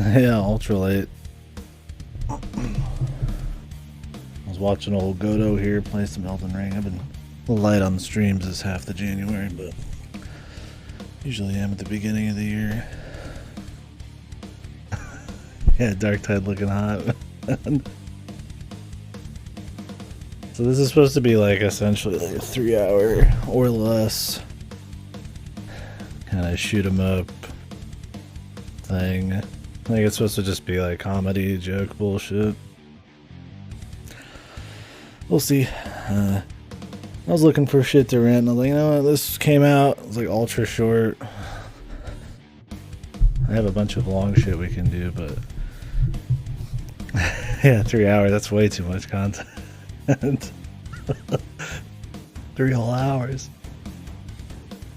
Yeah, ultra late. I was watching old Godo here play some Elden Ring. I've been a little light on the streams this half the January, but usually am at the beginning of the year. Yeah, Darktide looking hot. So this is supposed to be like essentially like a 3-hour or less kind of shoot 'em up thing. Like it's supposed to just be like comedy, joke, bullshit. We'll see. I was looking for shit to rent. I was like, you know what? This came out. It was like ultra short. I have a bunch of long shit we can do, but yeah, 3 hours. That's way too much content. 3 whole hours.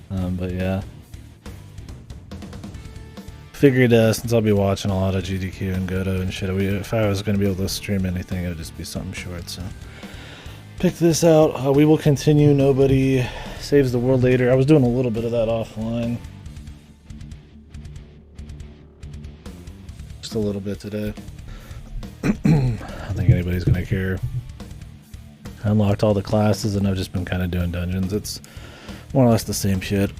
But yeah. Figured since I'll be watching a lot of KDkill and Godo and shit, if I was going to be able to stream anything, it would just be something short. So pick this out. We will continue. Nobody saves the world later. I was doing a little bit of that offline. Just a little bit today. I don't think anybody's going to care. I unlocked all the classes and I've just been kind of doing dungeons. It's more or less the same shit.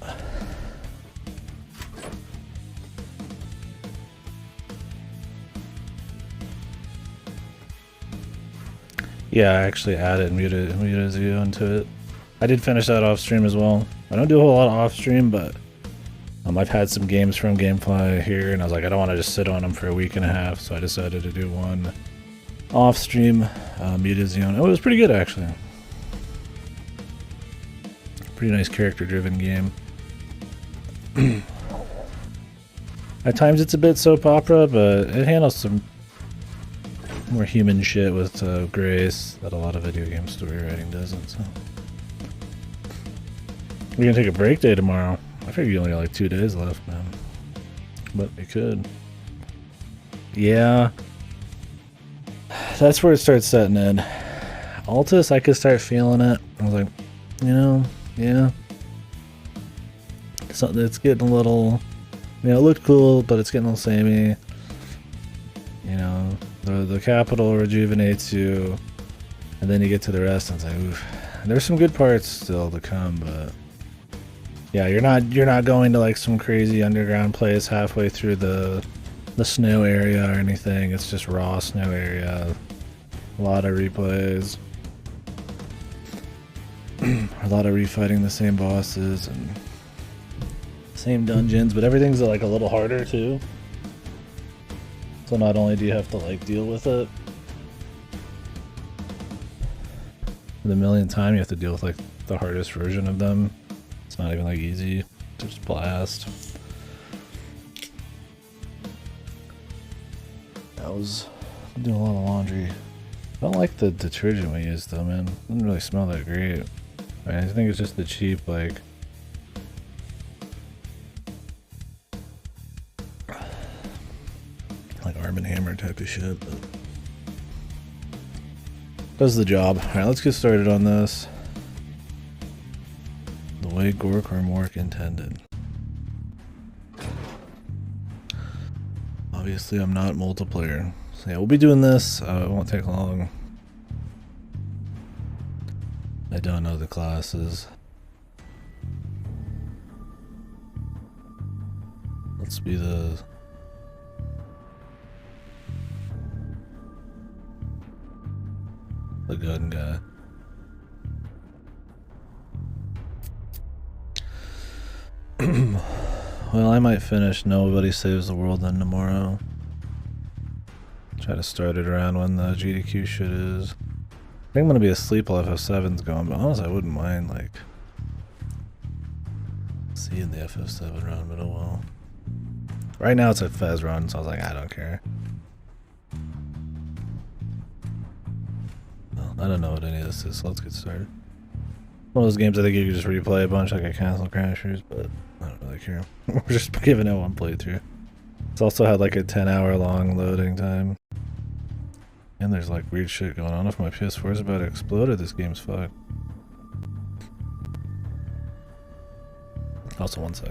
Yeah, I actually added muted Zio into it. I did finish that off stream as well. I don't do a whole lot off stream, but I've had some games from Gamefly here, and I was like, I don't want to just sit on them for a week and a half, so I decided to do one off stream, muted Zio. It was pretty good actually. Pretty nice character-driven game. At times it's a bit soap opera, but it handles some more human shit with grace that a lot of video game story writing doesn't. So we're gonna take a break day tomorrow. I figure you only got like 2 days left, man. But we could. Yeah. That's where it starts setting in. Altus, I could start feeling it. I was like, you know, yeah. So it's getting a little, you know, it looked cool, but it's getting a little samey. You know, the capital rejuvenates you, and then you get to the rest, and it's like, oof. There's some good parts still to come, but yeah, you're not going to like some crazy underground place halfway through the snow area or anything. It's just raw snow area. A lot of replays. A lot of refighting the same bosses and same dungeons, but everything's like a little harder too. So not only do you have to like deal with it the millionth time, you have to deal with like the hardest version of them. It's not even like easy to just blast. I was doing a lot of laundry. I don't like the detergent we used though, man. It doesn't really smell that great. I think it's just the cheap like Arm & Hammer type of shit, but does the job. Alright, let's get started on this. The way Gork or Mork intended. Obviously I'm not multiplayer. So yeah, we'll be doing this. It won't take long. I don't know the classes. Let's be the gun guy. Well, I might finish Nobody Saves the World then tomorrow. Try to start it around when the KDkill shit is. I think I'm gonna be asleep while FF7's going, but honestly I wouldn't mind like seeing the FF7 run, but oh well. Right now it's a Fez run, so I was like, I don't care. I don't know what any of this is, so let's get started. One of those games I think you can just replay a bunch like a Castle Crashers, but I don't really care. We're just giving it one playthrough. It's also had like a 10-hour long loading time. And there's like weird shit going on. I don't know if my PS4 is about to explode or this game's fucked. Also, one sec.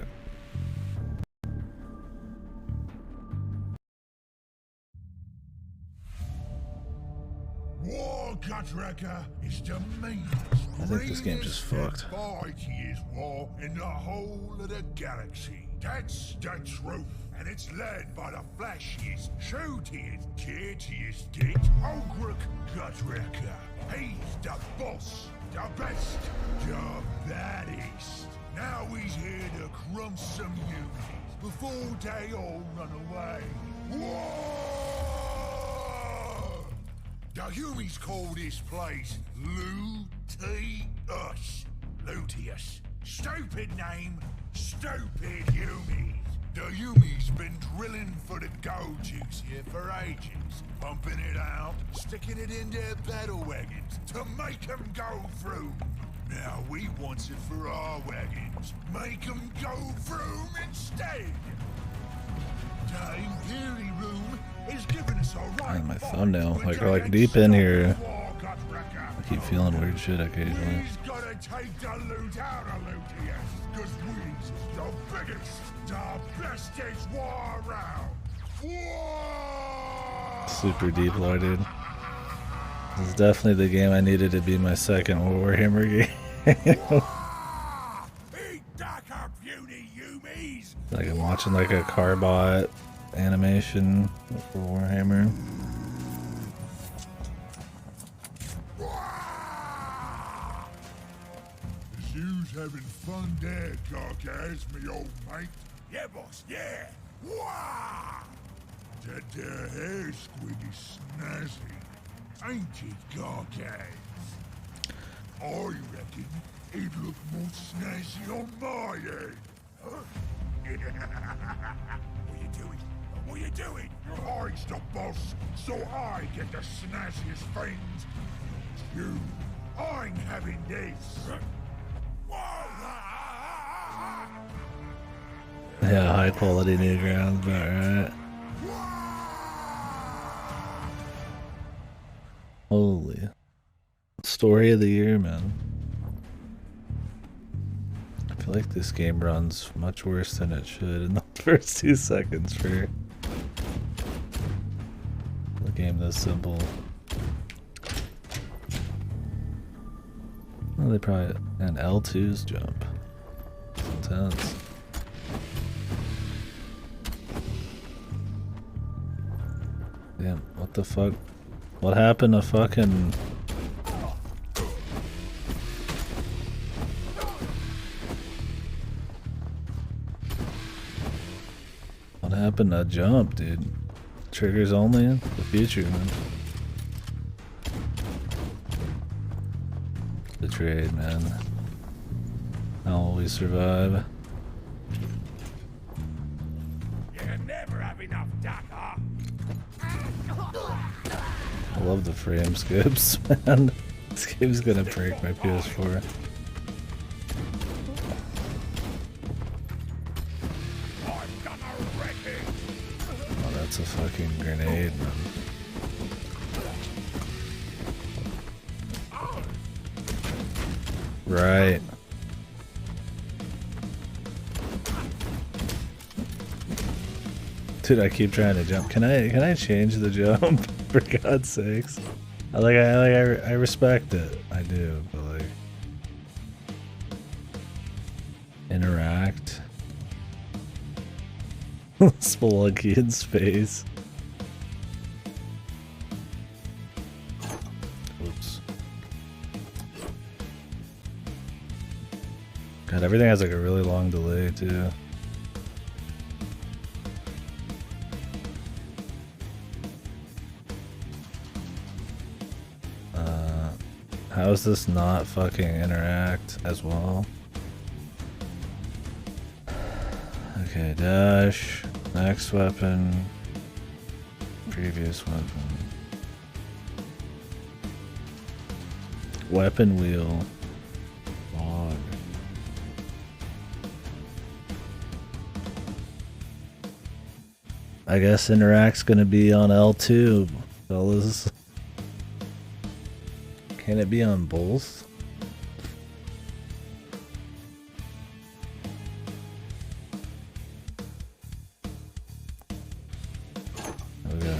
I think this game just fucked. Mightiest war in the whole of the galaxy. That's the truth. And it's led by the flashiest, shootiest, kittiest git, Ogric Gutricker. He's the boss, the best, the baddest. Now he's here to crumb some units before they all run away. Whoa! The Humies call this place Lutius. Lutius. Stupid name, stupid Humies. The Yumi's been drilling for the gold juice here for ages, pumping it out, sticking it in their battle wagons to make them go through. Now we want it for our wagons, make them go through instead. The Imperial Room is giving us a right. My thumbnail, like we're like deep in here. I keep feeling weird shit occasionally. We's gotta take the loot out of Lutius, cause we's the biggest, the bestest war around. Whoa! Super deep lore, dude. This is definitely the game I needed to be my second Warhammer game. Like I'm watching like a Carbot animation for Warhammer. You's having fun there, Carcass, me old mate. Yeah, boss, yeah. Wah! That there hair squid is snazzy. Ain't it, Carcass? I reckon he'd look more snazzy on my head. Huh? What are you doing? What are you doing? I's the boss, so I get the snazziest things. You, I'm having this. Yeah, high quality new grounds, about right. Holy. Story of the year, man. I feel like this game runs much worse than it should in the first 2 seconds for a game this simple. Well, they probably... and L2's jump. It's intense. Damn, what the fuck? What happened to fucking... What happened to jump, dude? Triggers only in the future, man. Betrayed, man. How will we survive? You never have enough data. I love the frame skips, man. This game's gonna break my PS4. Oh, that's a fucking grenade, man. Right. Dude, I keep trying to jump. Can I change the jump? For God's sakes. I respect it. I do, but like interact. Spelunky in space. Oops. God, everything has like a really long delay too. How is this not fucking interact as well? Okay, dash, next weapon, previous weapon. Weapon wheel. Log. I guess interact's gonna be on L2, fellas. Can it be on both? Okay.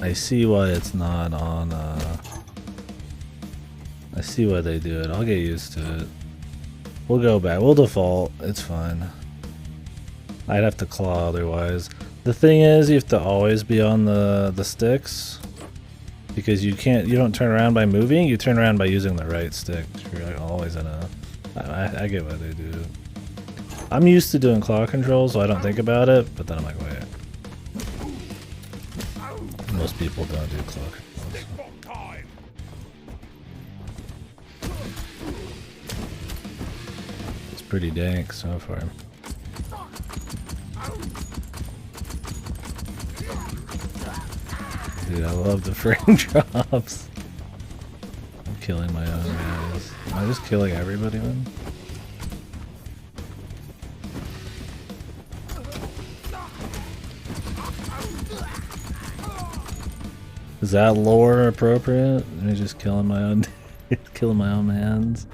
I see why it's not on, I see why they do it. I'll get used to it. We'll go back. We'll default. It's fine. I'd have to claw otherwise. The thing is, you have to always be on the sticks. Because you don't turn around by moving, you turn around by using the right stick. You're like always in a... I get what they do. I'm used to doing claw control, so I don't think about it, but then I'm like, wait. Most people don't do claw controls. It's pretty dank so far. Dude, I love the frame drops. I'm killing my own guys. Am I just killing everybody then? Is that lore appropriate? Am I just killing my own killing my own hands?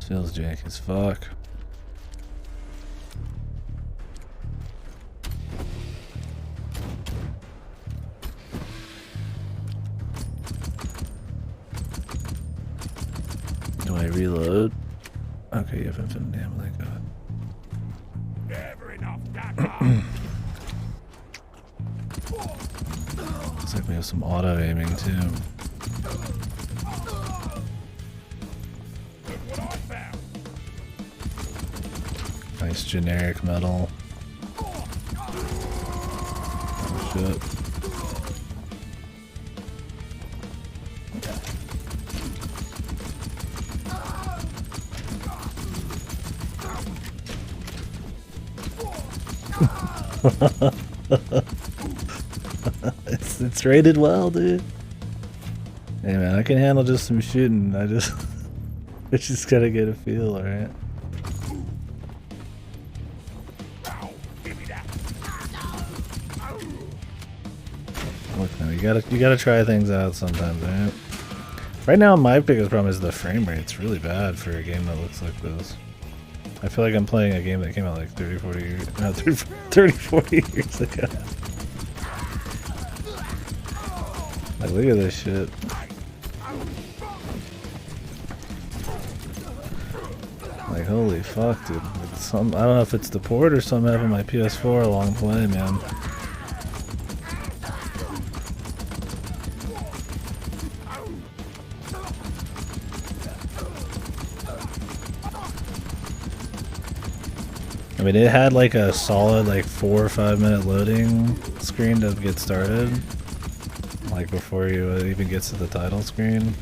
Feels janky as fuck. Do I reload? Okay, you have infinite ammo, thank God. Looks like we have some auto aiming too. Nice generic metal. Oh shit. It's rated well, dude. Hey man, I can handle just some shooting. I just gotta get a feel, alright? Look, man, you gotta try things out sometimes, right? Right now, my biggest problem is the frame rate. It's really bad for a game that looks like this. I feel like I'm playing a game that came out like 30, 40 years, no, 30, 40 years ago. Like, look at this shit. Like, holy fuck, dude. I don't know if it's the port or something having my PS4 a long play, man. I mean, it had like a solid like 4 or 5 minute loading screen to get started. Like before you even gets to the title screen.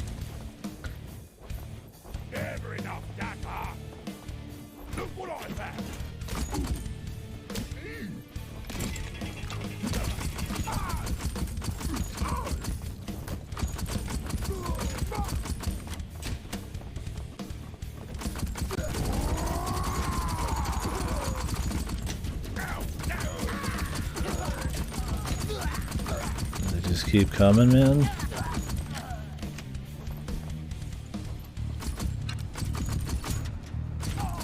Keep coming, man.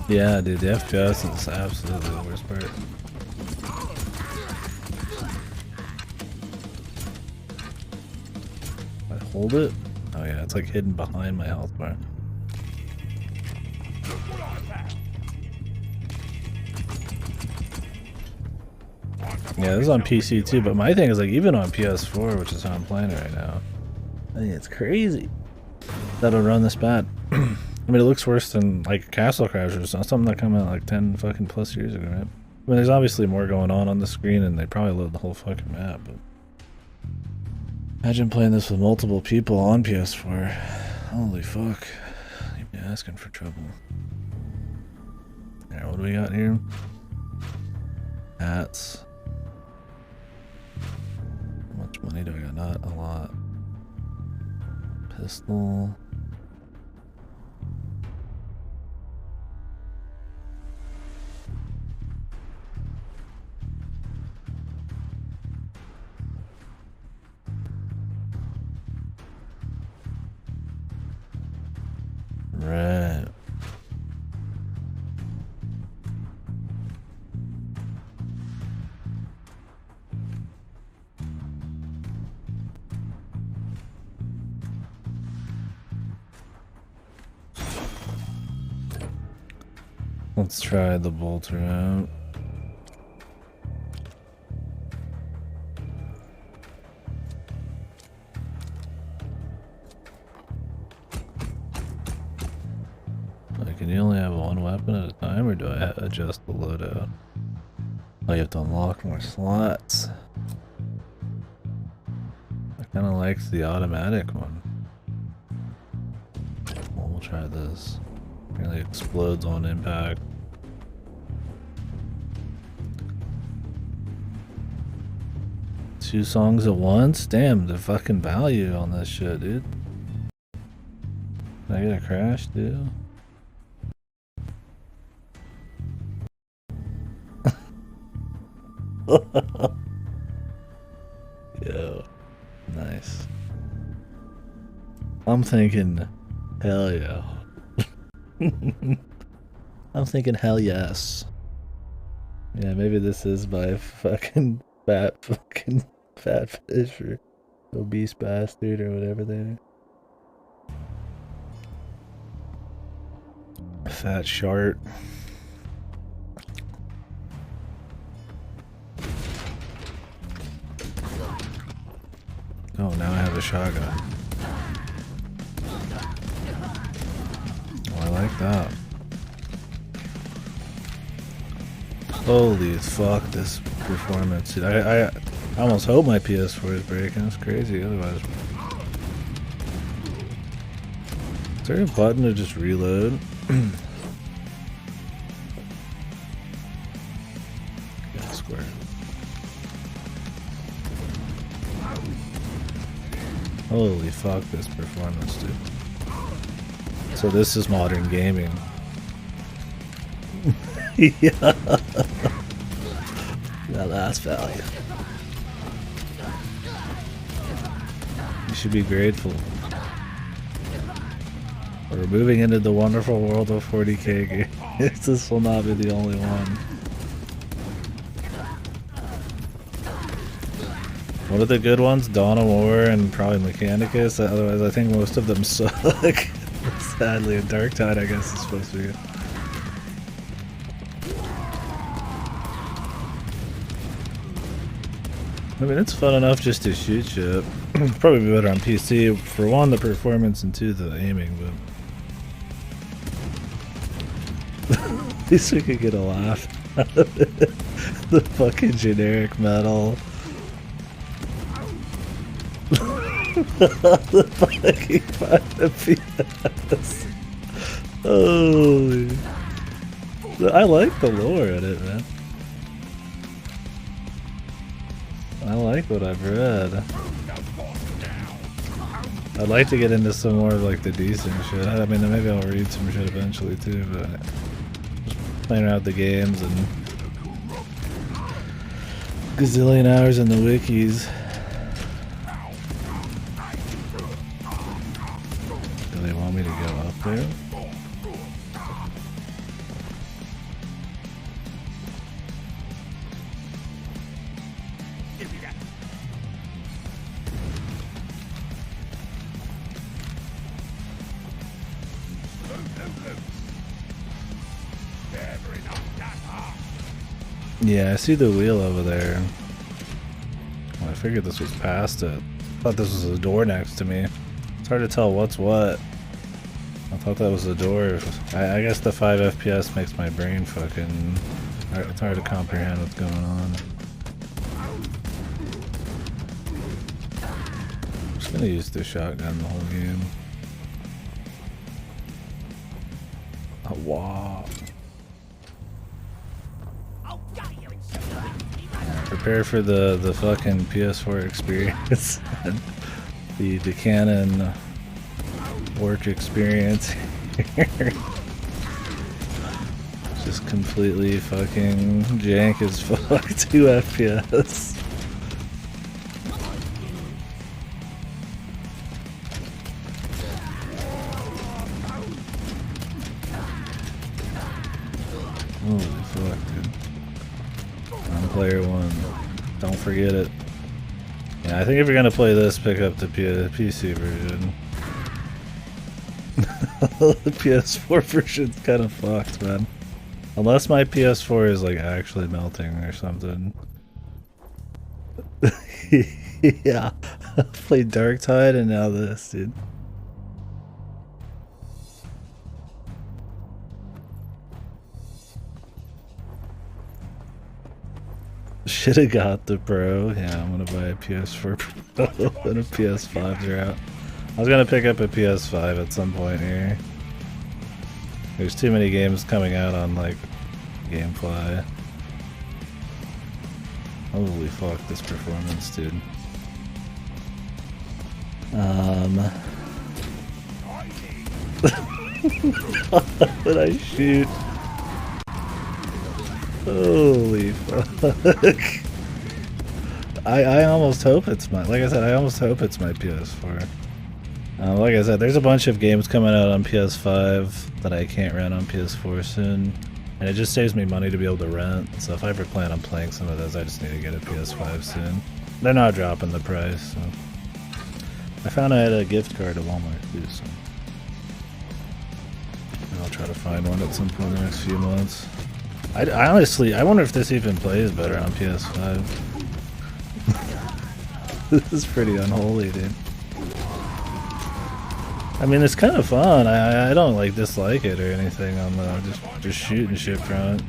Yeah, dude, the FPS is absolutely the worst part. I hold it? Oh yeah, it's like hidden behind my health bar. Yeah, this is on PC too, but my thing is like even on PS4, which is how I'm playing it right now. I think it's crazy that'll run this bad. I mean, it looks worse than like Castle Crashers, something that came out like 10 fucking plus years ago, right? I mean, there's obviously more going on the screen, and they probably load the whole fucking map. But imagine playing this with multiple people on PS4. Holy fuck! You'd be asking for trouble. Alright, what do we got here? Hats. How much money do I got? Not a lot. Pistol. Right. Let's try the bolter out. Can you only have one weapon at a time, or do I adjust the loadout? Oh, you have to unlock more slots. I kind of like the automatic one. Well, we'll try this. It really explodes on impact. Two songs at once? Damn, the fucking value on this shit, dude. Can I get a crash, dude? Yo, nice. I'm thinking, hell yeah. I'm thinking, hell yes. Yeah, maybe this is my fucking fat fish or obese bastard or whatever they are. Fat shart. Oh, now I have a shotgun. Oh, I like that. Holy fuck, this performance. Dude, I almost hope my PS4 is breaking. That's crazy, otherwise. Is there a button to just reload? Yeah, square. Holy fuck, this performance, dude. So this is modern gaming. Yeah. Now that's value. You should be grateful. We're moving into the wonderful world of 40k games. This will not be the only one. What are the good ones? Dawn of War and probably Mechanicus. Otherwise, I think most of them suck. Sadly, and Dark Tide, I guess, is supposed to be good. I mean, it's fun enough just to shoot shit. Probably be better on PC. For one, the performance, and two, the aiming, but... At least we could get a laugh out of it. The fucking generic metal. The fucking 5 FPS. Holy. I like the lore in it, man. I like what I've read. I'd like to get into some more of like the decent shit. I mean, maybe I'll read some shit eventually too, but just playing around the games and gazillion hours in the wikis. Do they want me to go up there? Yeah, I see the wheel over there. Well, I figured this was past it. I thought this was a door next to me. It's hard to tell what's what. I thought that was a door. I guess the 5 FPS makes my brain fucking... It's hard to comprehend what's going on. I'm just gonna use the shotgun the whole game. Oh, wow. Prepare for the fucking PS4 experience. the canon work experience here. Just completely fucking jank as fuck. 2 FPS. Holy fuck, dude. On player 1. Don't forget it. Yeah, I think if you're gonna play this, pick up the PC version. The PS4 version's kind of fucked, man. Unless my PS4 is like actually melting or something. Yeah. I played Dark Tide and now this, dude. Should have got the Pro. Yeah, I'm gonna buy a PS4 Pro and a PS5 are out. I was gonna pick up a PS5 at some point here. There's too many games coming out on like GameFly. Holy fuck, this performance, dude. What I shoot? Holy fuck. I almost hope it's my, like I said, I almost hope it's my PS4. Like I said, there's a bunch of games coming out on PS5 that I can't rent on PS4 soon. And it just saves me money to be able to rent. So if I ever plan on playing some of those, I just need to get a PS5 soon. They're not dropping the price, so. I found I had a gift card at Walmart too, so. I'll try to find one at some point in the next few months. I honestly, I wonder if this even plays better on PS5. This is pretty unholy, dude. I mean, it's kind of fun. I don't like dislike it or anything on the just shooting shit front.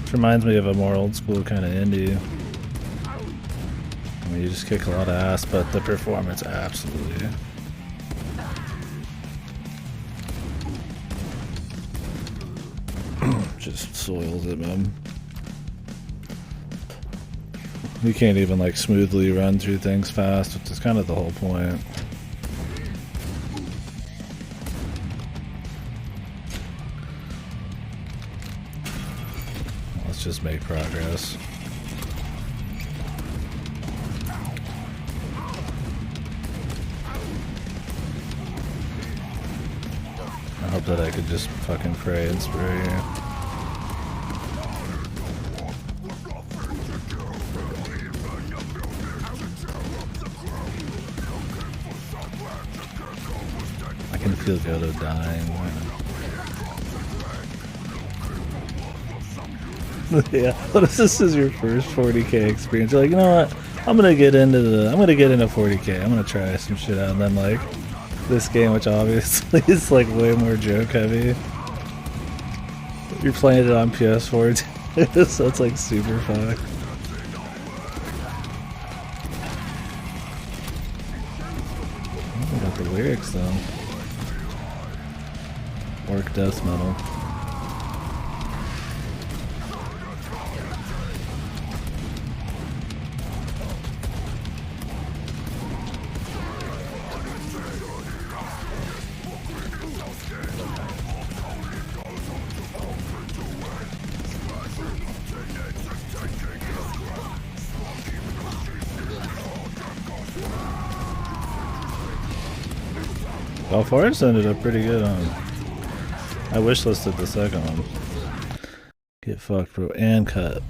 It reminds me of a more old school kind of indie. I mean, you just kick a lot of ass, but the performance absolutely. Just soils it, man. You can't even like smoothly run through things fast, which is kind of the whole point. Let's just make progress. I hope that I could just fucking pray and spray here. I can feel Godo dying. Yeah, what if this is your first 40k experience? You're like, you know what? I'm gonna get into 40k. I'm gonna try some shit out, and then like this game, which obviously is like way more joke heavy. You're playing it on PS4 too, so it's like super fucked. I got the lyrics though. Orc death metal. Well, Forest ended up pretty good on. I wishlisted the second one. Get fucked, bro, and cut.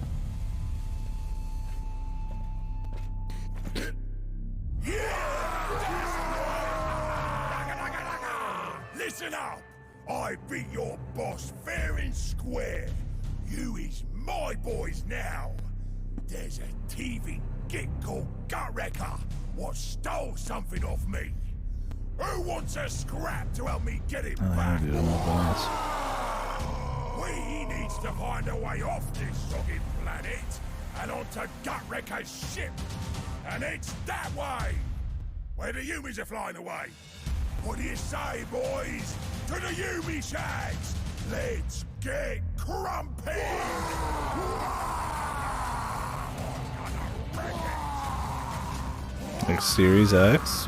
Listen up! I beat your boss fair and square. You is my boys now. There's a thieving git called Gutwrecker what stole something off me. Who wants a scrap to help me get it back? Dude, I'm a boss. We needs to find a way off this soggy planet and onto Gutwrecker's ship. And it's that way. Where the Yumis are flying away. What do you say, boys? To the Yumi shags. Let's get crumpy. Like Series X?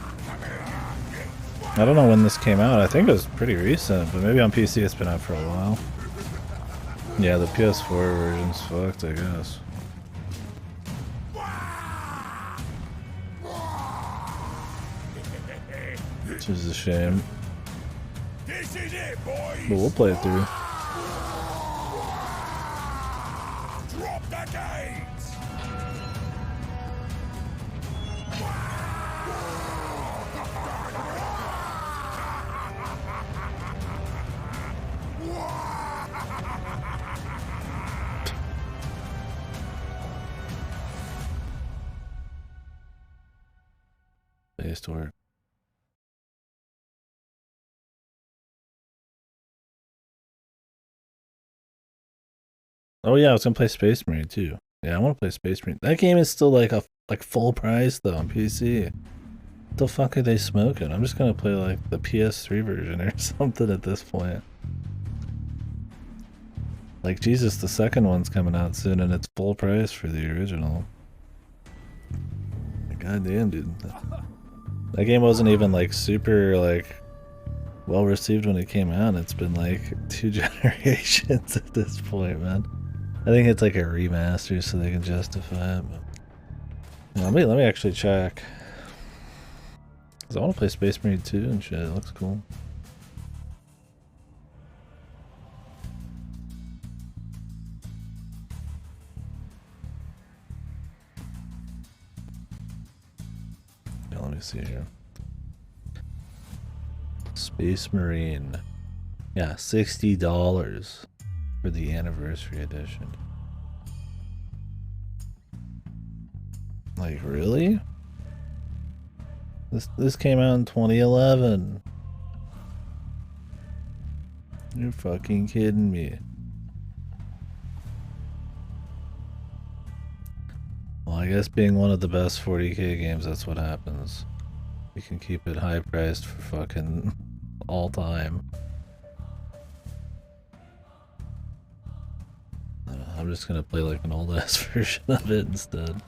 I don't know when this came out. I think it was pretty recent, but maybe on PC it's been out for a while. Yeah, the PS4 version's fucked, I guess. Which is a shame. This is it, boys. But we'll play it through. Drop the gates. Space to work. Oh yeah, I was gonna play Space Marine too. Yeah, I want to play Space Marine. That game is still like full price though on PC. What the fuck are they smoking? I'm just gonna play like the PS3 version or something at this point. Like Jesus, the second one's coming out soon and it's full price for the original. God damn, dude. That game wasn't even like super like well received when it came out. It's been like 2 generations at this point, man. I think it's like a remaster so they can justify it. But... let me actually check. Cause I want to play Space Marine 2 and shit. It looks cool. Yeah, let me see here. Space Marine. Yeah, $60 for the anniversary edition. Like, really? This came out in 2011. You're fucking kidding me. Well, I guess being one of the best 40k games, that's what happens. You can keep it high priced for fucking all time. I'm just gonna play like an old ass version of it instead.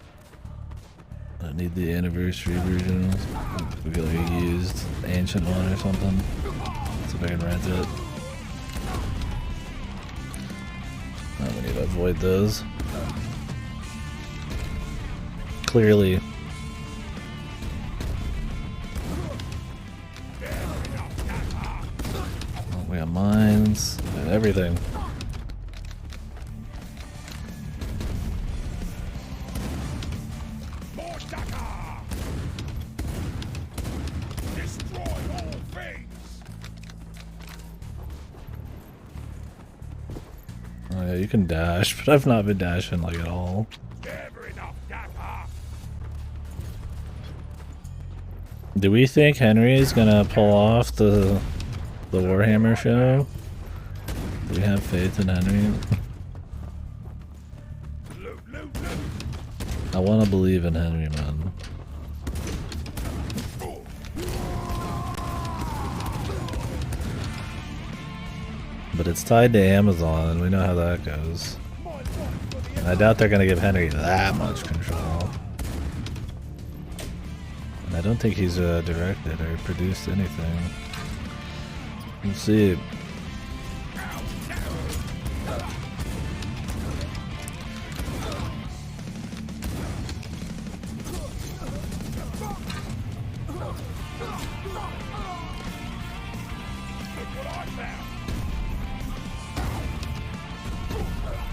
I need the anniversary version. We get like a used ancient one or something. See if I can rent it. We need to avoid those. Clearly. Oh, we got mines and everything. Oh yeah, you can dash, but I've not been dashing like at all. Do we think Henry's gonna pull off the Warhammer show? Do we have faith in Henry? I want to believe in Henry, man. But it's tied to Amazon, and we know how that goes. And I doubt they're gonna give Henry that much control. And I don't think he's directed or produced anything. We'll see.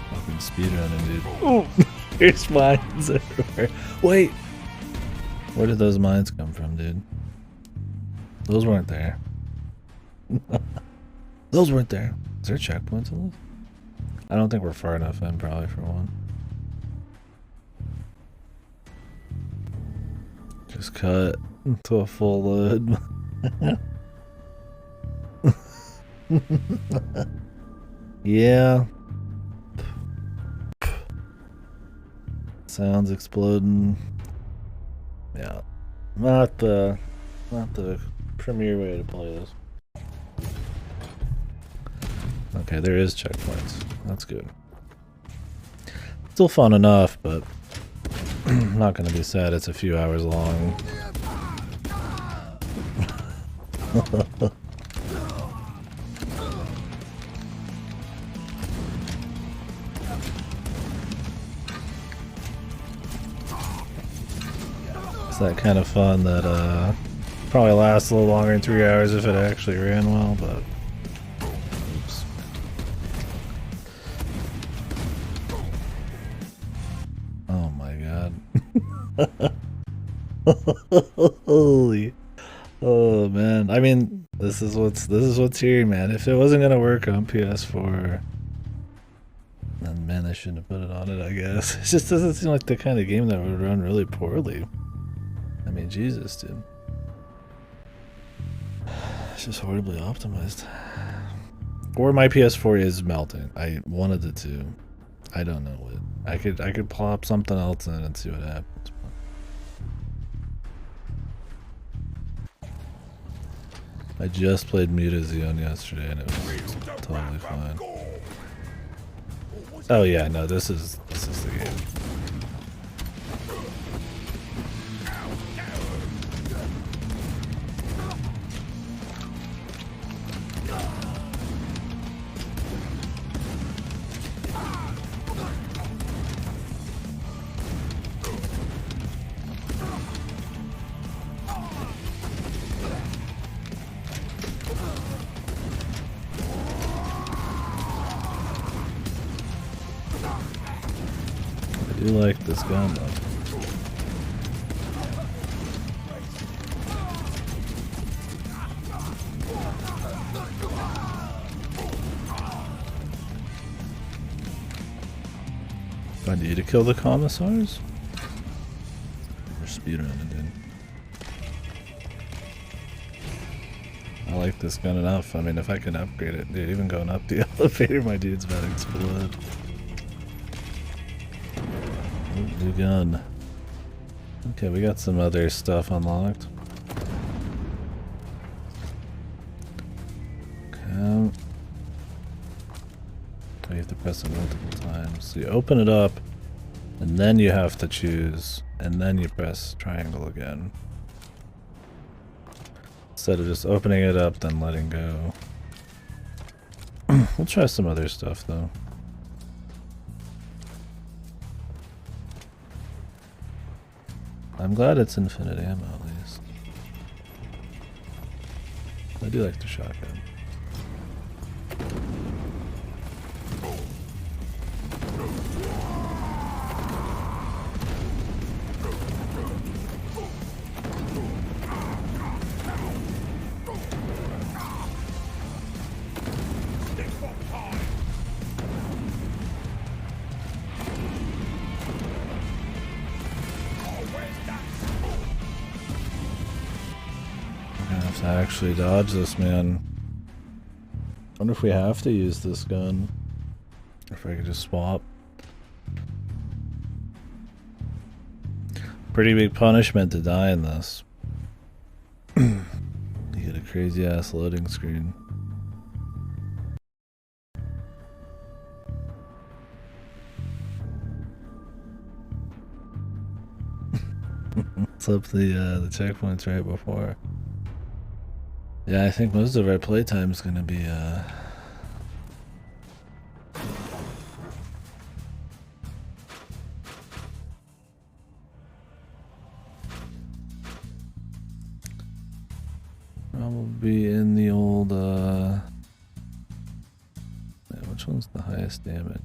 Fucking speedrunning, dude. Oh, there's mines everywhere. Wait! Where did those mines come from, dude? Those weren't there. Those weren't there. Is there checkpoints in this? I don't think we're far enough in, probably, for one. Just cut to a full load. Yeah. Sounds exploding. Yeah. Not the premier way to play this. Okay, there is checkpoints. That's good. Still fun enough, but I'm not gonna be sad it's a few hours long. It's that kind of fun that probably lasts a little longer than 3 hours if it actually ran well, but oops. Oh my god. Holy. Oh man. I mean, this is what's here, man. If it wasn't gonna work on PS4, then man, they shouldn't have put it on it, I guess. It just doesn't seem like the kind of game that would run really poorly. I mean, Jesus, dude. It's just horribly optimized. Or my PS4 is melting. I wanted it to. I don't know what. I could plop something else in and see what happens. I just played Mutazione yesterday and it was totally fine. Oh yeah, no, this is the game. I do like this gun though. Do I need to kill the commissars? We're speedrunning, dude. I like this gun enough. I mean, if I can upgrade it, dude, even going up the elevator, my dude's about to explode. New gun. Okay, we got some other stuff unlocked. Okay. You have to press it multiple times. So you open it up, and then you have to choose, and then you press triangle again. Instead of just opening it up, then letting go. We'll try some other stuff though. I'm glad it's infinite ammo at least. I do like the shotgun. To actually dodge this, man. I wonder if we have to use this gun. Or if I could just swap. Pretty big punishment to die in this. You get a crazy ass loading screen. Let's up the checkpoints right before. Yeah, I think most of our playtime is gonna be probably in the old yeah, which one's the highest damage?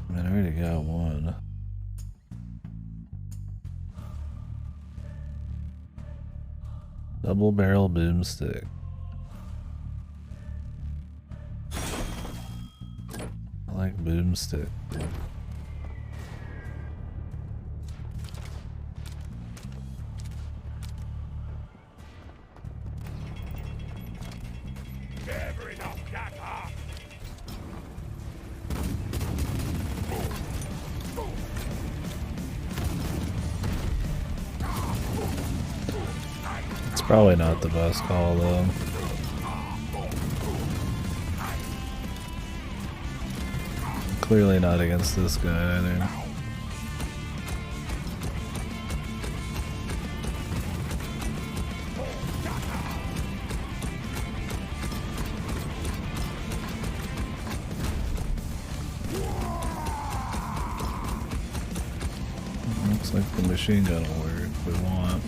I mean, I already got one. Double barrel boomstick. I like boomstick. Probably not the best call though. Clearly not against this guy either. Looks like the machine gun will work if we want.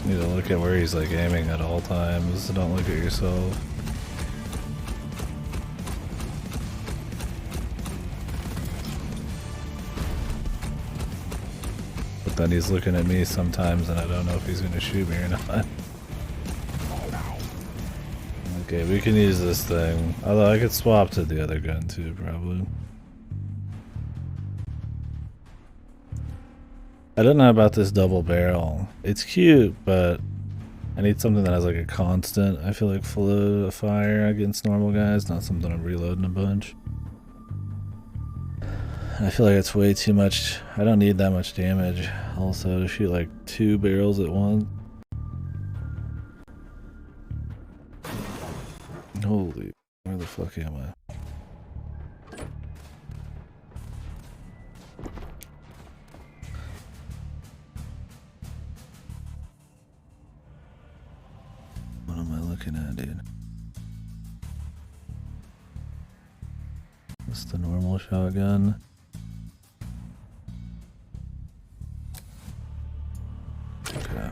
Need to look at where he's like aiming at all times. Don't look at yourself. But then he's looking at me sometimes and I don't know if he's gonna shoot me or not. Okay, we can use this thing. Although I could swap to the other gun too, probably. I don't know about this double barrel. It's cute, but I need something that has like a constant, I feel like, flow of fire against normal guys, not something I'm reloading a bunch. I feel like it's way too much. I don't need that much damage. Also, to shoot like 2 barrels at once. Holy, where the fuck am I? What am I looking at, dude? That's the normal shotgun. Okay.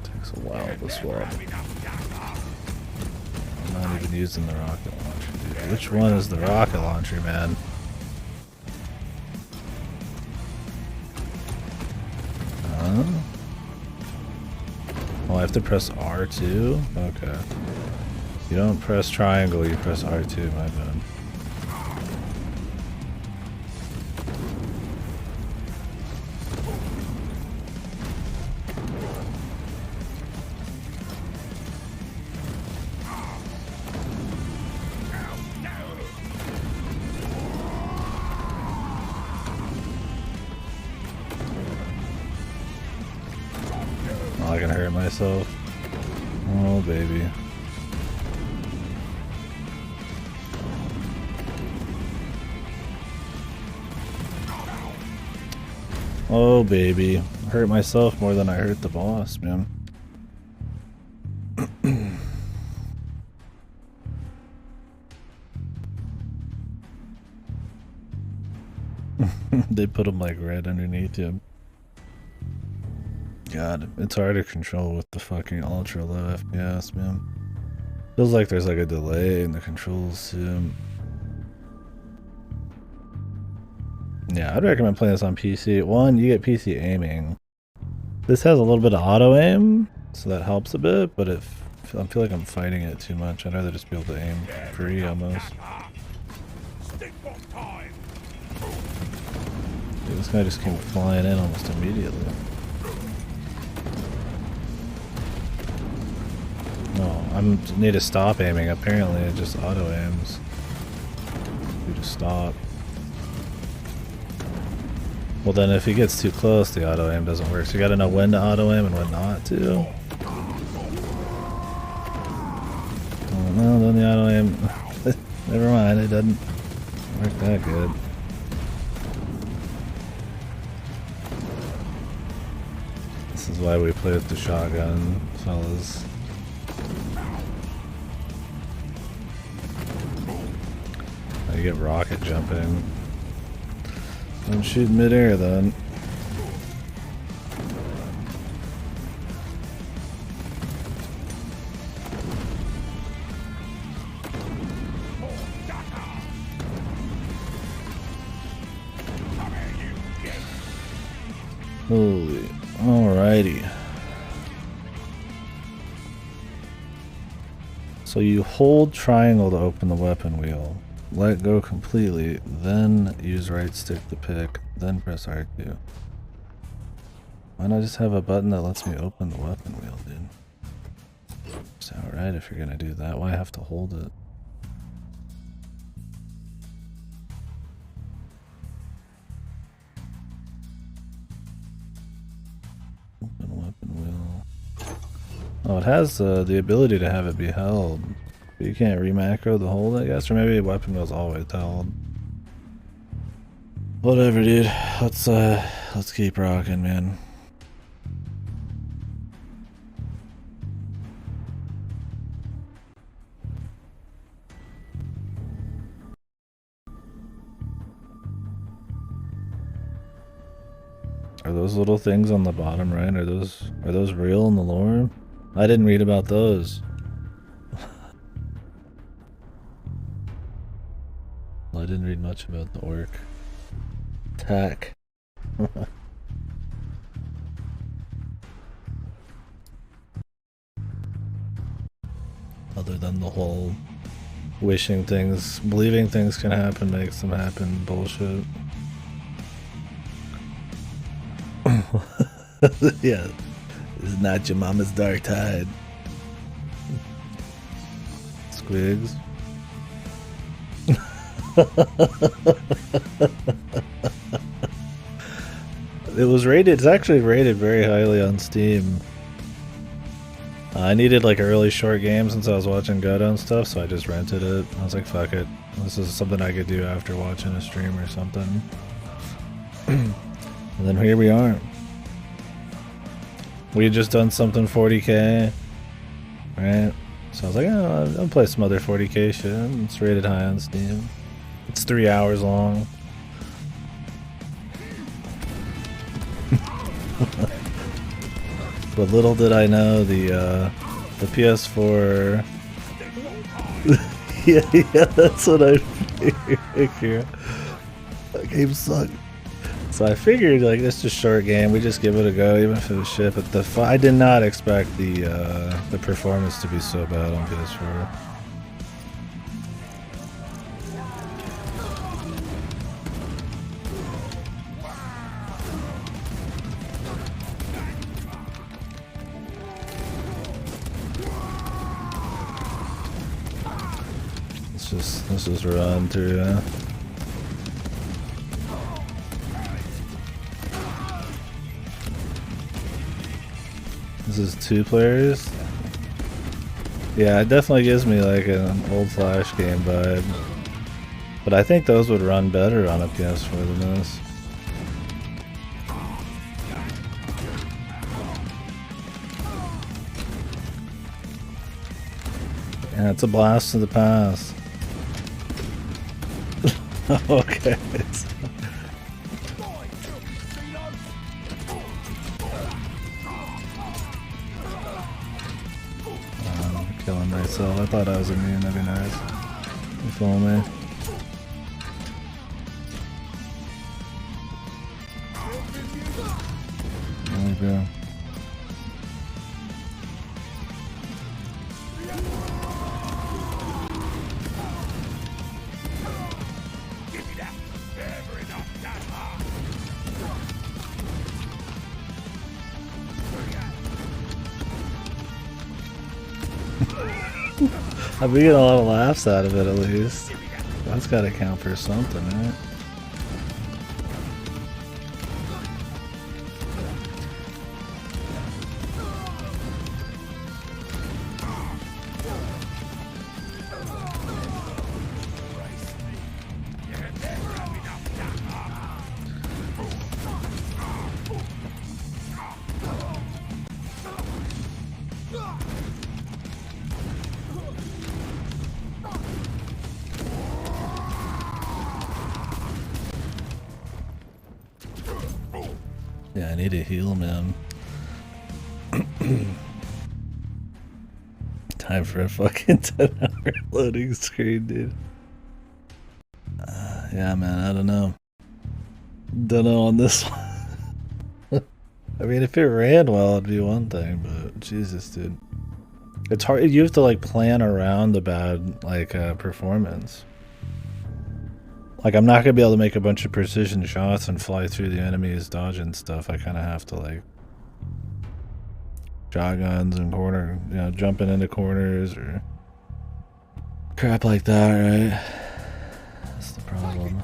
Takes a while to swap. I'm not even using the rocket launcher, dude. Which one is the rocket launcher, man? Oh, I have to press R2? Okay. You don't press triangle, you press R2, my bad. Oh, I can hurt myself. Oh, baby. Oh, baby. I hurt myself more than I hurt the boss, man. They put him like right underneath him. God, it's hard to control with the fucking ultra low FPS, man. Feels like there's like a delay in the controls too. Yeah, I'd recommend playing this on PC. One, you get PC aiming. This has a little bit of auto aim, so that helps a bit, but if I feel like I'm fighting it too much, I'd rather just be able to aim free almost. Dude, this guy just came flying in almost immediately. No, I need to stop aiming. Apparently it just auto aims. You just stop. Well then if he gets too close, the auto aim doesn't work. So you gotta know when to auto aim and when not to. Oh no, then the auto aim... Never mind, it doesn't work that good. This is why we play with the shotgun, fellas. You get rocket jumping. Don't shoot mid-air then. Holy, alrighty. So you hold triangle to open the weapon wheel. Let go completely, then use right stick to pick, then press R2. Why not just have a button that lets me open the weapon wheel, dude? Sound right if you're gonna do that. Why have to hold it? Open weapon wheel. Oh, it has the ability to have it be held. But you can't re-macro the hold, I guess, or maybe weapon wheel's always held. Whatever, dude. Let's keep rocking, man. Are those little things on the bottom right? Are those real in the lore? I didn't read about those. Well, I didn't read much about the orc. Attack. other than the whole wishing things, believing things can happen makes them happen bullshit. Yeah, this is not your mama's dark tide. Squigs. It was rated, it's actually rated very highly on Steam. I needed like early short games since I was watching Godo and stuff, so I just rented it. I was like, fuck it. This is something I could do after watching a stream or something. And then here we are. We had just done something 40k, right? So I was like, oh, I'll play some other 40k shit. It's rated high on Steam. It's 3 hours long. But little did I know the PS4. yeah, that's what I figured. That game sucked. So I figured like this is a short game. We just give it a go, even if it was shit. But I did not expect the performance to be so bad on PS4. Let's just run through. This is 2 players. Yeah, it definitely gives me like an old Flash game vibe. But I think those would run better on a PS4 than this. Yeah, it's a blast to the past. Okay. Killing myself. I thought I was immune. That'd be nice. You feel me? There we go. I've been getting a lot of laughs out of it at least. That's gotta count for something, right? Yeah, I need to heal, man. Time for a fucking 10-hour loading screen, dude. Yeah, man, I don't know. Don't know on this one. I mean, if it ran well, it'd be one thing, but Jesus, dude. It's hard. You have to, like, plan around the bad, like, performance. Like, I'm not gonna be able to make a bunch of precision shots and fly through the enemies dodging stuff. I kind of have to, like, shotguns and corner, you know, jumping into corners or crap like that, right? That's the problem.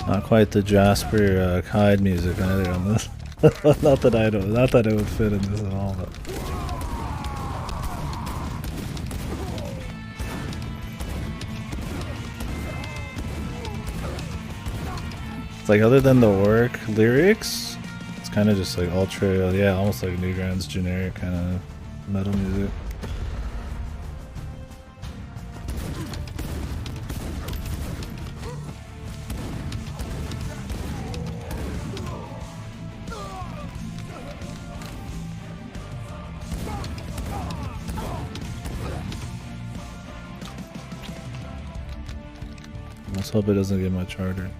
Not quite the Jasper Hyde music either on this. Not that it would fit in this at all, but it's Like, other than the orc lyrics, it's kind of just like ultra, yeah, almost like Newgrounds generic kind of metal music. Let's hope it doesn't get much harder.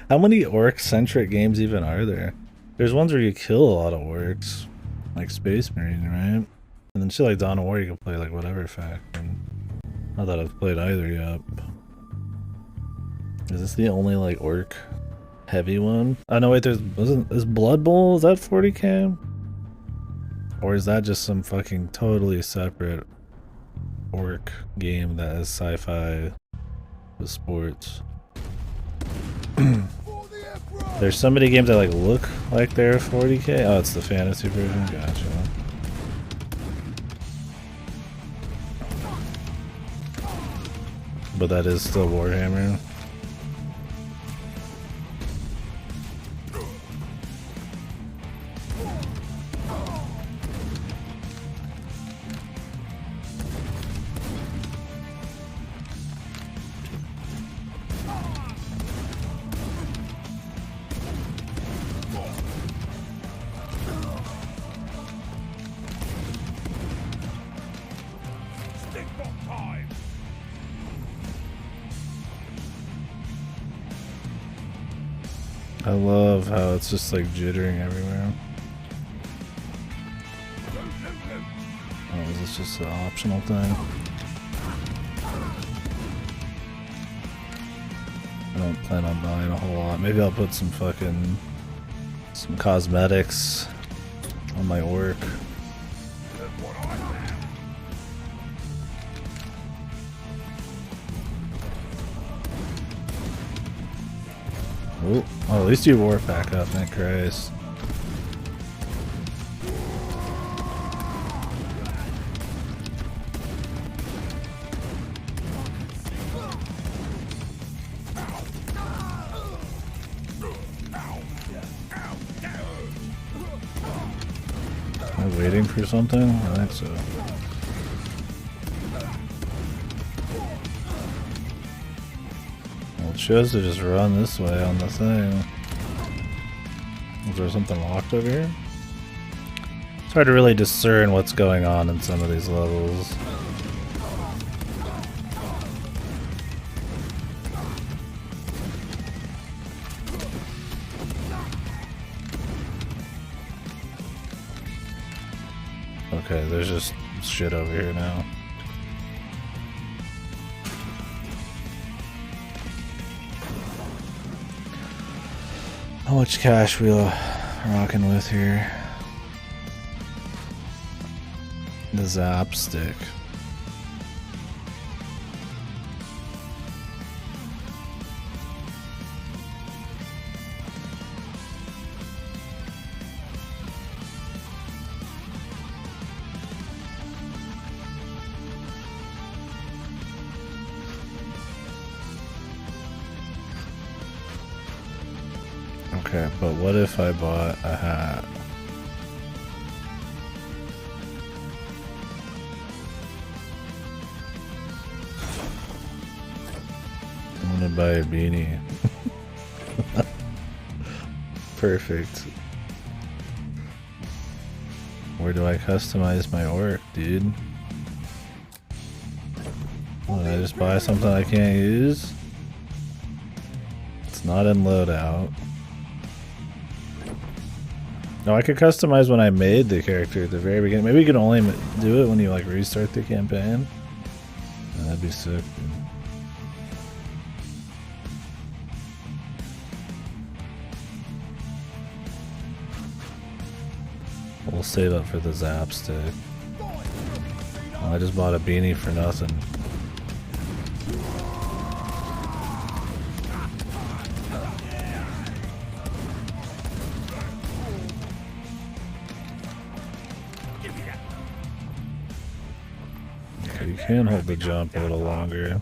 How many orc-centric games even are there? There's ones where you kill a lot of orcs, like Space Marine, right? And then shit like Dawn of War, you can play like whatever faction. Not that I've played either yet. Is this the only like orc heavy one? Oh no, wait, is Blood Bowl, is that 40k? Or is that just some fucking totally separate orc game that is sci-fi with sports? There's so many games that like look like they're 40k. Oh, it's the fantasy version. Gotcha. But that is still Warhammer. I love how it's just like jittering everywhere. Oh, is this just an optional thing? I don't plan on buying a whole lot. Maybe I'll put some cosmetics on my orc. Oh, at least you wore back up, thank Christ. Am I waiting for something? I think so. Well, it shows to just run this way on the thing. Is there something locked over here? It's hard to really discern what's going on in some of these levels. Okay, there's just shit over here now. How much cash we rocking with here? The zap stick. Okay, but what if I bought a hat? I'm gonna buy a beanie. Perfect. Where do I customize my orc, dude? Oh, did I just buy something I can't use? It's not in loadout. No, I could customize when I made the character at the very beginning. Maybe you can only do it when you like restart the campaign. Oh, that'd be sick, dude. We'll save up for the zap stick. Oh, I just bought a beanie for nothing. can hold the jump a little longer.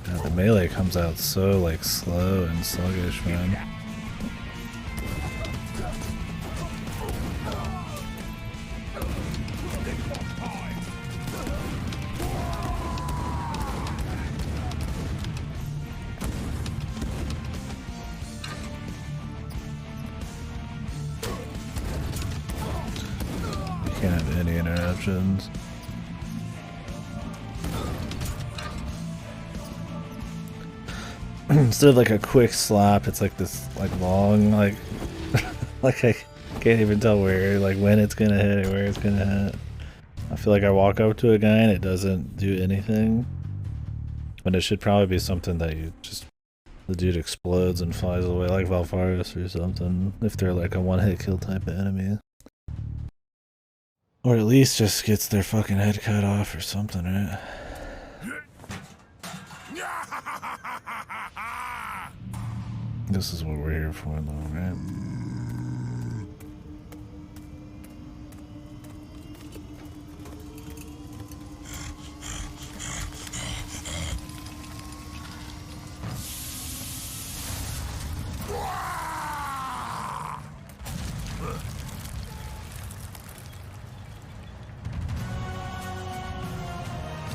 God, the melee comes out so like slow and sluggish, man. Can't have any interruptions. Instead of like a quick slap, it's like this like long like like I can't even tell where like when it's gonna hit or where it's gonna hit. I feel like I walk up to a guy and it doesn't do anything. When it should probably be something that you just the dude explodes and flies away like Valfaris or something if they're like a one-hit kill type of enemy. Or at least just gets their fucking head cut off or something, right? This is what we're here for, though, right?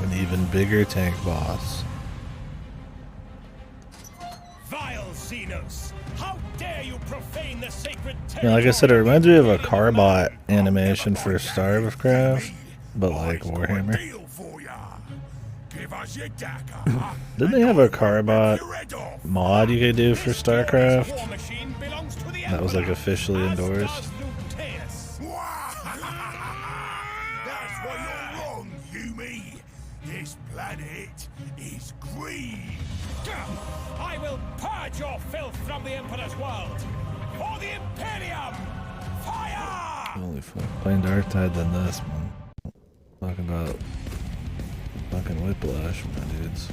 An even bigger tank boss. Vile Xenos! How dare you profane the sacred Yeah, like I said, it reminds me of a Carbot animation for StarCraft, but like Warhammer. Didn't they have a Carbot mod you could do for StarCraft? That was like officially endorsed. Planet is green. I will purge your filth from the Emperor's world. For the Imperium! Fire! Holy fuck. Playing Darktide than this, man. Talking about fucking whiplash, my dudes.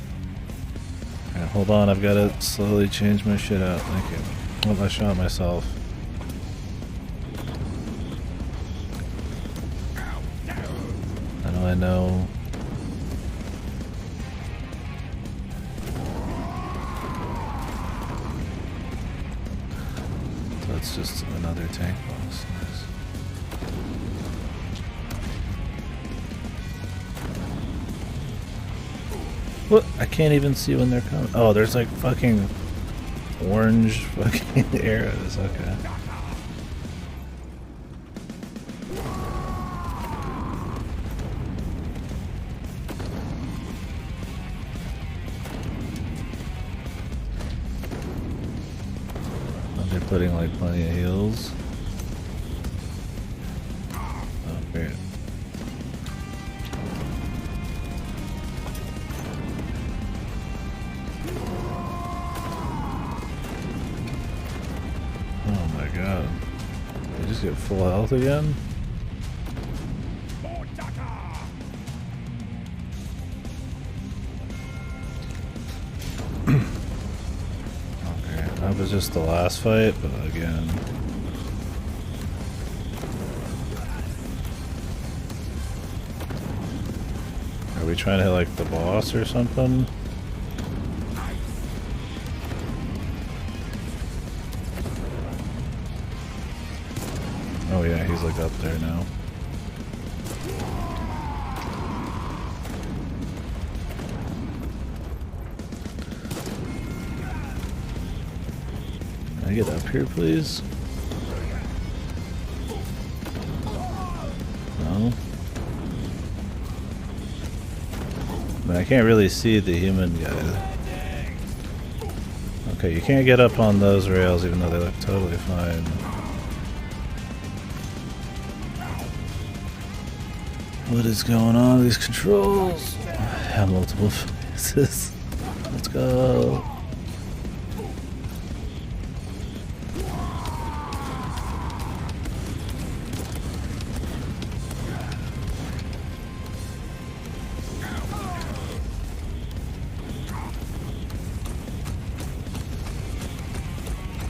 Alright, hold on. I've got to slowly change my shit out. Thank you. Oh, I shot myself. I know. It's just another tank boss. Nice. What? I can't even see when they're coming. Oh, there's like fucking orange fucking arrows. Okay. They're putting like plenty of heals. Oh, great. Oh my god. They just get full health again? That was just the last fight, but again. Are we trying to hit like the boss or something? Oh yeah, he's like up there now. Can I get up here, please? No? But I can't really see the human guy. Okay, you can't get up on those rails even though they look totally fine. What is going on with these controls? I have multiple faces. Let's go.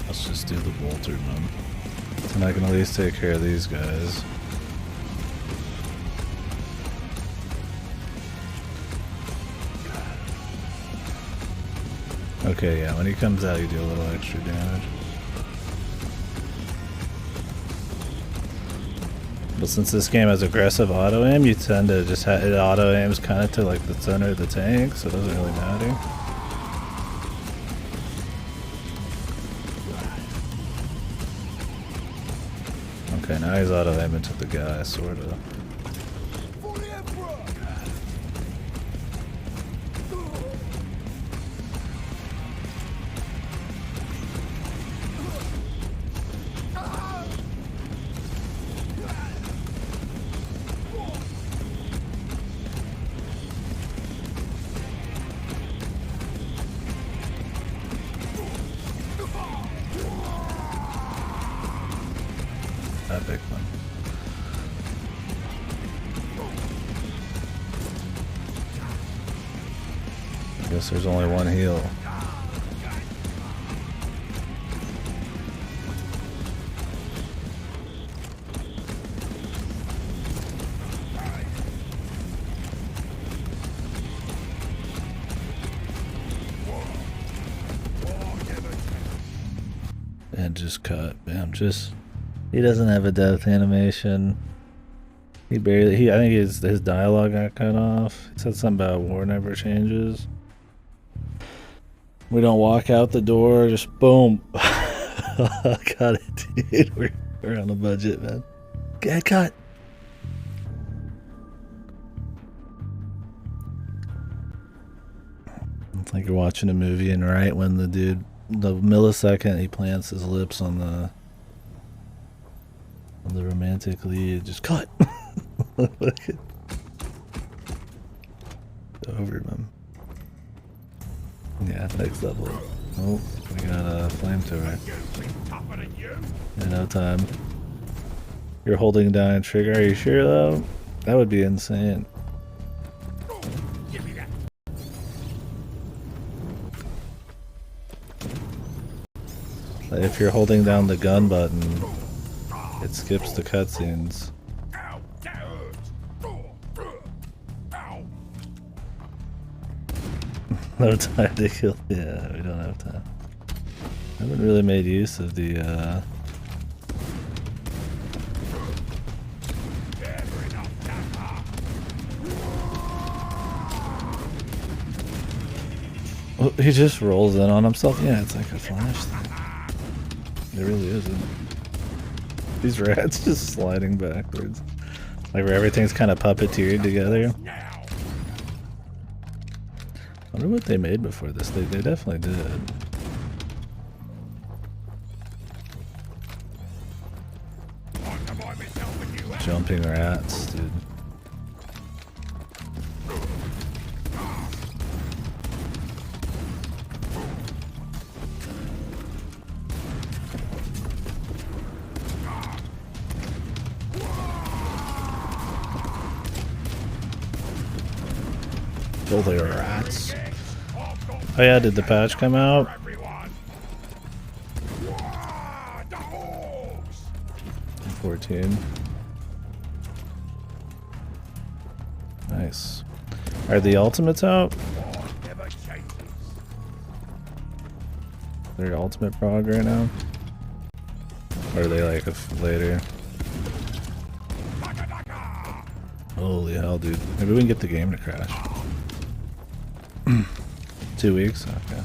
Let's just do the bolter, man. And I can at least take care of these guys. Okay, yeah, when he comes out, you do a little extra damage. But since this game has aggressive auto aim, you tend to just have it auto aims kind of to like the center of the tank, so it doesn't really matter. Okay, now he's auto aiming to the guy, sort of. Epic one. I guess there's only one heal. And just cut. Bam, just... He doesn't have a death animation. He barely... I think his dialogue got cut off. He said something about war never changes. We don't walk out the door, just boom. Got it, dude. We're on a budget, man. Get cut. It's like you're watching a movie and right when the millisecond he plants his lips on the romantic lead, just cut. Over him. Yeah, next level. Oh, we got a flamethrower. In no time. You're holding down trigger, are you sure though? That would be insane. If you're holding down the gun button, it skips the cutscenes. No time to kill. Yeah, we don't have time. I haven't really made use of the Oh, he just rolls in on himself. Yeah, it's like a flash thing. It really isn't. These rats just sliding backwards. Like where everything's kind of puppeteered together. I wonder what they made before this. They definitely did. Jumping rats, dude. Oh, they are rats. Oh yeah, did the patch come out? 14. Nice. Are the ultimates out? They're ultimate prog right now? Or are they like later? Holy hell, dude. Maybe we can get the game to crash. 2 weeks? Okay.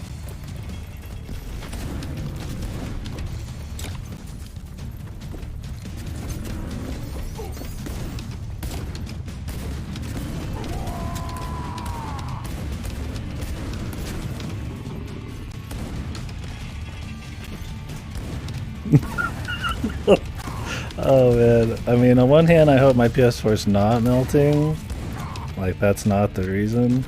Oh man, I mean on one hand I hope my PS4 is not melting, like that's not the reason,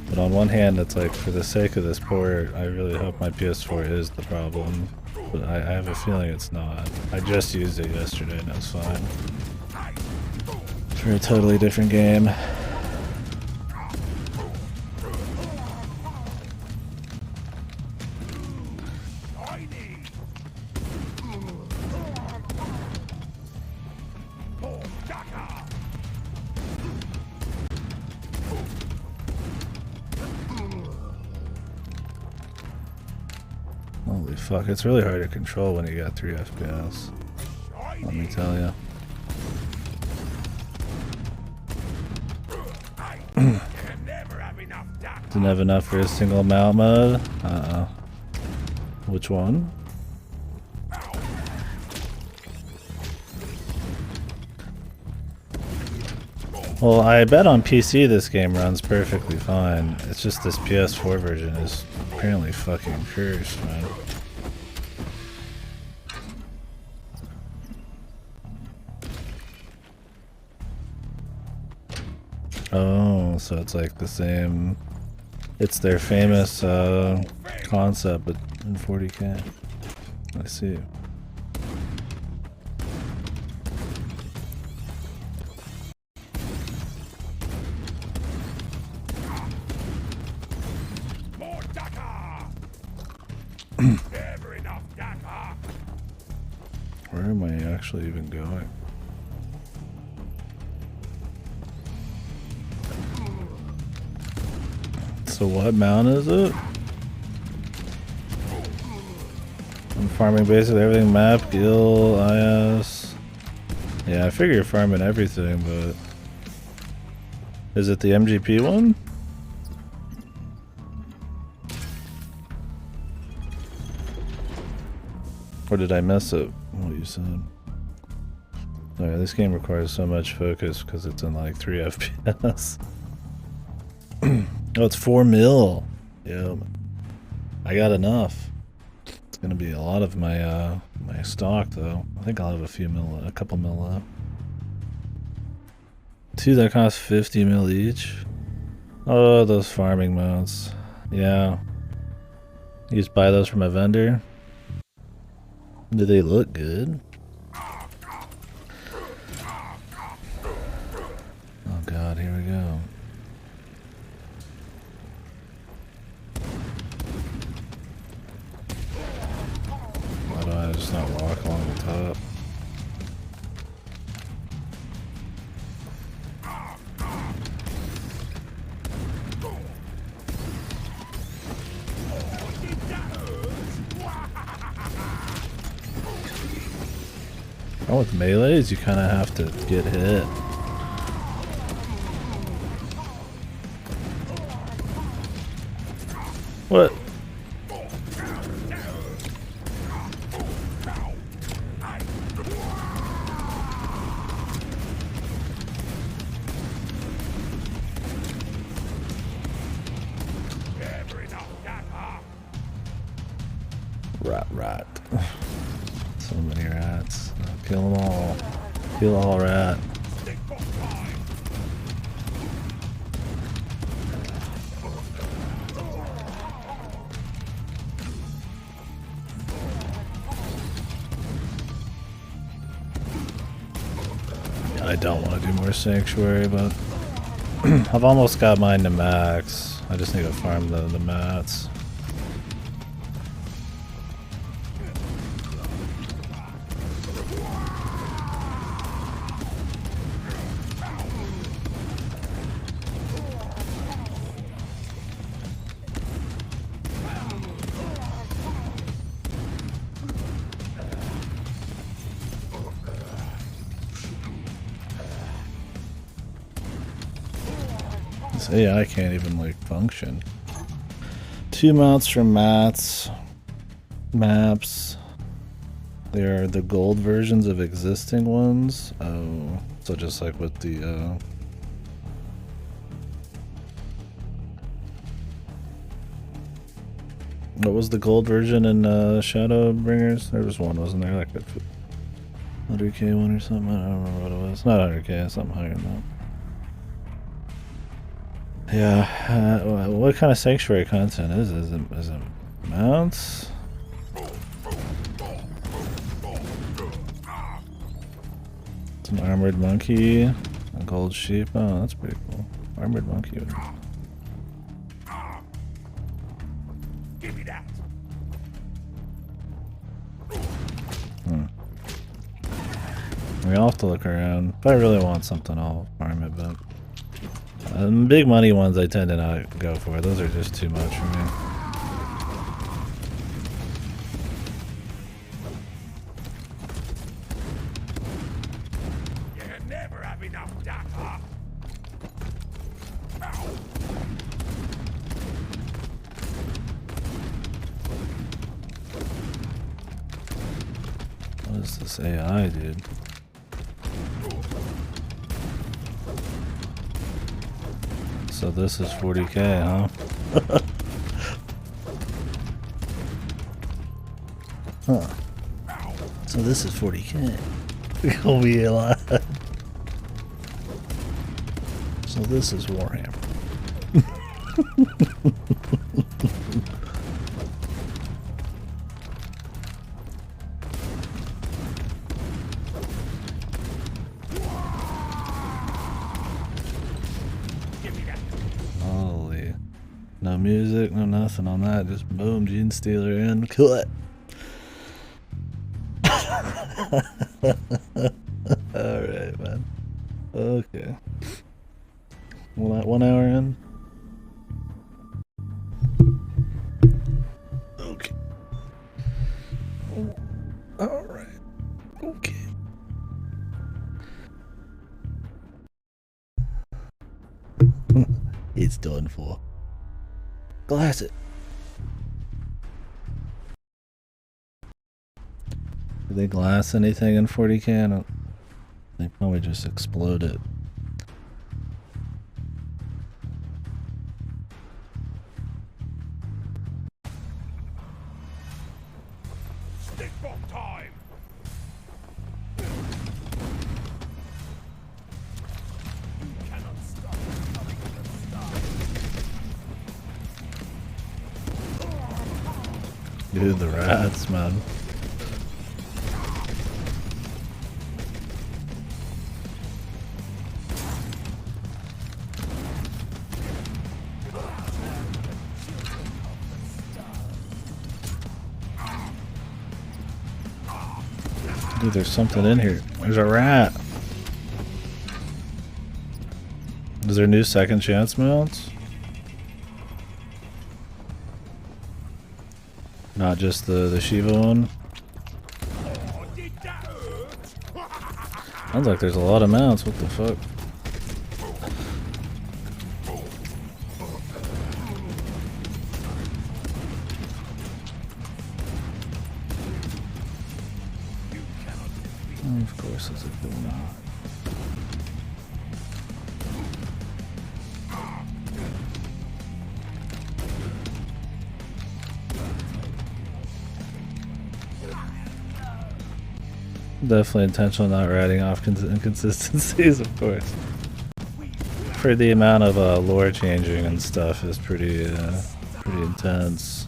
but on one hand it's like for the sake of this port I really hope my PS4 is the problem, but I have a feeling it's not. I just used it yesterday and it was fine for a totally different game. fuck, it's really hard to control when you got 3 FPS. Let me tell you. Didn't have enough for a single mount mode? Which one? Well, I bet on PC this game runs perfectly fine. It's just this PS4 version is apparently fucking cursed, man. Oh, so it's like the same... It's their famous concept, but in 40K. I see. Where am I actually even going? So what mount is it? I'm farming basically everything. Map, Gill, IS. Yeah, I figure you're farming everything, but... Is it the MGP one? Or did I miss it? What you said? Alright, this game requires so much focus because it's in like 3 FPS. Oh, it's 4 mil. Yeah, I got enough. It's gonna be a lot of my my stock though. I think I'll have a couple mil left. 2 that cost 50 mil each. Oh, those farming mounts. Yeah. You just buy those from a vendor. Do they look good? Oh god, here we go. Why do I just not walk along the top? Oh, with melees, you kind of have to get hit. What? Rat. So many rats. Kill them all. Kill all rat. I don't want to do more sanctuary, but I've almost got mine to max. I just need to farm the mats. This AI can't even like function. 2 mounts from maps. They are the gold versions of existing ones. Oh, so just like with the what was the gold version in Shadowbringers? There was one, wasn't there? Like a 100k one or something? I don't remember what it was. Not 100k, something higher than that. Yeah, what kind of sanctuary content is it? Is it mounts? It's an armored monkey, a gold sheep. Oh, that's pretty cool. Armored monkey. Give me that. I'll have to look around. If I really want something, I'll farm it, but big money ones I tend to not go for. Those are just too much for me. have enough data. Ow. What is this AI, dude? So this is 40k, huh? Huh. So this is 40k. Gonna be a lot. So this is Warhammer. Holy. No music, no nothing on that. Just boom, Gene Stealer in. Cut. Alright, man. Okay. Well, that 1 hour in? Okay. Alright. Okay. It's done for. Glass it. Do they glass anything in 40k? I don't. They probably just explode it. Stick bomb time. You cannot stop coming to the start. Dude, the rats, man. Dude, there's something in here. There's a rat. Is there new second chance mounts? Not just the Shiva one? Oh, did that hurt? Sounds like there's a lot of mounts. What the fuck? Of course, it's a good one. Definitely intentional, not writing off inconsistencies, of course. For the amount of lore changing and stuff is pretty intense.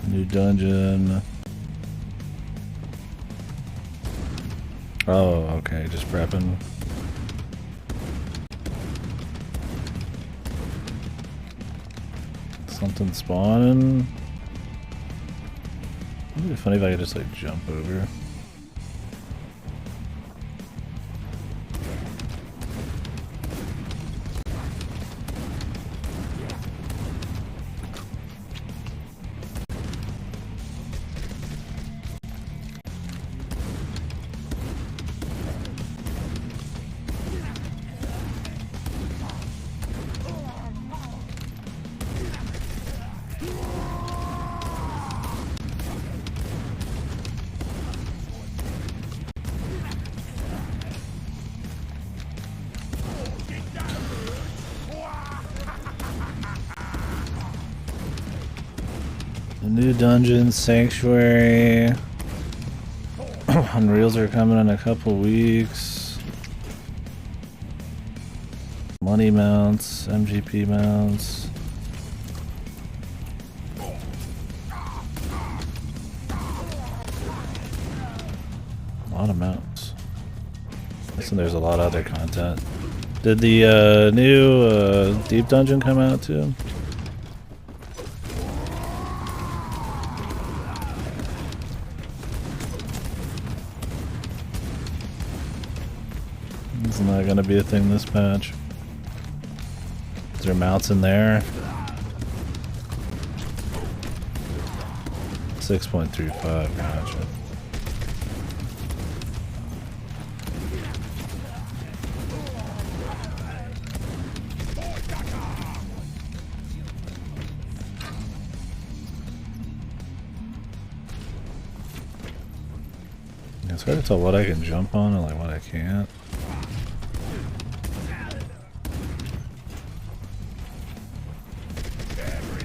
New dungeon. Oh, okay, just prepping. Something spawning. It'd be funny if I could just like jump over. The new dungeon, Sanctuary. Unreals are coming in a couple weeks. Money mounts, MGP mounts. A lot of mounts. Listen, there's a lot of other content. Did the new deep dungeon come out too? It's not gonna be a thing this patch. Is there mounts in there? 6.35, gotcha. It's hard to tell what I can jump on and like what I can't.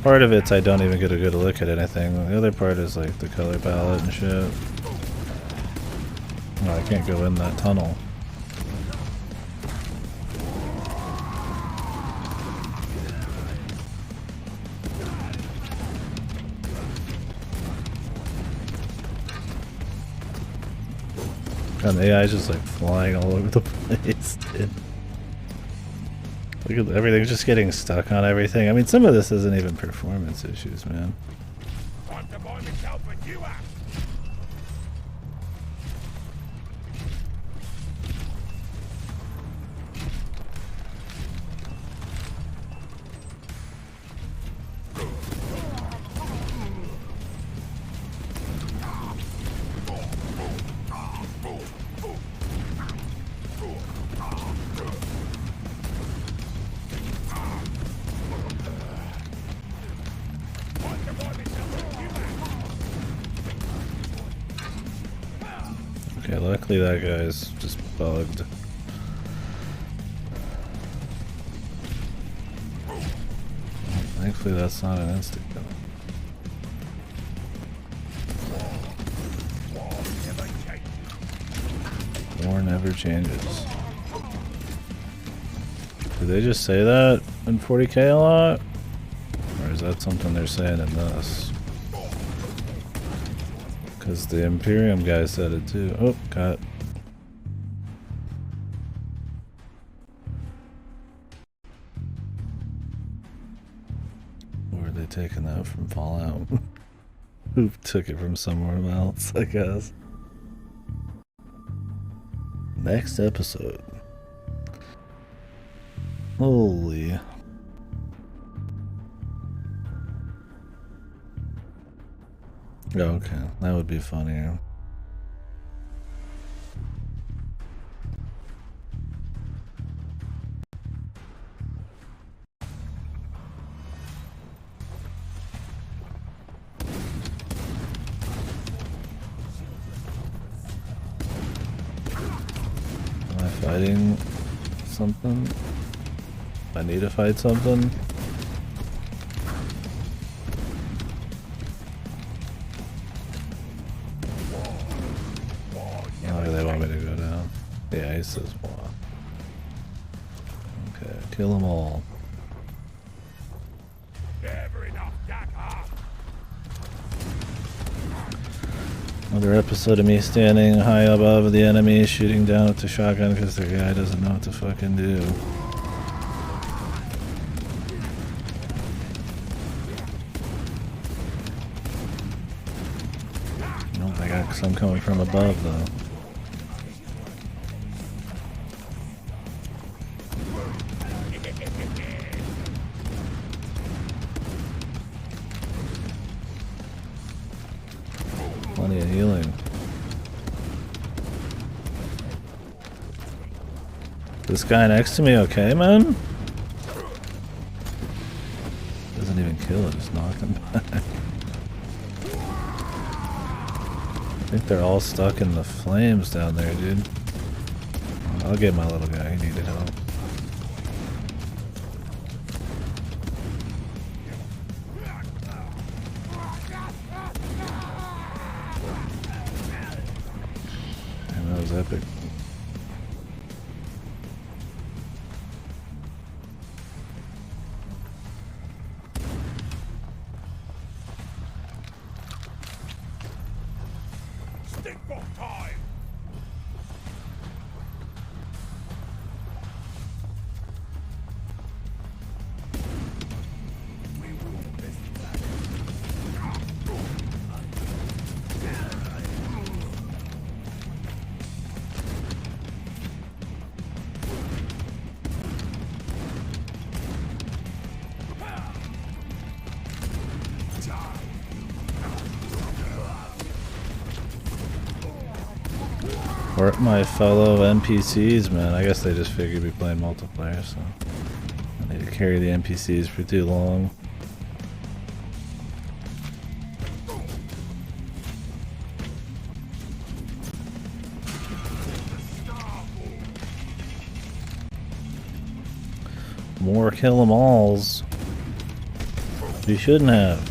Part of it's I don't even get a good look at anything. The other part is like the color palette and shit. No, I can't go in that tunnel. God, the AI is just like flying all over the place, dude. Look at everything's just getting stuck on everything. I mean, some of this isn't even performance issues, man. Okay, luckily that guy's just bugged. Thankfully that's not an instant kill. War never changes. Did they just say that in 40k a lot? Or is that something they're saying in this? Because the Imperium guy said it too. Oh, got. Or are they taking that from Fallout? Who took it from somewhere else, I guess. Next episode. Holy. Oh, okay, that would be funnier. Am I fighting something? I need to fight something? Yeah, he says what? Okay, kill them all. Another episode of me standing high above the enemy, shooting down with the shotgun because the guy doesn't know what to fucking do. I don't think I got some coming from above though. Plenty of healing. This guy next to me okay, man? Doesn't even kill it, just knock him back. I think they're all stuck in the flames down there, dude. I'll get my little guy, he needed help. And that was epic. Or my fellow NPCs, man. I guess they just figured we'd be playing multiplayer, so I need to carry the NPCs for too long. More kill 'em alls. We shouldn't have.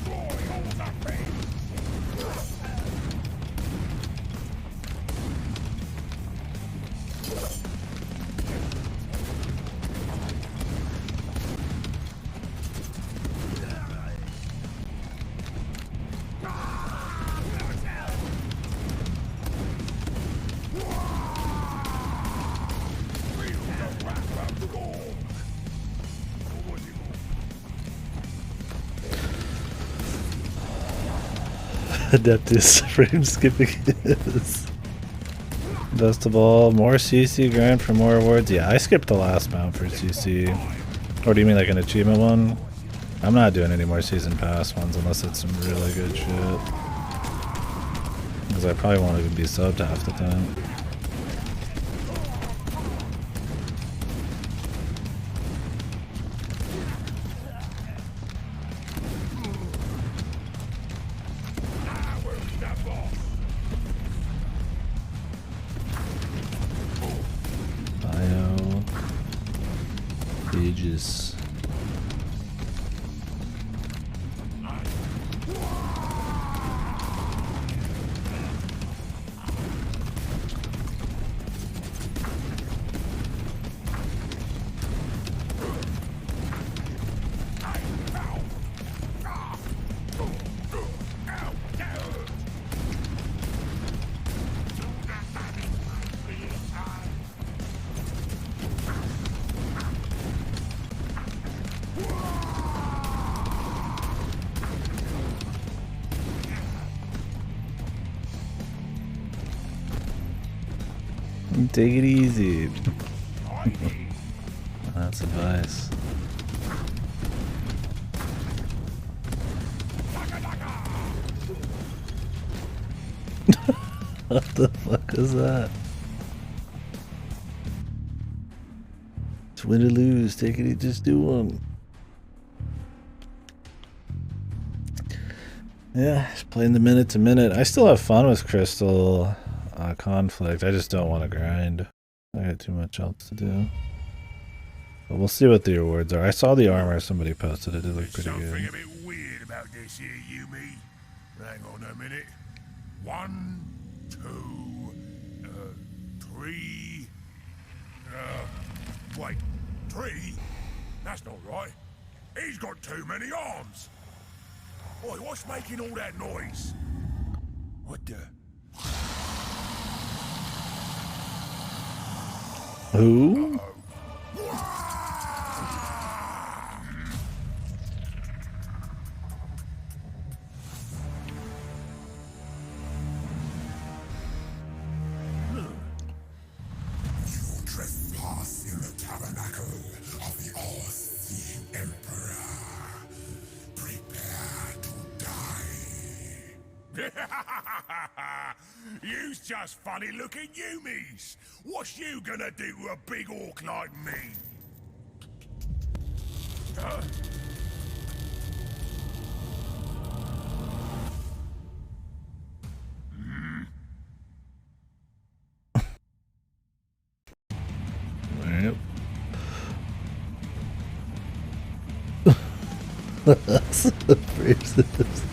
Adeptus frame skipping is dust the ball. More CC grind for more awards. Yeah, I skipped the last mount for CC. Or do you mean like an achievement one? I'm not doing any more season pass ones unless it's some really good shit. Because I probably won't even be subbed half the time. Pages. Take it easy. That's advice. What the fuck is that? It's win or lose. Take it easy. Just do one. Yeah, just playing the minute to minute. I still have fun with Crystal. Conflict. I just don't want to grind. I got too much else to do. But we'll see what the rewards are. I saw the armor somebody posted. It did look pretty good. Something a bit weird about this here, Yumi. Hang on a minute. 1, 2, 3. Wait, 3? That's not right. He's got too many arms. Oi, what's making all that noise? What the? Who? Trespass in the tabernacle of the all-seeing Emperor. Prepare to die. You's just funny-looking Yumis. What's you gonna do to a big orc like me? Huh? Yep. That's abrasive.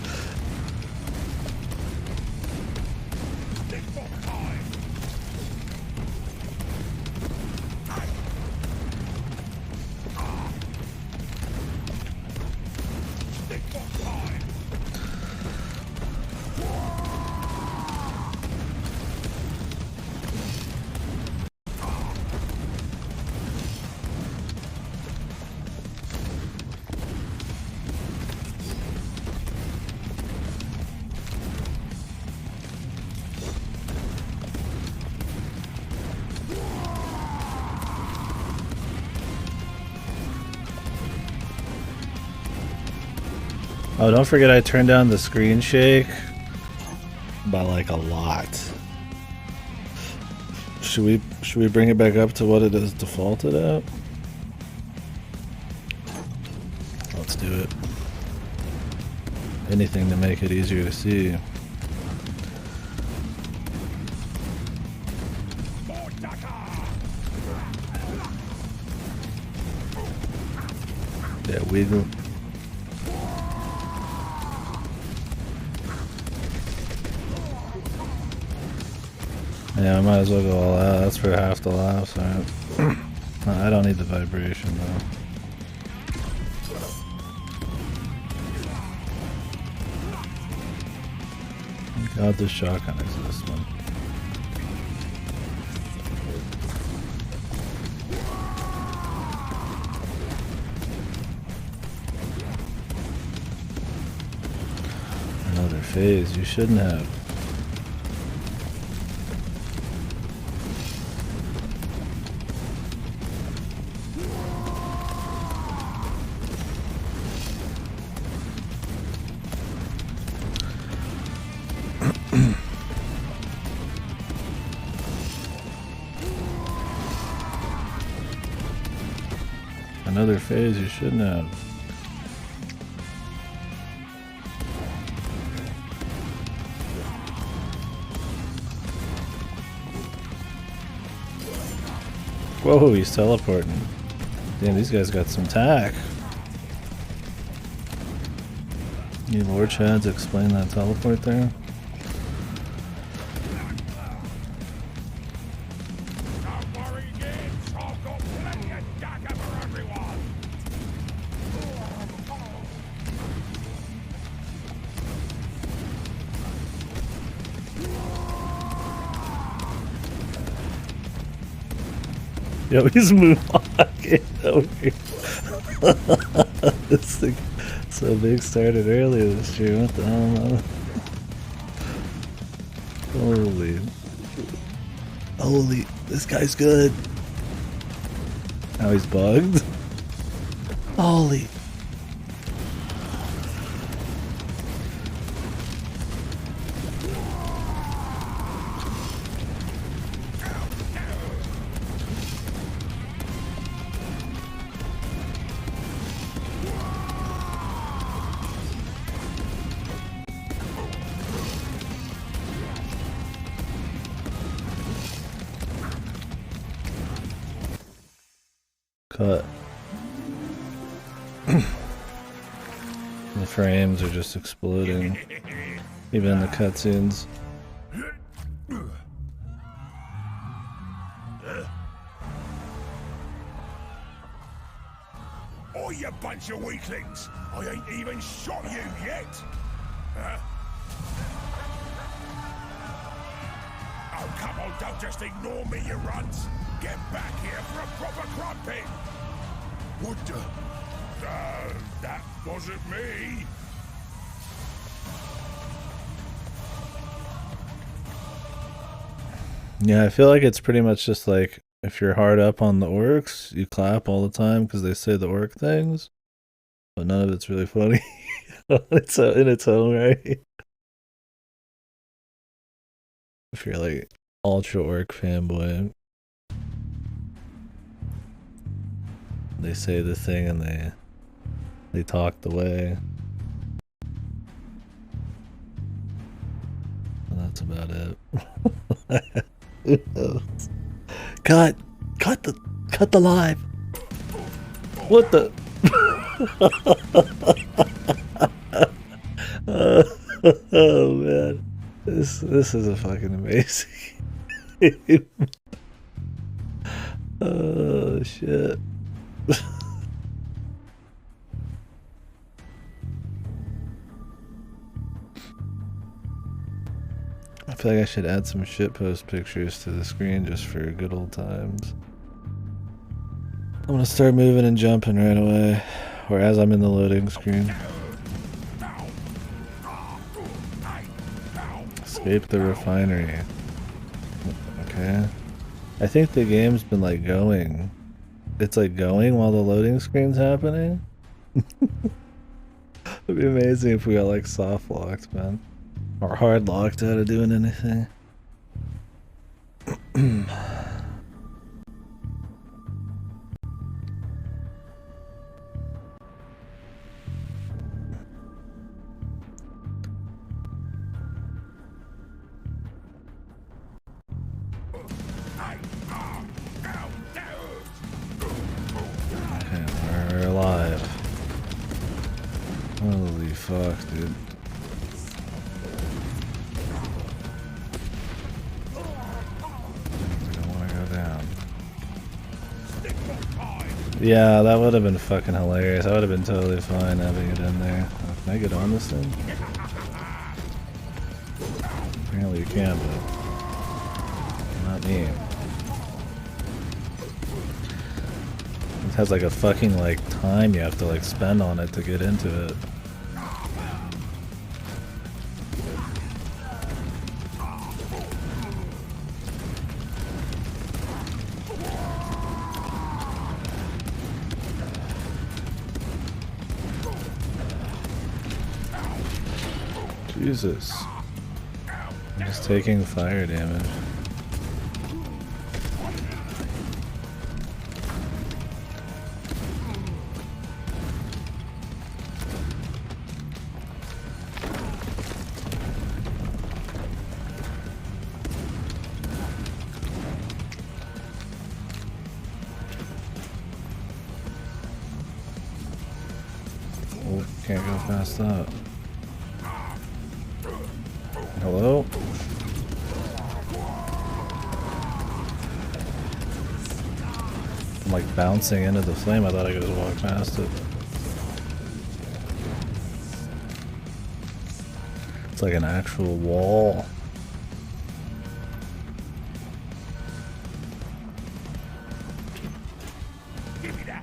Oh, don't forget I turned down the screen shake by like a lot. Should we bring it back up to what it is defaulted at? Let's do it. Anything to make it easier to see. Yeah, wiggle. Yeah, I might as well go all out. That's for half the laughs, alright. I don't need the vibration though. God, this shotgun exists, man. Another phase, you shouldn't have. Another phase you shouldn't have. Whoa, he's teleporting. Damn, these guys got some tack. Need Lord Chad to explain that teleport there? Yo, he's moonwalking over here. This thing so big started earlier this year. What the hell, man? Holy, this guy's good. Now he's bugged. Holy. Cut. The frames are just exploding, even in the cutscenes. Oh, you bunch of weaklings! I ain't even shot you yet! Huh? Oh, come on, don't just ignore me, you runts! Get back here for a proper crumping! What the? That wasn't me! Yeah, I feel like it's pretty much just like, if you're hard up on the orcs, you clap all the time because they say the orc things, but none of it's really funny. It's in its own right. If you're like ultra orc fanboy, they say the thing and they talk the way. And that's about it. Who knows? Cut the live. What the? Oh man, this is a fucking amazing. Oh shit. I feel like I should add some shitpost pictures to the screen just for good old times. I'm gonna start moving and jumping right away, or as I'm in the loading screen. Escape the refinery. Okay. I think the game's been like going. It's like going while the loading screen's happening. It'd be amazing if we got like soft locked, man. Or hard locked out of doing anything. We're alive. Holy fuck, dude. I don't want to go down. Yeah, that would have been fucking hilarious. I would have been totally fine having it in there. Can I get on this thing? Apparently you can, but not me. It has like a fucking like time you have to like spend on it to get into it. Jesus. I'm just taking fire damage. Oh, can't go past that. Hello? I'm like bouncing into the flame. I thought I could just walk past it. It's like an actual wall. Give me that.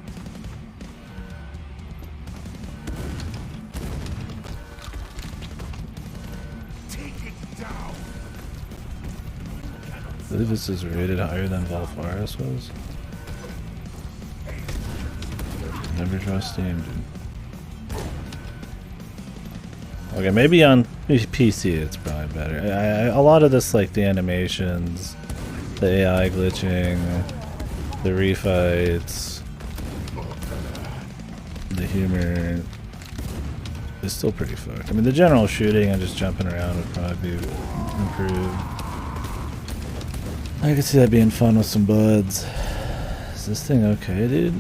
I believe this is rated higher than Valfaris was. Never trust Steam, dude. Okay, maybe on PC it's probably better. A lot of this, like the animations, the AI glitching, the refights, the humor is still pretty fucked. I mean, the general shooting and just jumping around would probably be improved. I could see that being fun with some buds. Is this thing okay, dude?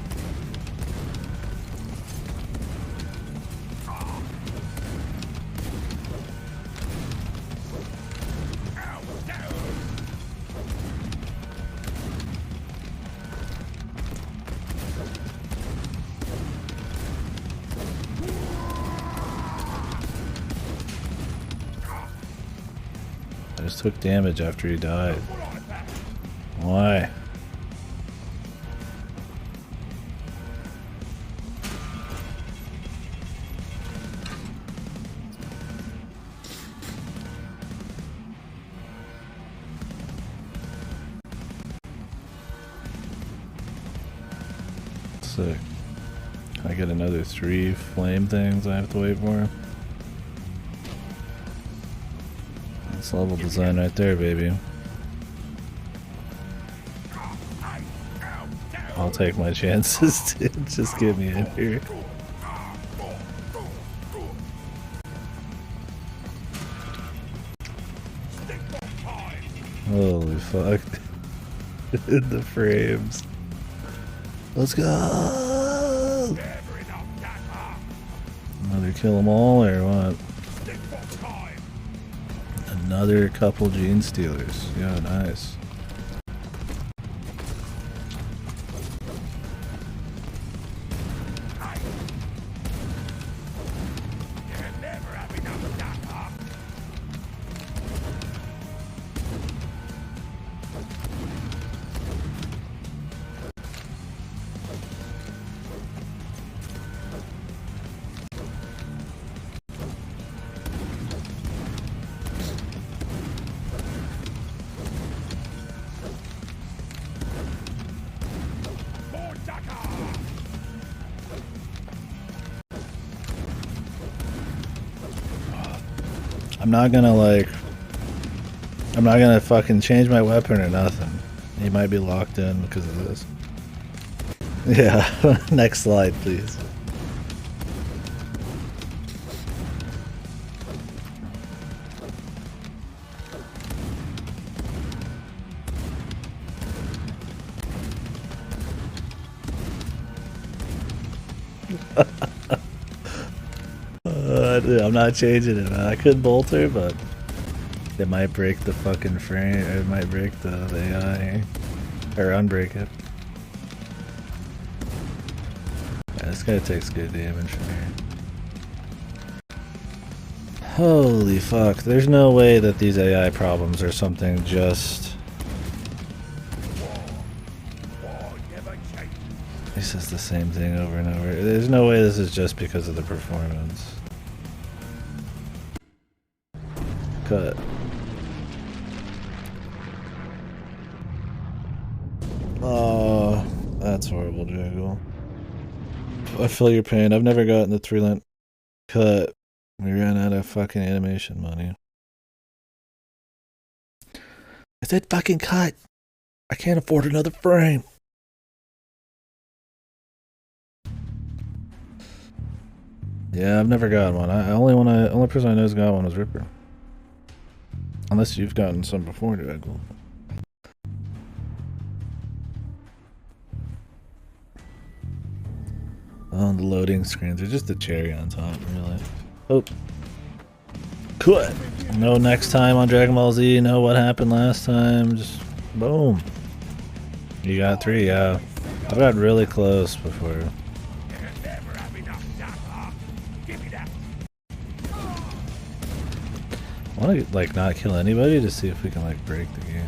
I just took damage after he died. Why? Sick. Can I get another 3 flame things I have to wait for? That's level design right there, baby. I'll take my chances, dude. Just get me in here. Holy fuck. The frames. Let's go! Another kill them all or what? Another couple gene stealers. Yeah, nice. I'm not gonna fucking change my weapon or nothing. He might be locked in because of this. Yeah, next slide, please. Dude, I'm not changing it, man. I could bolt her, but it might break the fucking frame, or it might break the AI, or unbreak it. Yeah, this guy takes good damage from here. Holy fuck, there's no way that these AI problems are something just... He says the same thing over and over. There's no way this is just because of the performance. Cut. Oh, that's horrible, Jaggle. I feel your pain. I've never gotten the 3-lent cut. We ran out of fucking animation money. I said fucking cut. I can't afford another frame. Yeah, I've never got one. Only person I know who's got one was Ripper. Unless you've gotten some before, Jaggle. Oh, the loading screens are just a cherry on top, really. Oh. Cut! No next time on Dragon Ball Z, no what happened last time, just boom. You got 3, yeah. I've got really close before. I want to, like, not kill anybody to see if we can, like, break the game.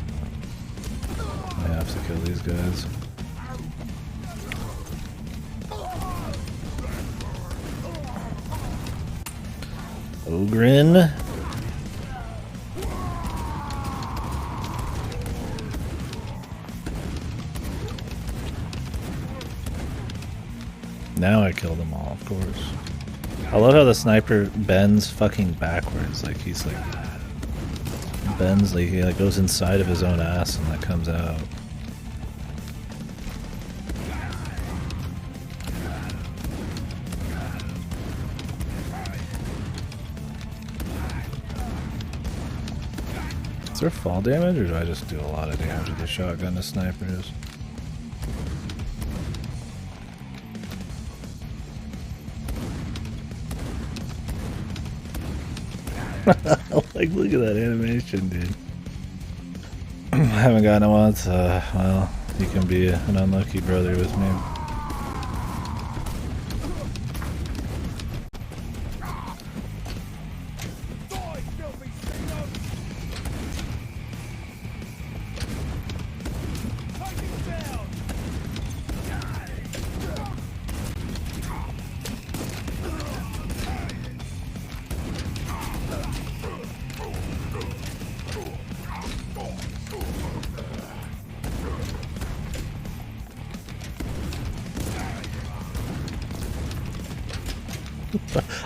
I have to kill these guys. Ogrin. Now I killed them all, of course. I love how the sniper bends fucking backwards. Like he's like bends, like he like goes inside of his own ass and that comes out. Is there fall damage, or do I just do a lot of damage with the shotgun to snipers? Like, look at that animation, dude. I haven't gotten it once. Well, you can be an unlucky brother with me.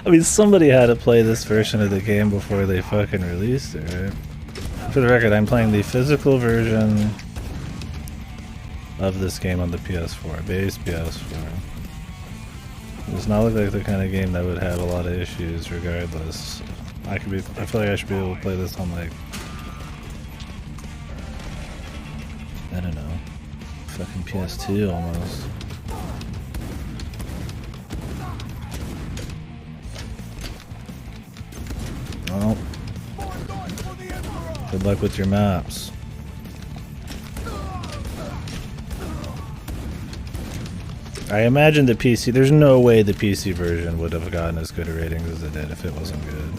I mean, somebody had to play this version of the game before they fucking released it, right? For the record, I'm playing the physical version of this game on the PS4, base PS4. It does not look like the kind of game that would have a lot of issues regardless. I feel like I should be able to play this on, like, I don't know, fucking PS2 almost. Well, good luck with your maps. I imagine the PC, there's no way the PC version would have gotten as good a ratings as it did if it wasn't good.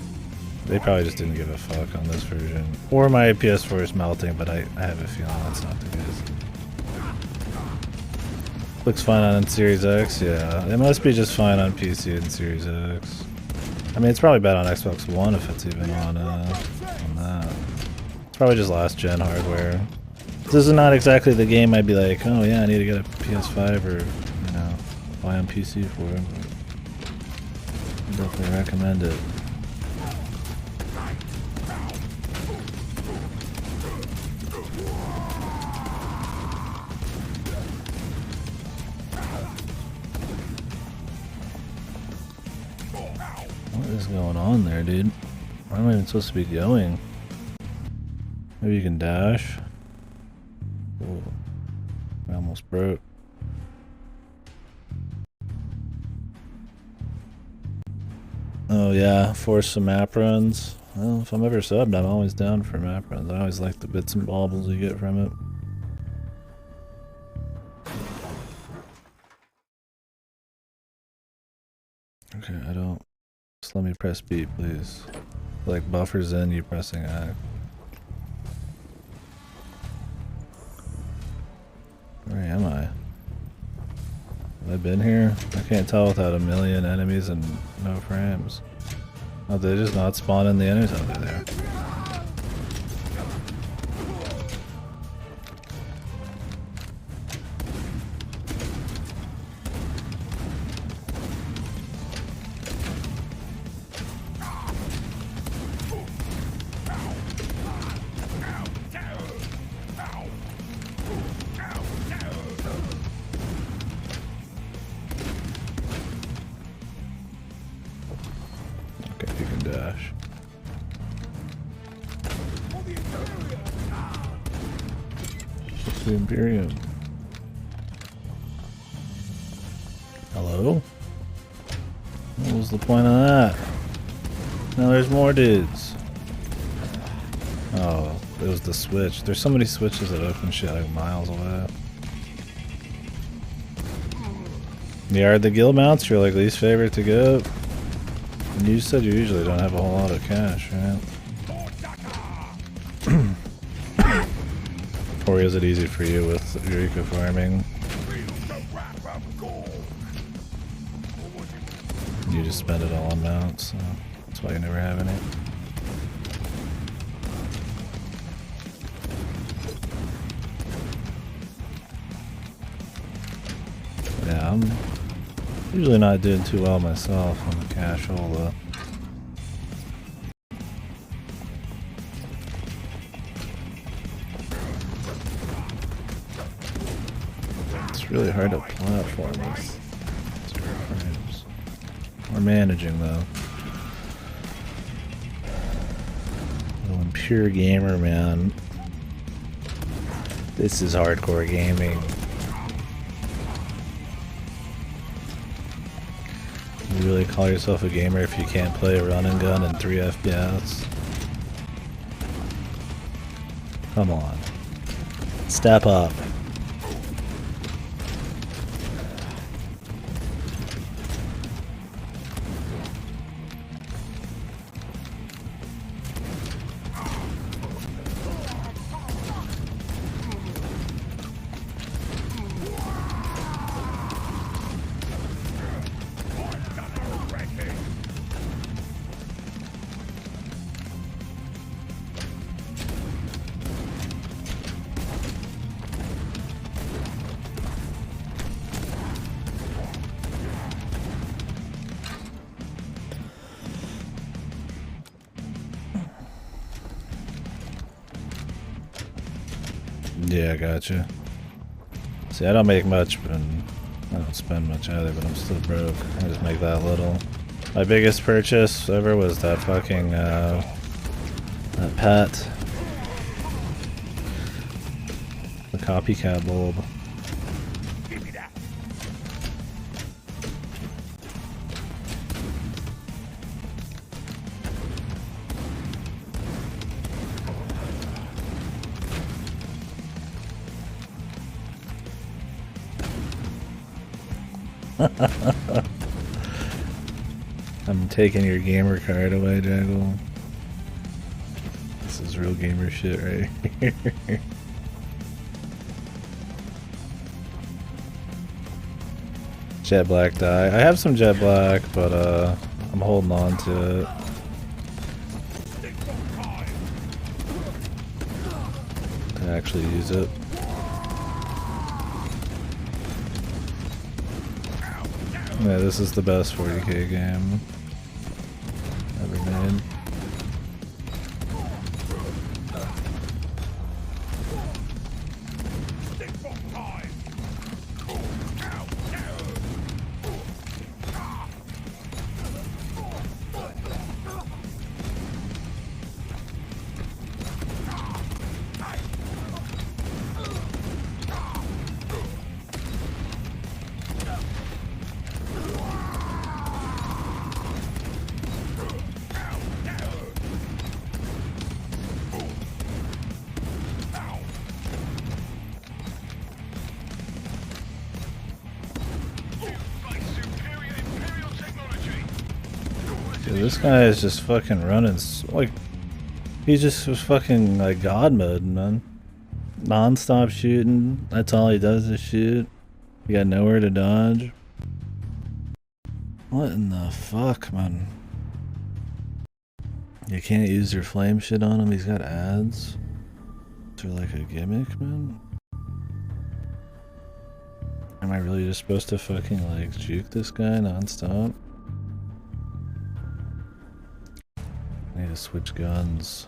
They probably just didn't give a fuck on this version. Or my PS4 is melting, but I have a feeling that's not the case. Looks fine on Series X, yeah. It must be just fine on PC and Series X. I mean, it's probably bad on Xbox One if it's even on that. It's probably just last gen hardware. This is not exactly the game I'd be like, oh yeah, I need to get a PS5 or, you know, buy on PC for it. I definitely recommend it. What is going on there, dude? Where am I even supposed to be going? Maybe you can dash. Oh, I almost broke. Oh yeah, force some map runs. Well, if I'm ever subbed, I'm always down for map runs. I always like the bits and baubles you get from it. Okay, I don't... Just let me press B, please. Like buffers in, you pressing I. Where am I? Have I been here? I can't tell without a million enemies and no frames. Oh, they just not spawning the enemies over there. Okay, you can dash. What's the Imperium? Hello? What was the point of that? Now there's more dudes. Oh, it was the switch. There's so many switches that open shit like miles away. Yeah, are the guild mounts your like least favorite to go? And you said you usually don't have a whole lot of cash, right? Or is it easy for you with Eureka farming? You just spend it all on mounts, so that's why you never have any. Yeah, I'm usually not doing too well myself on the cash hole though. It's really hard to platform with 0 frames. We're managing though. Oh, I'm pure gamer, man. This is hardcore gaming. You really call yourself a gamer if you can't play a run and gun in 3 FPS? Come on. Step up. Yeah, gotcha. See, I don't make much, but I don't spend much either, but I'm still broke. I just make that little. My biggest purchase ever was that fucking, that pet. The copycat bulb. I'm taking your gamer card away, Jaggle. This is real gamer shit right here. Jet black dye. I have some jet black, but I'm holding on to it. To actually use it. Yeah, this is the best 40k game ever made. Dude, this guy is just fucking running, like, he just was fucking, like, God mode, man. Non-stop shooting, that's all he does is shoot. You got nowhere to dodge. What in the fuck, man? You can't use your flame shit on him, he's got ads. Is there like a gimmick, man? Am I really just supposed to fucking like juke this guy non-stop? I need to switch guns.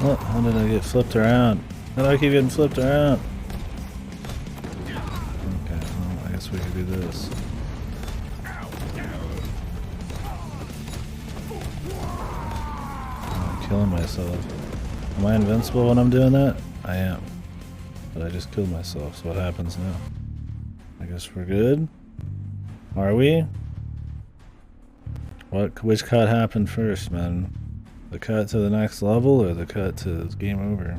What? How did I get flipped around? How do I keep getting flipped around? Okay, well, I guess we could do this. I'm killing myself. Am I invincible when I'm doing that? I am. But I just killed myself, so what happens now? I guess we're good? Are we? Which cut happened first, man? The cut to the next level or the cut to game over?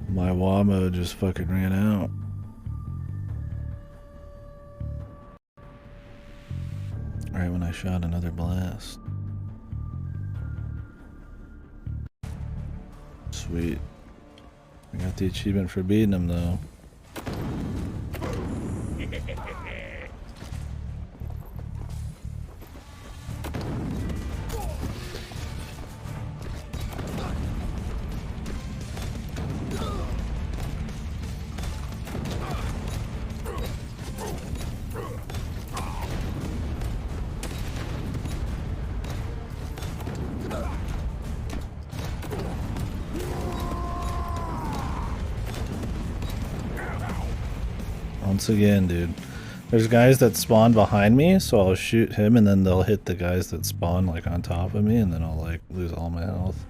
My WAMO just fucking ran out. Right when I shot another blast. Sweet. I got the achievement for beating him though. Once again, dude. There's guys that spawn behind me, so I'll shoot him and then they'll hit the guys that spawn like on top of me and then I'll like lose all my health.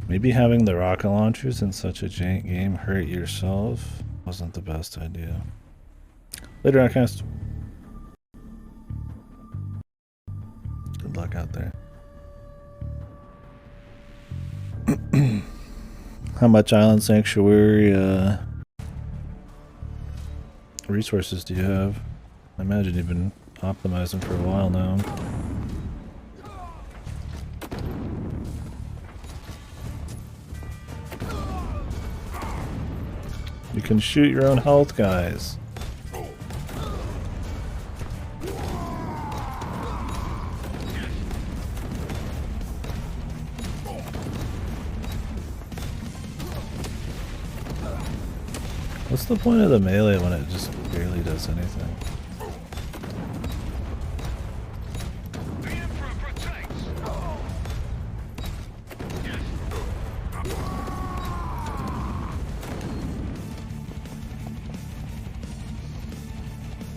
Maybe having the rocket launchers in such a jank game hurt yourself wasn't the best idea. Later, Outcast. Good luck out there. How much Island Sanctuary resources do you have? I imagine you've been optimizing for a while now. You can shoot your own health, guys. What's the point of the melee when it just barely does anything?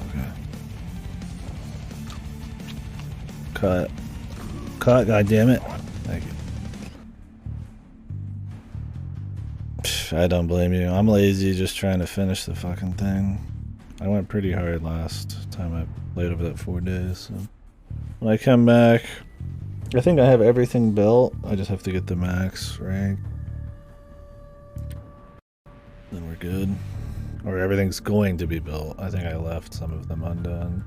Okay. Cut. Cut, goddammit. Thank you. I don't blame you. I'm lazy just trying to finish the fucking thing. I went pretty hard last time I played over that 4 days. So when I come back, I think I have everything built. I just have to get the max rank. Then we're good. Or everything's going to be built. I think I left some of them undone.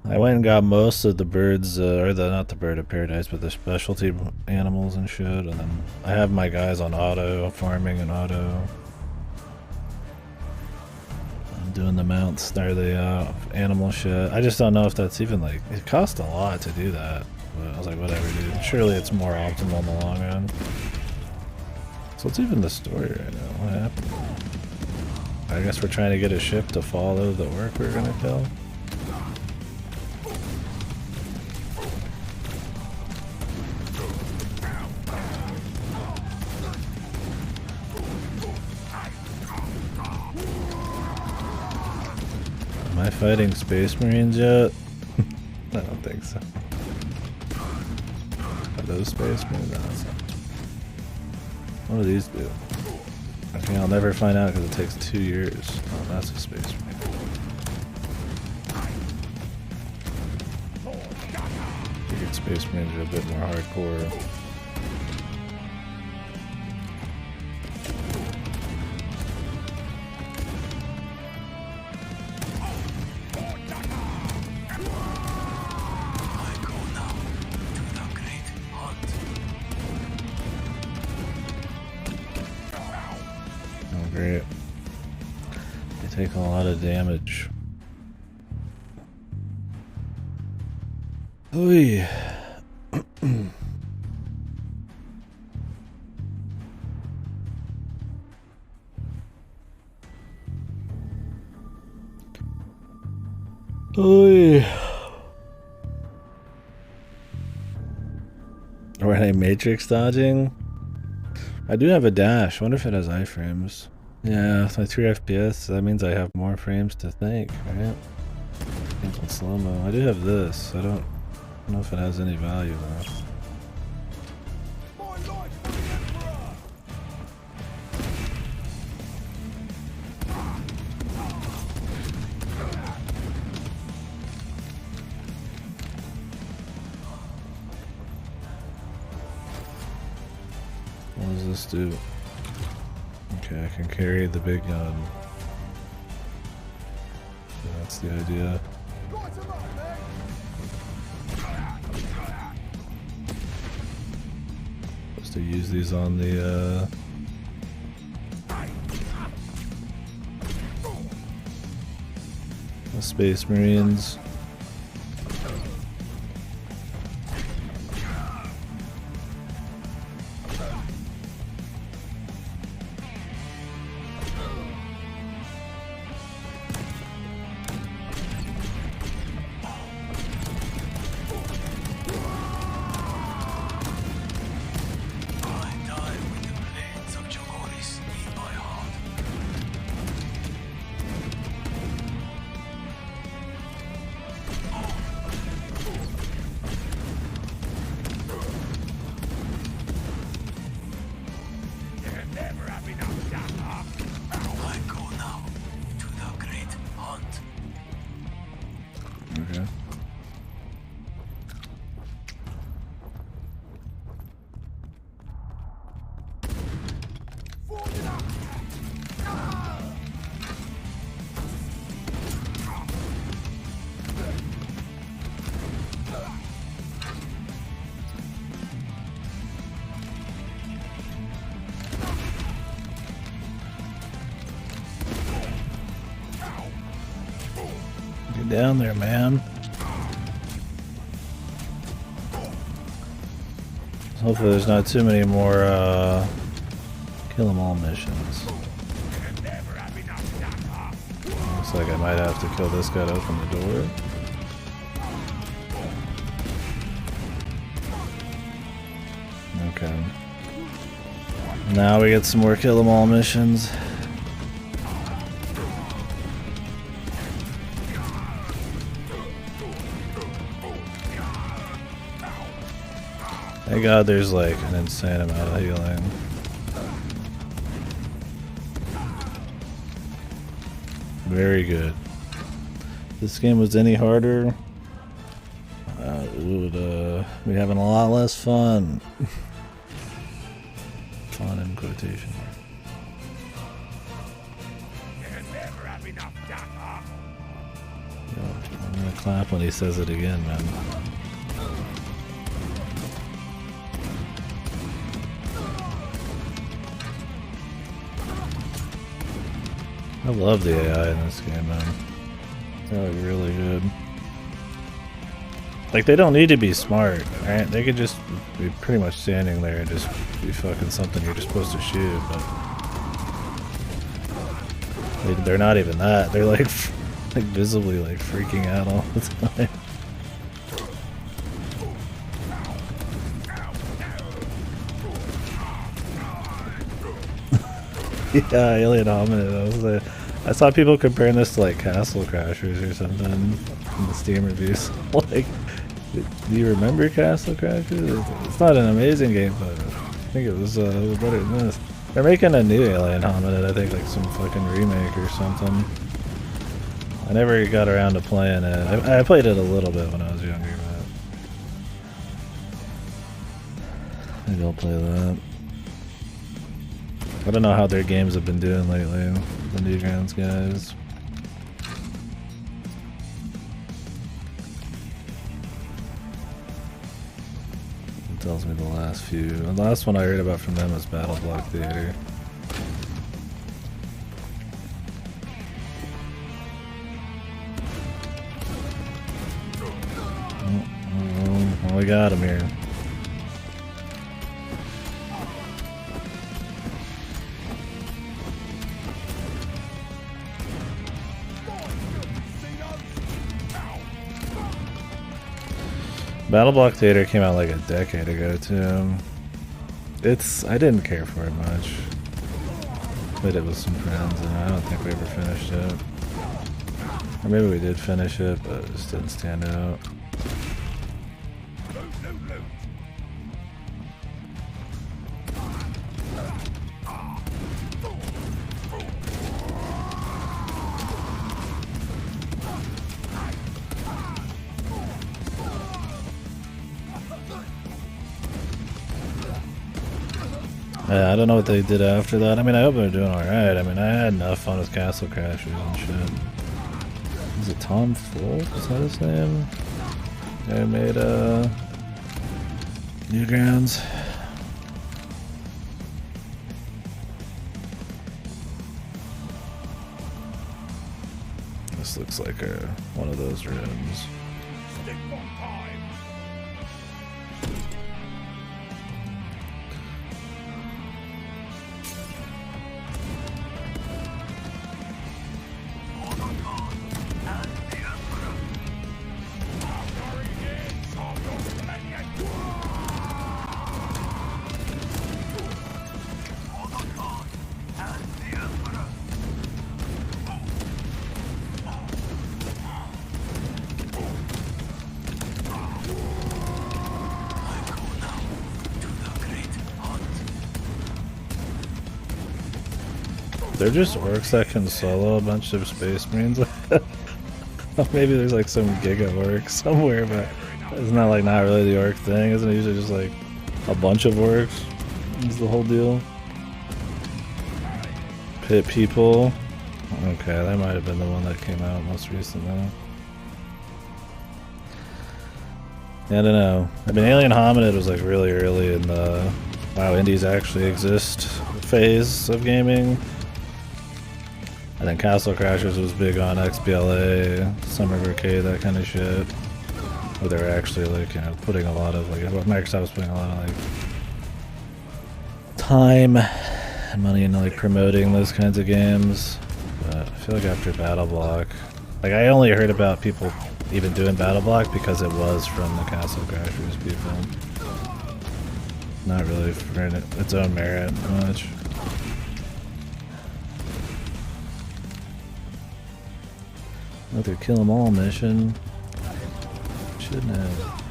I went and got most of the birds, or not the bird of paradise, but the specialty animals and shit, and then I have my guys on auto, farming and auto. I'm doing the mounts, or the animal shit. I just don't know if that's even like, it costs a lot to do that, but I was like, whatever dude, surely it's more optimal in the long run. So what's even the story right now? What happened? I guess we're trying to get a ship to follow the orc we're gonna kill. fighting Space Marines yet? I don't think so. Are those Space Marines? No, that's not. What do these do? Okay, I'll never find out because it takes 2 years. Oh, that's a Space Marine. Figured Space Marines are a bit more hardcore. Great. They take a lot of damage. Oy. Oy. Were they matrix dodging? I do have a dash. Wonder if it has iframes. Yeah, with my 3 FPS, that means I have more frames to think, right? Think on slow-mo. I do have this. I don't know if it has any value though. What does this do? Okay, I can carry the big gun. So that's the idea. Supposed to use these on the Space Marines. Okay. Get down there, man. Hopefully there's not too many more kill 'em all missions. Looks like I might have to kill this guy to open the door. Okay. Now we get some more kill 'em all missions. Thank God there's like an insane amount of healing. Very good. If this game was any harder, we would be having a lot less fun. Fun in quotation. Yo, I'm gonna clap when he says it again, man. I love the AI in this game, man. They're like really good. Like, they don't need to be smart, right? They could just be pretty much standing there and just be fucking something you're just supposed to shoot, but they're not even that. They're like visibly like freaking out all the time. Yeah, alien hominid. I saw people comparing this to like Castle Crashers or something in the Steam reviews. Like, do you remember Castle Crashers? It's not an amazing game, but I think it was better than this. They're making a new Alien Hominid, I think, like some fucking remake or something. I never got around to playing it. I played it a little bit when I was younger, but maybe I'll play that. I don't know how their games have been doing lately, the Newgrounds guys. It tells me the last few. The last one I heard about from them was Battle Block Theater. Oh, we got him here. Battle Block Theater came out like a decade ago too. I didn't care for it much. Played it with some friends and I don't think we ever finished it. Or maybe we did finish it, but it just didn't stand out. Yeah, I don't know what they did after that. I mean, I hope they're doing alright. I mean, I had enough fun with Castle Crashers and shit. Is it Tom Full? Is that his name? They made Newgrounds. This looks like one of those rooms. They're just orcs that can solo a bunch of space marines. Maybe there's like some giga orc somewhere, but isn't that like not really the orc thing? Isn't it usually just like a bunch of orcs? Is the whole deal? Pit people. Okay, that might have been the one that came out most recently. Yeah, I don't know. I mean, Alien Hominid was like really early in the wow, indies actually exist phase of gaming. And then Castle Crashers was big on XBLA, Summer Arcade, that kind of shit. Where they were actually like, you know, putting a lot of like, Microsoft was putting a lot of like time and money into like promoting those kinds of games. But I feel like after Battle Block, like I only heard about people even doing Battle Block because it was from the Castle Crashers people. Not really for its own merit much. Another kill 'em all mission. Shouldn't have.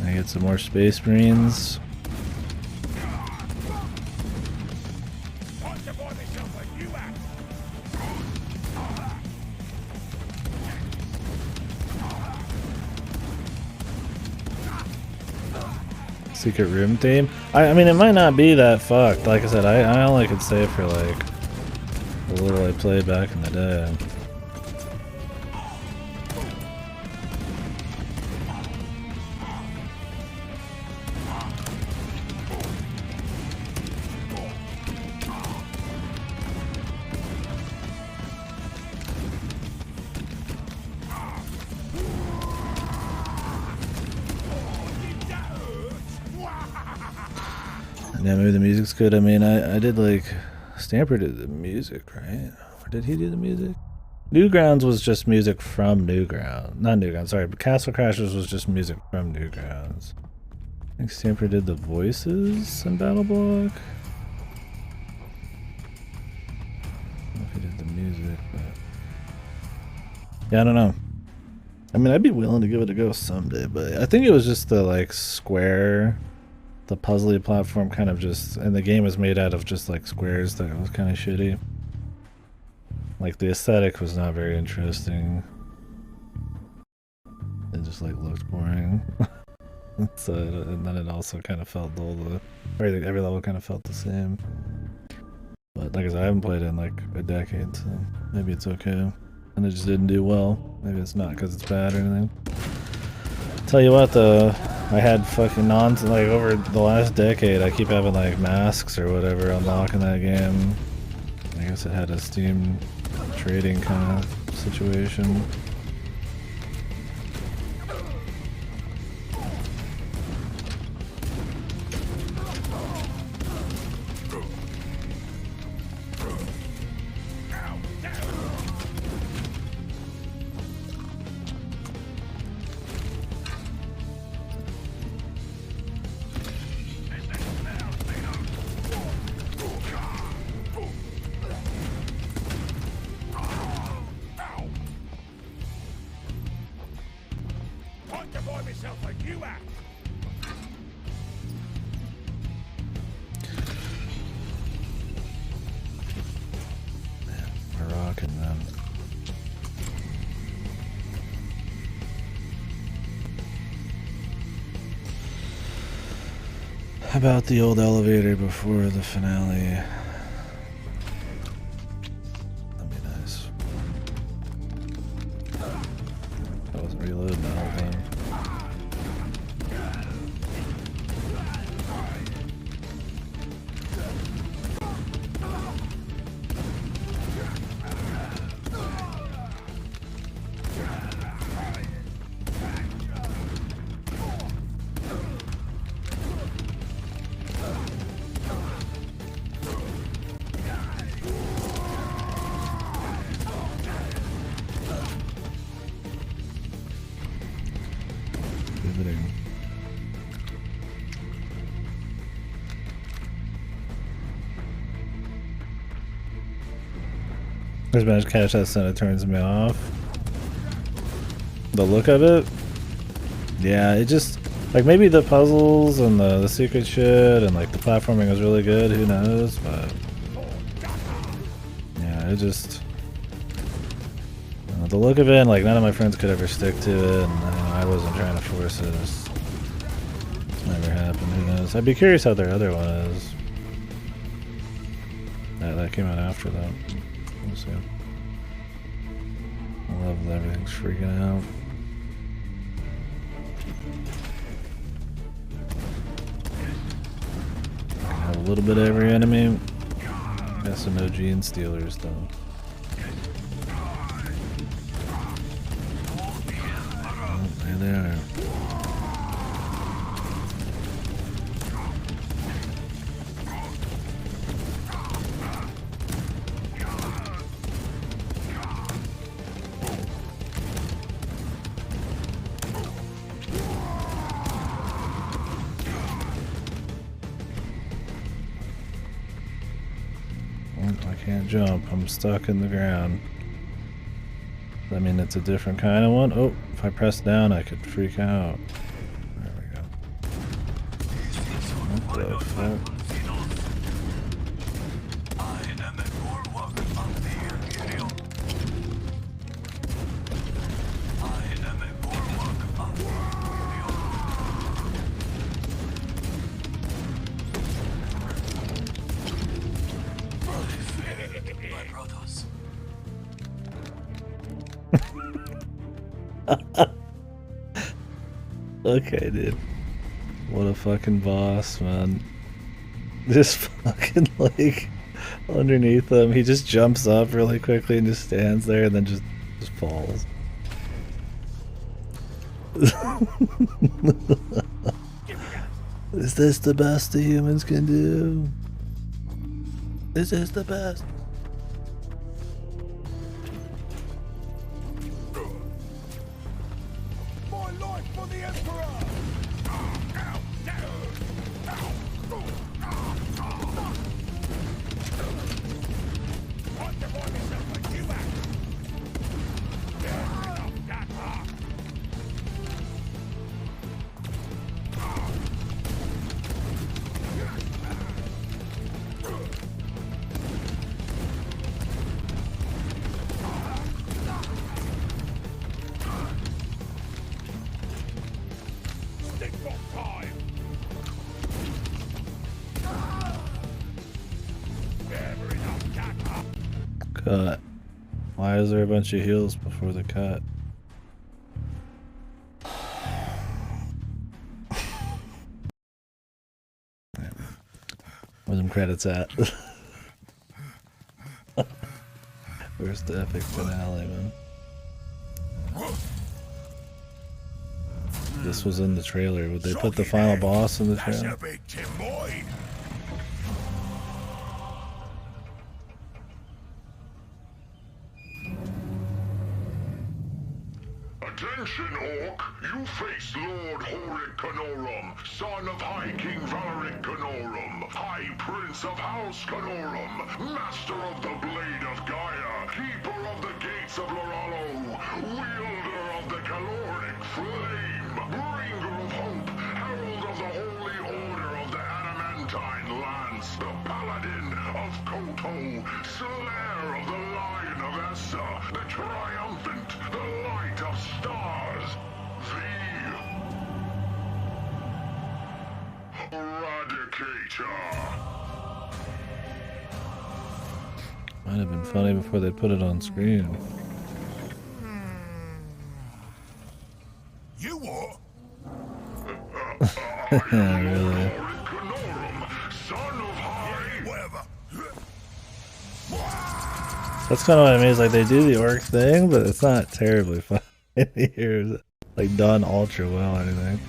I get some more Space Marines. Secret room theme. I mean, it might not be that fucked. Like I said, I only could stay for like the little I played back in the day. Yeah, maybe the music's good. I mean, I did like Stamper did the music, right? Or did he do the music? Newgrounds was just music from Newgrounds. Not Newgrounds, sorry, but Castle Crashers was just music from Newgrounds. I think Stamper did the voices in Battle Block. I don't know if he did the music, but yeah, I don't know. I mean, I'd be willing to give it a go someday, but I think it was just the like square, the puzzly platform kind of just, and the game was made out of just like squares that was kind of shitty. Like the aesthetic was not very interesting. It just like looked boring. So, and then it also kind of felt dull. Every level kind of felt the same. But like I said, I haven't played it in like a decade, so maybe it's okay. And it just didn't do well. Maybe it's not because it's bad or anything. Tell you what though, I had fucking nonsense, like over the last decade, I keep having like masks or whatever unlocking that game. I guess it had a Steam trading kind of situation. How about the old elevator before the finale? That'd be nice. I wasn't reloading the whole time. There's been a cash that center turns me off. The look of it? Yeah, it just like maybe the puzzles and the secret shit and like the platforming was really good, who knows, but yeah, it just the look of it, like none of my friends could ever stick to it, and I wasn't trying to force it. It just never happened, who knows. I'd be curious how their other one is. That came out after that. We'll see. I love that everything's freaking out. Have a little bit of every enemy. Got some OG and Steelers though. Oh, there they are. Can't jump. I'm stuck in the ground. I mean, it's a different kind of one. Oh, if I press down, I could freak out. There we go. What the fuck? Okay, dude. What a fucking boss, man. Just fucking like underneath him. He just jumps up really quickly and just stands there and then just falls. Is this the best the humans can do? Is this the best? the Emperor! Want to find myself a new act? There's enough data! Stick for time! Never enough data! Cut. Why is there a bunch of heals before the cut? Where them credits at? Where's the epic finale, man? This was in the trailer. Would they put the final boss in the That's trailer? a big Tim boy! Attention, Orc! You face Lord Horik Canorum, son of High King Valeric Canorum, High Prince of House Canorum, Master of the Blade of Gaia, Keeper of the Gates of Loralo, Wielder of the Caloric Flame, Bringer of Hope, Herald of the Holy Order of the Adamantine Lance, the Paladin of Koto, Slayer of the Lion of Essa, the Triumphant, the Light of Stars, the Eradicator. Might have been funny before they put it on screen. You what? Really? Whatever. That's kind of what I mean. Is like they do the orc thing, but it's not terribly funny here. Like done ultra well or anything.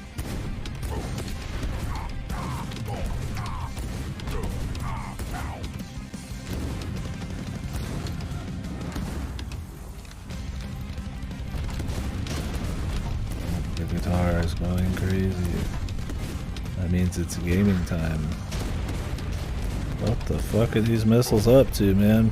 The guitar is going crazy. That means it's gaming time. What the fuck are these missiles up to, man?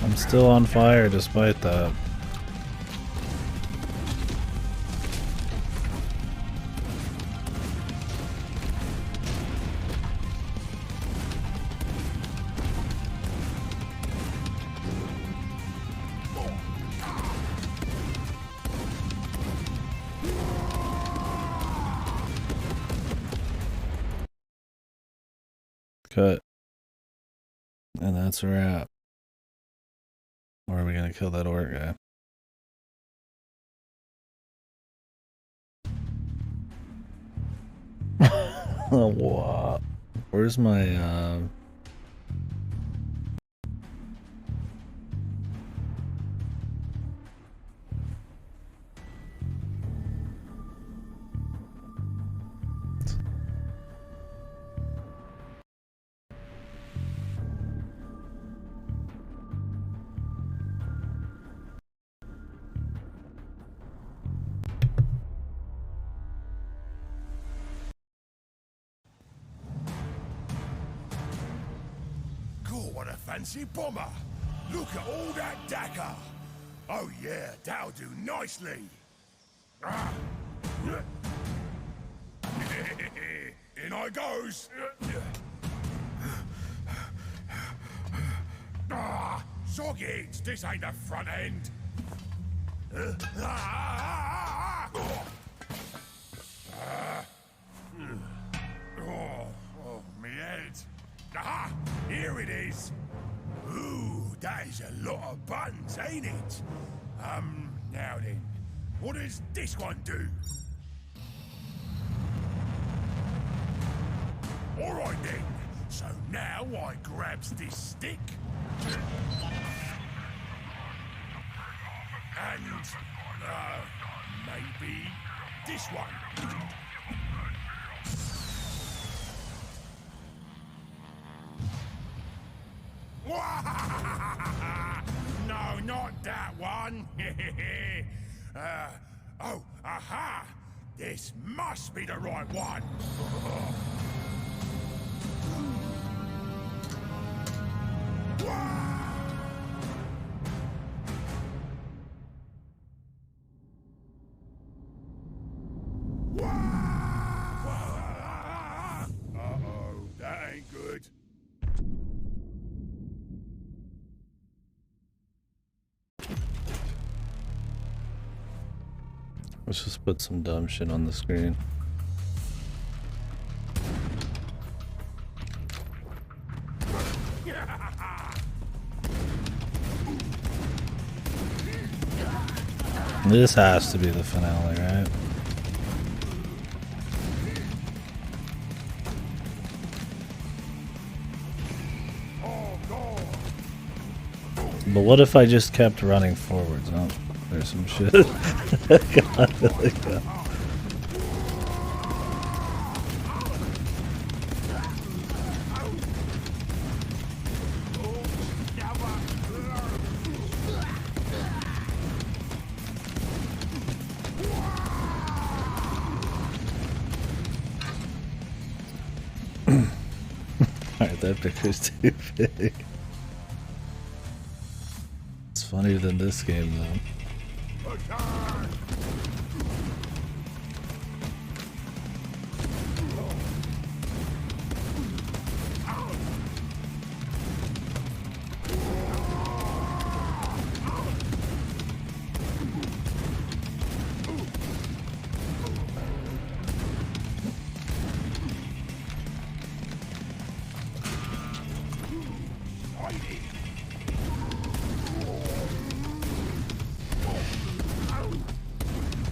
I'm still on fire despite that. Cut. And that's a wrap. Or are we gonna kill that orc guy? Oh, wow. Where's my Cool, what a fancy bomber. Look at all that dagger. Oh yeah, that'll do nicely. Ah. In I goes. Ah, sockets, this ain't the front end. Oh, me head. Aha, here it is. Ooh, that is a lot of buttons, ain't it? Now then, what does this one do? Alright then, so now I grabs this stick. And, maybe this one. No, not that one. Oh, aha! This must be the right one. Uh-oh, that ain't good. Let's just put some dumb shit on the screen. This has to be the finale, right? But what if I just kept running forwards? Oh, there's some shit. God, God. Alright, that picture's too big. It's funnier than this game, though.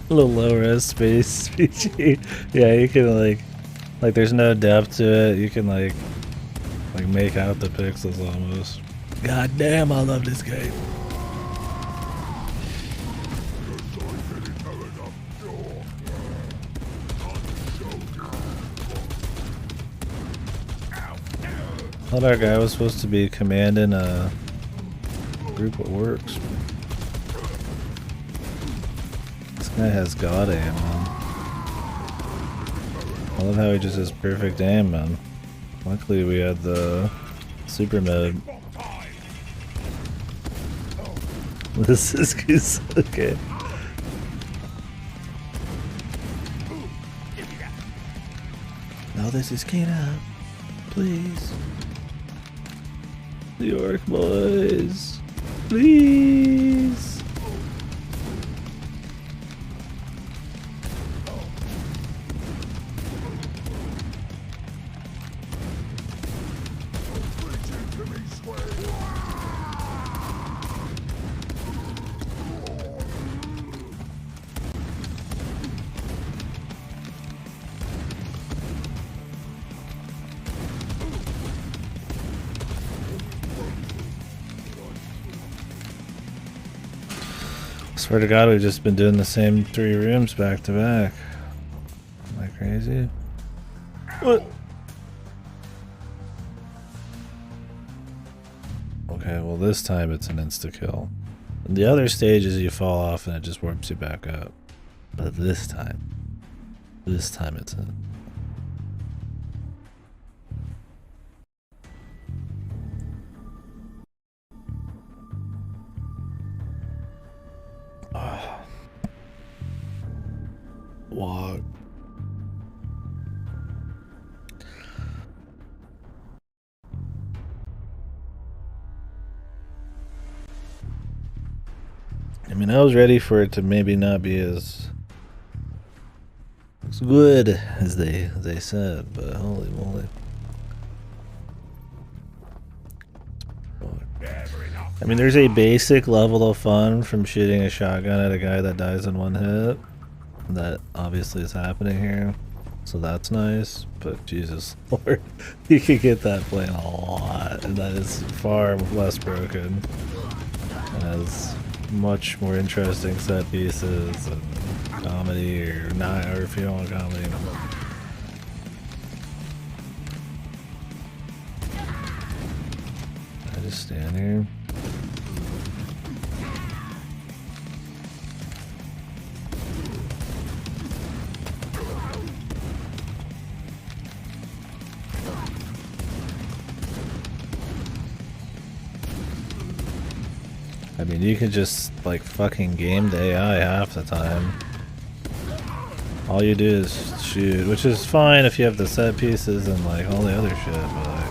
A little low res space PG. Yeah, you can like there's no depth to it. You can like make out the pixels almost. God damn, I love this game. Thought our guy was supposed to be commanding a group of orcs. This guy has god aim, man. I love how he just has perfect aim, man. Luckily we had the super mode. This is okay. Now this is Kena. Please. The orc boys. Please. Swear to God, we've just been doing the same 3 rooms back to back. Am I crazy? What? Okay, well this time it's an insta-kill. The other stages you fall off and it just warps you back up. But this time it's a... walk. I mean, I was ready for it to maybe not be as good as they said, but holy moly. I mean, there's a basic level of fun from shooting a shotgun at a guy that dies in one hit. That obviously is happening here. So that's nice, but Jesus Lord, you could get that playing a lot, and that is far less broken. It has much more interesting set pieces and comedy, or not, or if you don't want comedy. I just stand here. I mean, you can just, like, fucking game the AI half the time. All you do is shoot, which is fine if you have the set pieces and, like, all the other shit, but, like...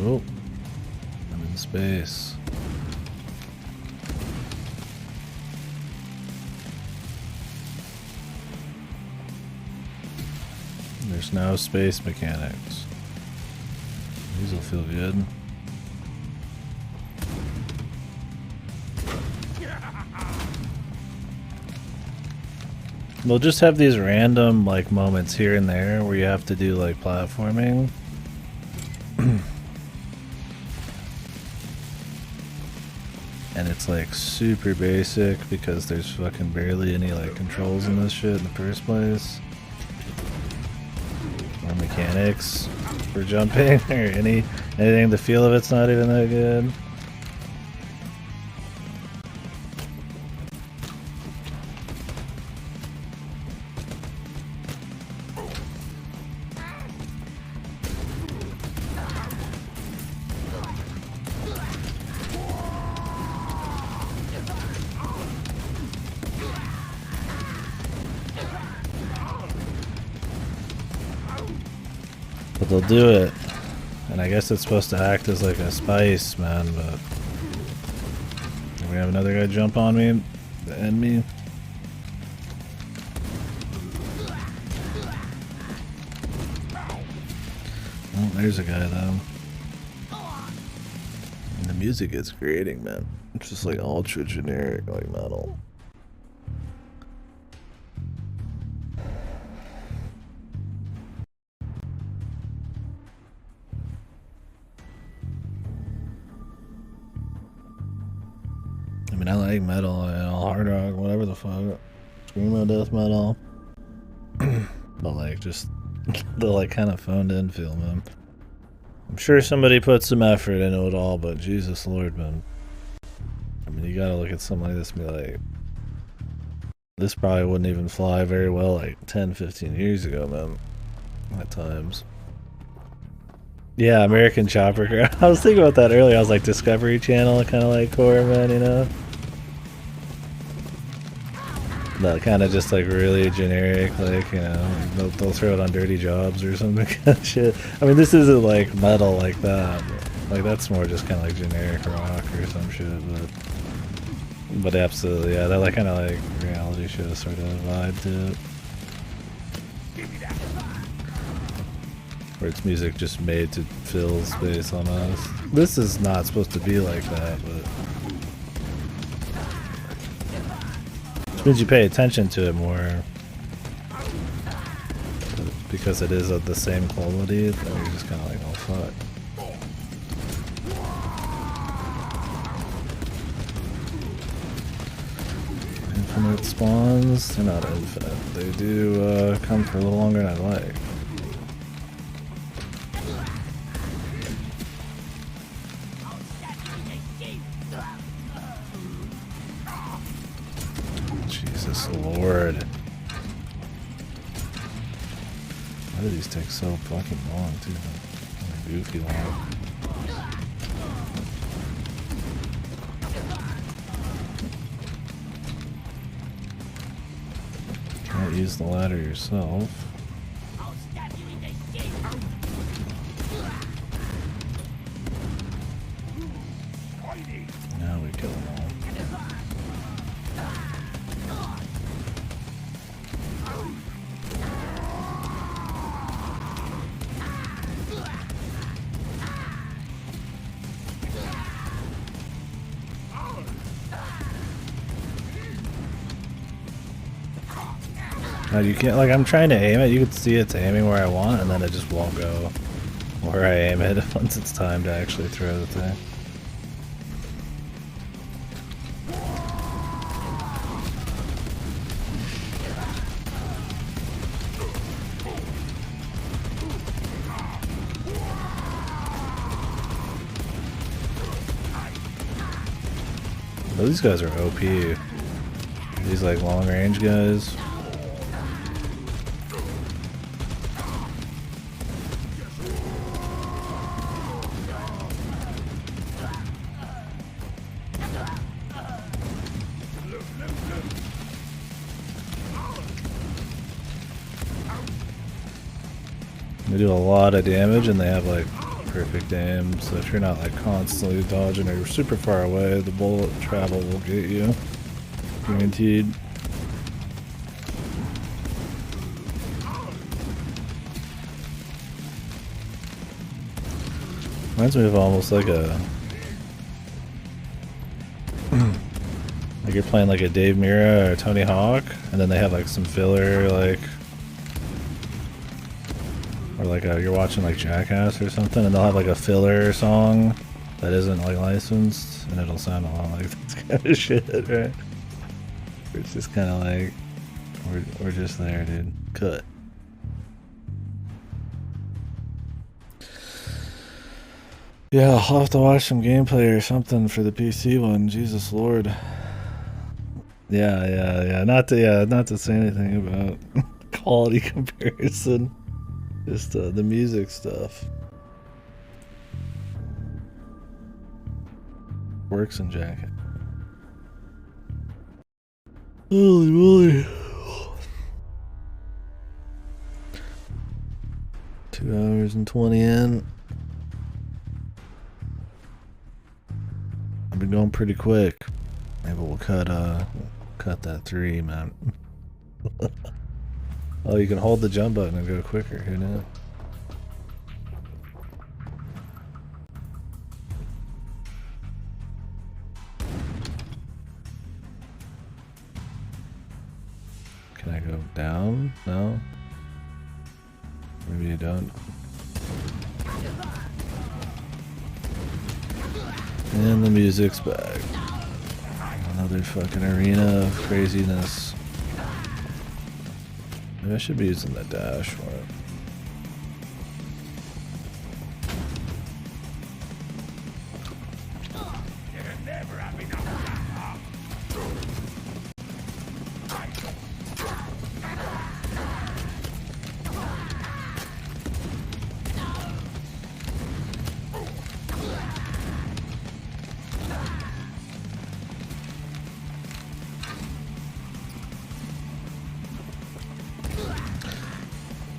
Oh, I'm in space. There's now space mechanics. These will feel good. They'll just have these random, like, moments here and there where you have to do, like, platforming. And it's like super basic because there's fucking barely any like controls in this shit in the first place. Or mechanics for jumping or anything. The feel of it's not even that good. But they'll do it, and I guess it's supposed to act as like a spice, man, but... We have another guy jump on me, to end me. Oh, there's a guy though. And the music is creating, man. It's just like ultra generic, like metal. I mean, I like metal and hard rock, whatever the fuck. Screamo death metal. But like, just the like kind of phoned in feel, man. I'm sure somebody put some effort into it all, but Jesus Lord, man. I mean, you gotta look at something like this and be like, this probably wouldn't even fly very well like 10, 15 years ago, man. At times. Yeah, American Chopper Craft. I was thinking about that earlier. I was like, Discovery Channel, kind of like core, man, you know? That kind of just like really generic, like, you know, they'll throw it on Dirty Jobs or something kind of shit. I mean, this isn't like metal like that. Like, that's more just kind of like generic rock or some shit, but absolutely, yeah, that like kind of like reality show sort of vibe to it. Where it's music just made to fill space on us. This is not supposed to be like that, but... Which means you pay attention to it more. Because it is of the same quality, then you're just kind of like, oh fuck. infinite spawns. They're not infinite. They do come for a little longer than I'd like. Jesus Lord. Why do these take so fucking long, too? Goofy long. Can't use the ladder yourself. Now we kill them all. You can't, like, I'm trying to aim it, you can see it's aiming where I want, and then it just won't go where I aim it once it's time to actually throw the thing. Oh, these guys are OP. These, like, long range guys. They do a lot of damage and they have like perfect aim, so if you're not like constantly dodging or you're super far away, the bullet travel will get you. Guaranteed. Reminds me of almost like a like you're playing like a Dave Mirra or Tony Hawk, and then they have like some filler, like, or like you're watching like Jackass or something, and they'll have like a filler song that isn't like licensed, and it'll sound a lot like this kind of shit, right? It's just kind of like we're just there, dude. Cut. Yeah, I'll have to watch some gameplay or something for the PC one. Jesus Lord. Yeah. Not to say anything about quality comparison. Just the music stuff. Works in Jacket. Holy moly. 2 hours and 20 in. I've been going pretty quick. Maybe we'll cut that 3, man. Oh, you can hold the jump button and go quicker. Who knew? Can I go down? No? Maybe you don't. And the music's back. Another fucking arena of craziness. Maybe I should be using the dash for it.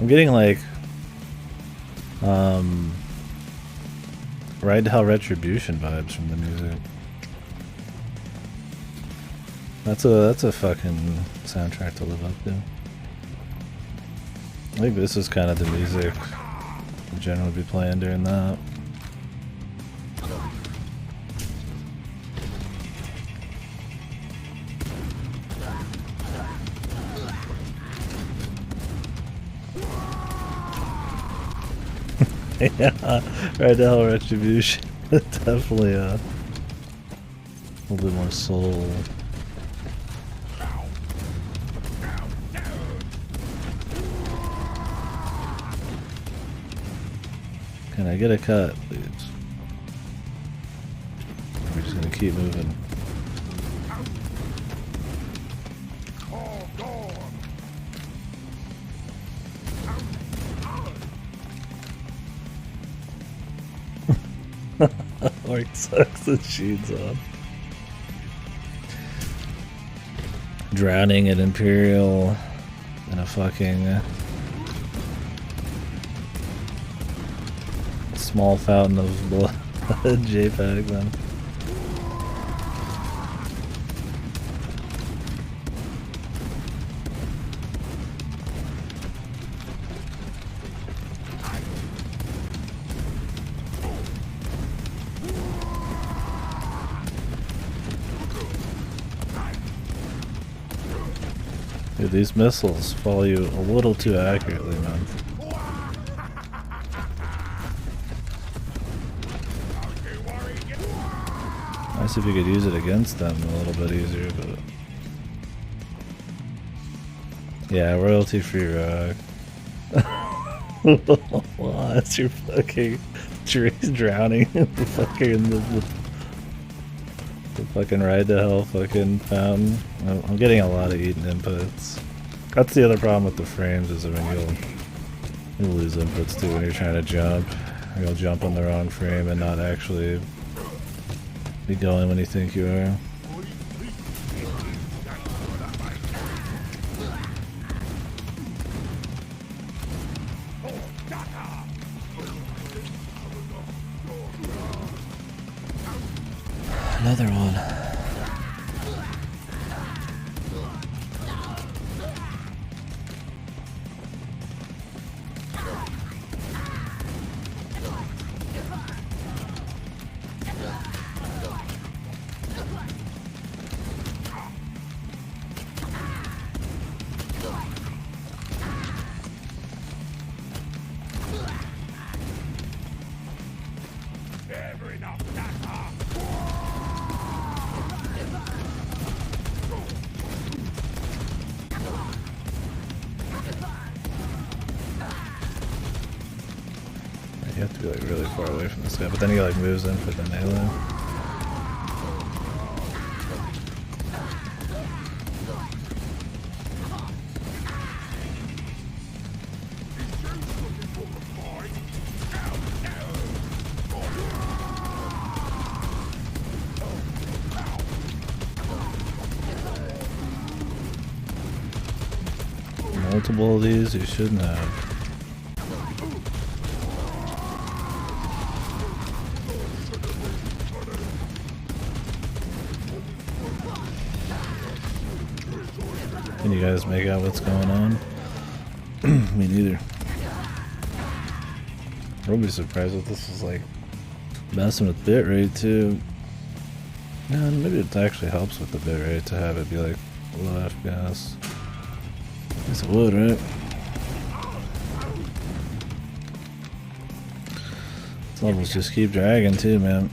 I'm getting like Ride to Hell Retribution vibes from the music. That's a fucking soundtrack to live up to. I think this is kind of the music I'll generally be playing during that. Yeah, Ride to Hell Retribution. Definitely a little bit more soul. Can I get a cut, please? We're just gonna keep moving. Orc sucks the sheets on. Drowning at Imperial in a fucking small fountain of blood. JPEG then. Dude, these missiles follow you a little too accurately, man. Nice if you could use it against them a little bit easier, but... Yeah, royalty free rock. Wow, that's your fucking trees drowning in the fucking the fucking ride to hell fucking fountain. I'm getting a lot of eaten inputs. That's the other problem with the frames, is that you'll lose inputs too when you're trying to jump. You'll jump on the wrong frame and not actually be going when you think you are. Another one. You have to be like really far away from this guy, but then he like moves in for the melee. Multiple of these you shouldn't have. Can you guys make out what's going on? Me neither. I'll be surprised if this is like messing with bitrate too. No, maybe it actually helps with the bitrate to have it be like low FPS. I guess it would, right? These levels just keep dragging too, man.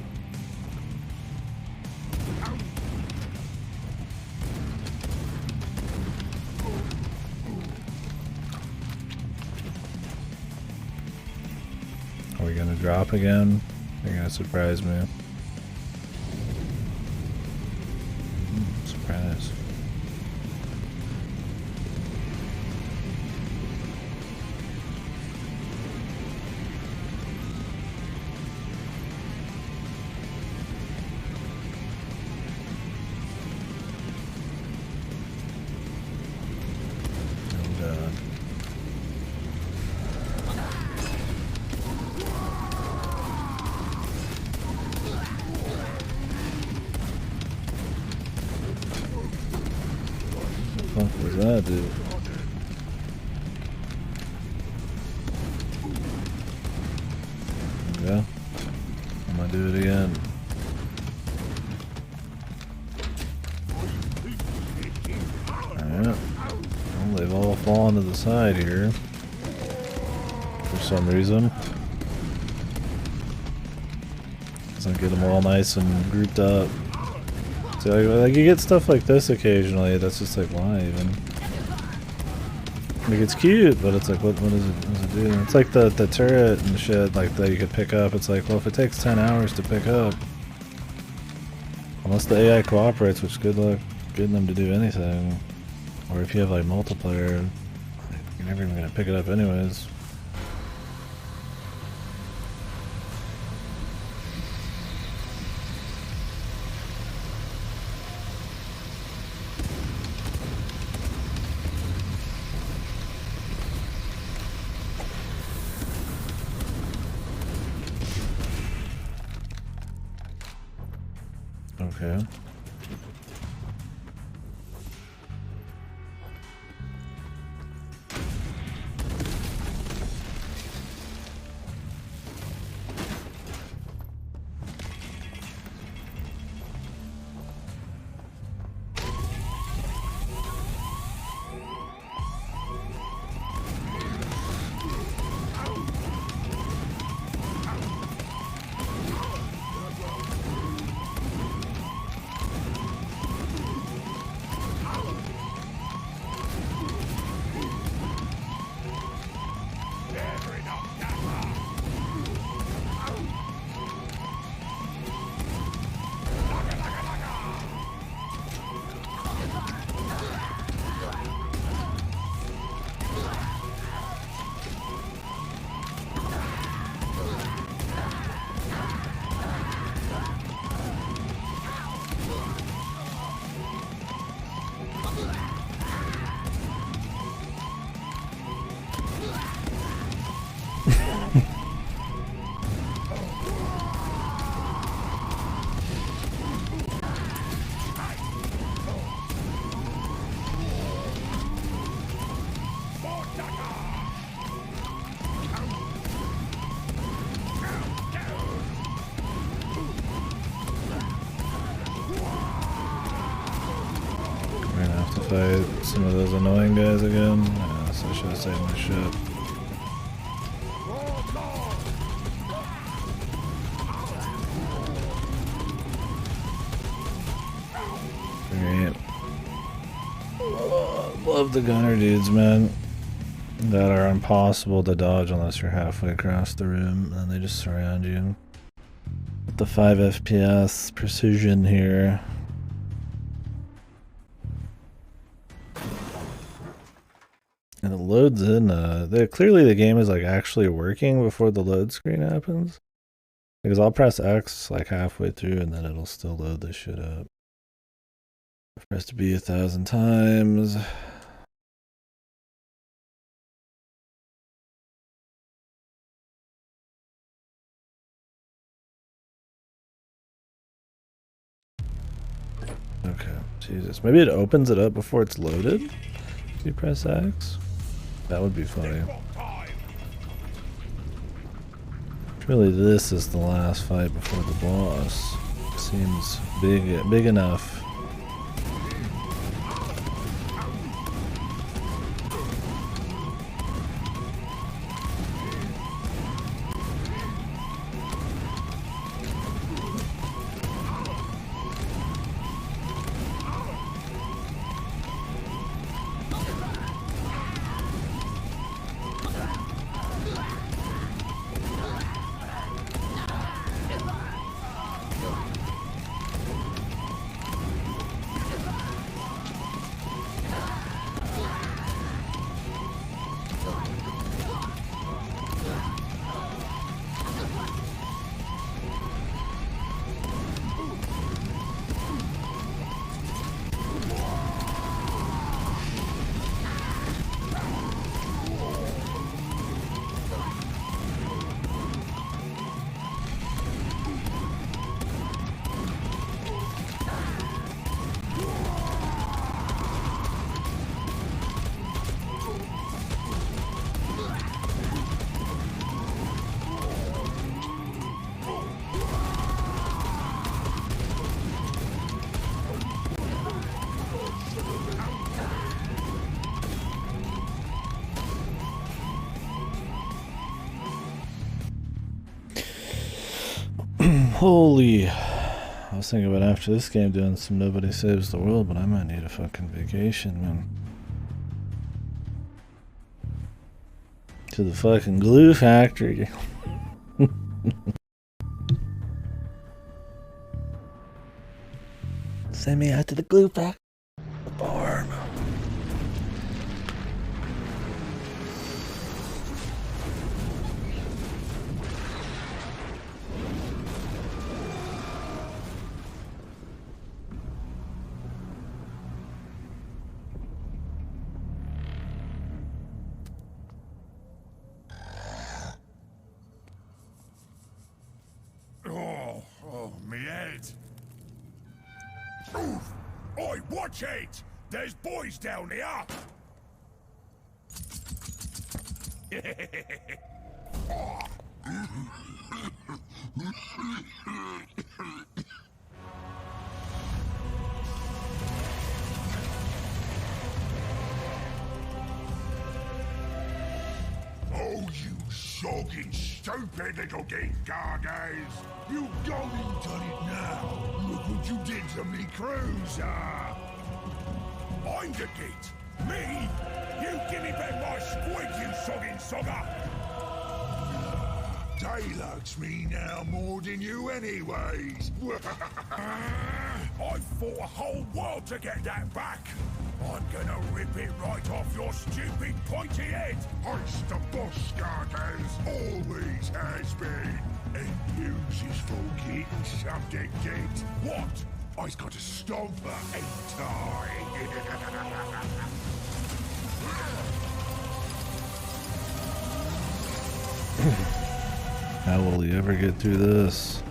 Are we gonna drop again? You're gonna surprise me. Surprise. What the fuck was that, dude? Yeah. I'm gonna do it again. Alright. Well, they've all fallen to the side here. For some reason. Doesn't get them all nice and grouped up. So like you get stuff like this occasionally, that's just like, why even? Like, it's cute, but it's like, what does it do? It's like the turret and shit, like, that you could pick up. It's like, well, if it takes 10 hours to pick up, unless the AI cooperates, which good luck getting them to do anything. Or if you have, like, multiplayer, you're never even gonna pick it up anyways. Okay. Fight some of those annoying guys again. Yeah, so I should have saved my ship. Great. Love the gunner dudes, man. That are impossible to dodge unless you're halfway across the room, and they just surround you. With the 5 FPS precision here. And it loads in, clearly the game is like actually working before the load screen happens. Because I'll press X like halfway through and then it'll still load this shit up. I've pressed B 1,000 times. Okay, Jesus. Maybe it opens it up before it's loaded if you press X. That would be funny. Really, this is the last fight before the boss. Seems big enough. Holy. I was thinking about after this game doing some Nobody Saves the World, but I might need a fucking vacation, man. To the fucking glue factory. Send me out to the glue factory. The farm. Oh, me head. Oof! Oi, watch it! There's boys down here! Oh, you sogging stupid little geek gargers! You going done it now! Look what you did to me cruiser! I'm the git! Me? You give me back my squid, you sogging sogger! They likes me now more than you anyways! I fought a whole world to get that back! I'm gonna rip it right off your stupid pointy head! He's the boss, Gargos! Always has been! And use is for getting something get. What? I's got to stomp her, ain't I? How will he ever get through this?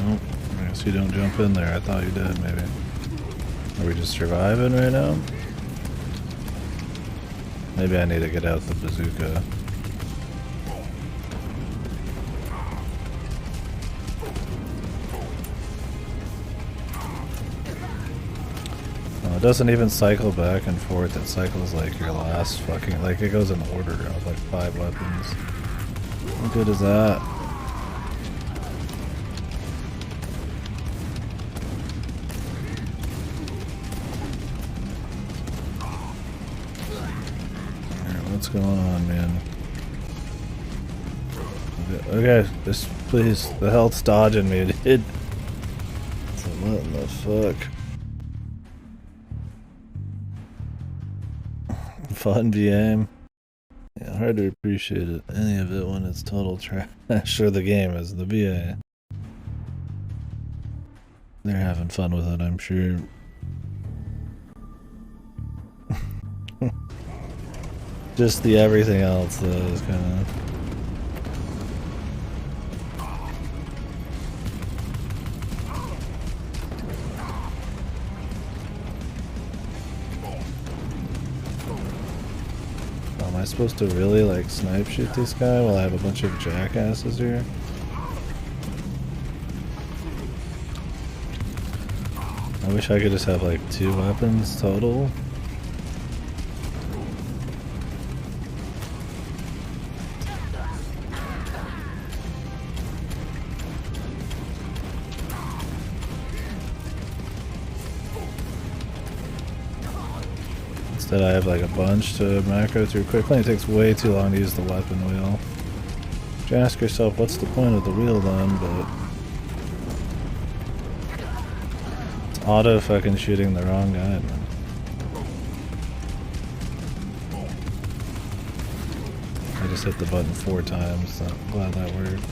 Nope. I guess you don't jump in there. I thought you did, maybe. Are we just surviving right now? Maybe I need to get out the bazooka. Oh, it doesn't even cycle back and forth. It cycles like your last fucking... Like it goes in order of like 5 weapons. How good is that? What's going on, man? Okay, just please. The health's dodging me, dude. So what in the fuck? Fun VM. Yeah, hard to appreciate it. Any of it when it's total trash. Sure, the game is the VA. They're having fun with it, I'm sure. Just the everything else though is kind of... Am I supposed to really like snipe shoot this guy while I have a bunch of jackasses here? I wish I could just have like 2 weapons total. Instead I have like a bunch to macro through quickly. It takes way too long to use the weapon wheel. You ask yourself what's the point of the wheel then, but it's auto fucking shooting the wrong guy, man. I just hit the button 4 times, so I'm glad that worked.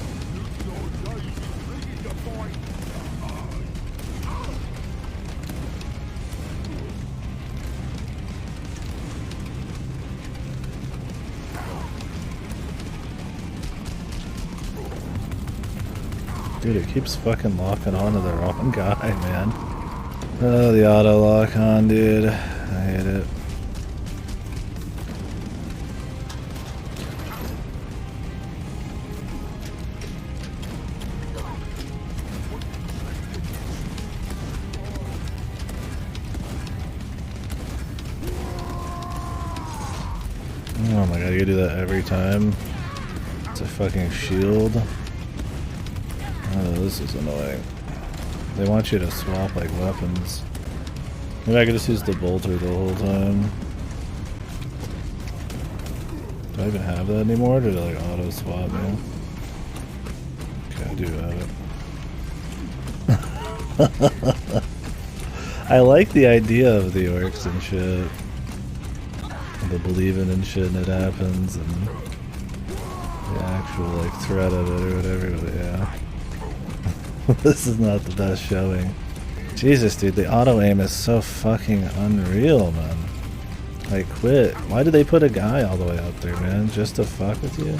Dude, it keeps fucking locking onto the wrong guy, man. Oh, the auto lock on, dude. I hate it. Oh my god, you do that every time? It's a fucking shield. Oh, this is annoying. They want you to swap like weapons. Maybe I could just use the bolter the whole time. Do I even have that anymore? Or did it like auto swap me? Okay, I do have it. I like the idea of the orcs and shit. The believing and shit and it happens and the actual like threat of it or whatever, but yeah. This is not the best showing. Jesus dude, the auto aim is so fucking unreal, man. Like quit. Why did they put a guy all the way up there, man? Just to fuck with you?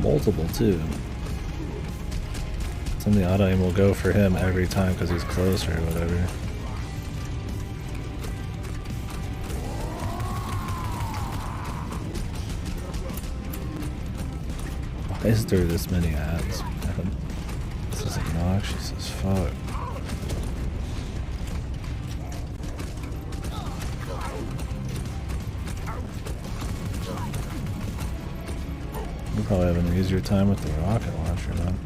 Multiple too. And the auto aim will go for him every time because he's closer or whatever. Why is there this many ads, man? This is obnoxious as fuck. You probably have an easier time with the rocket launcher, man.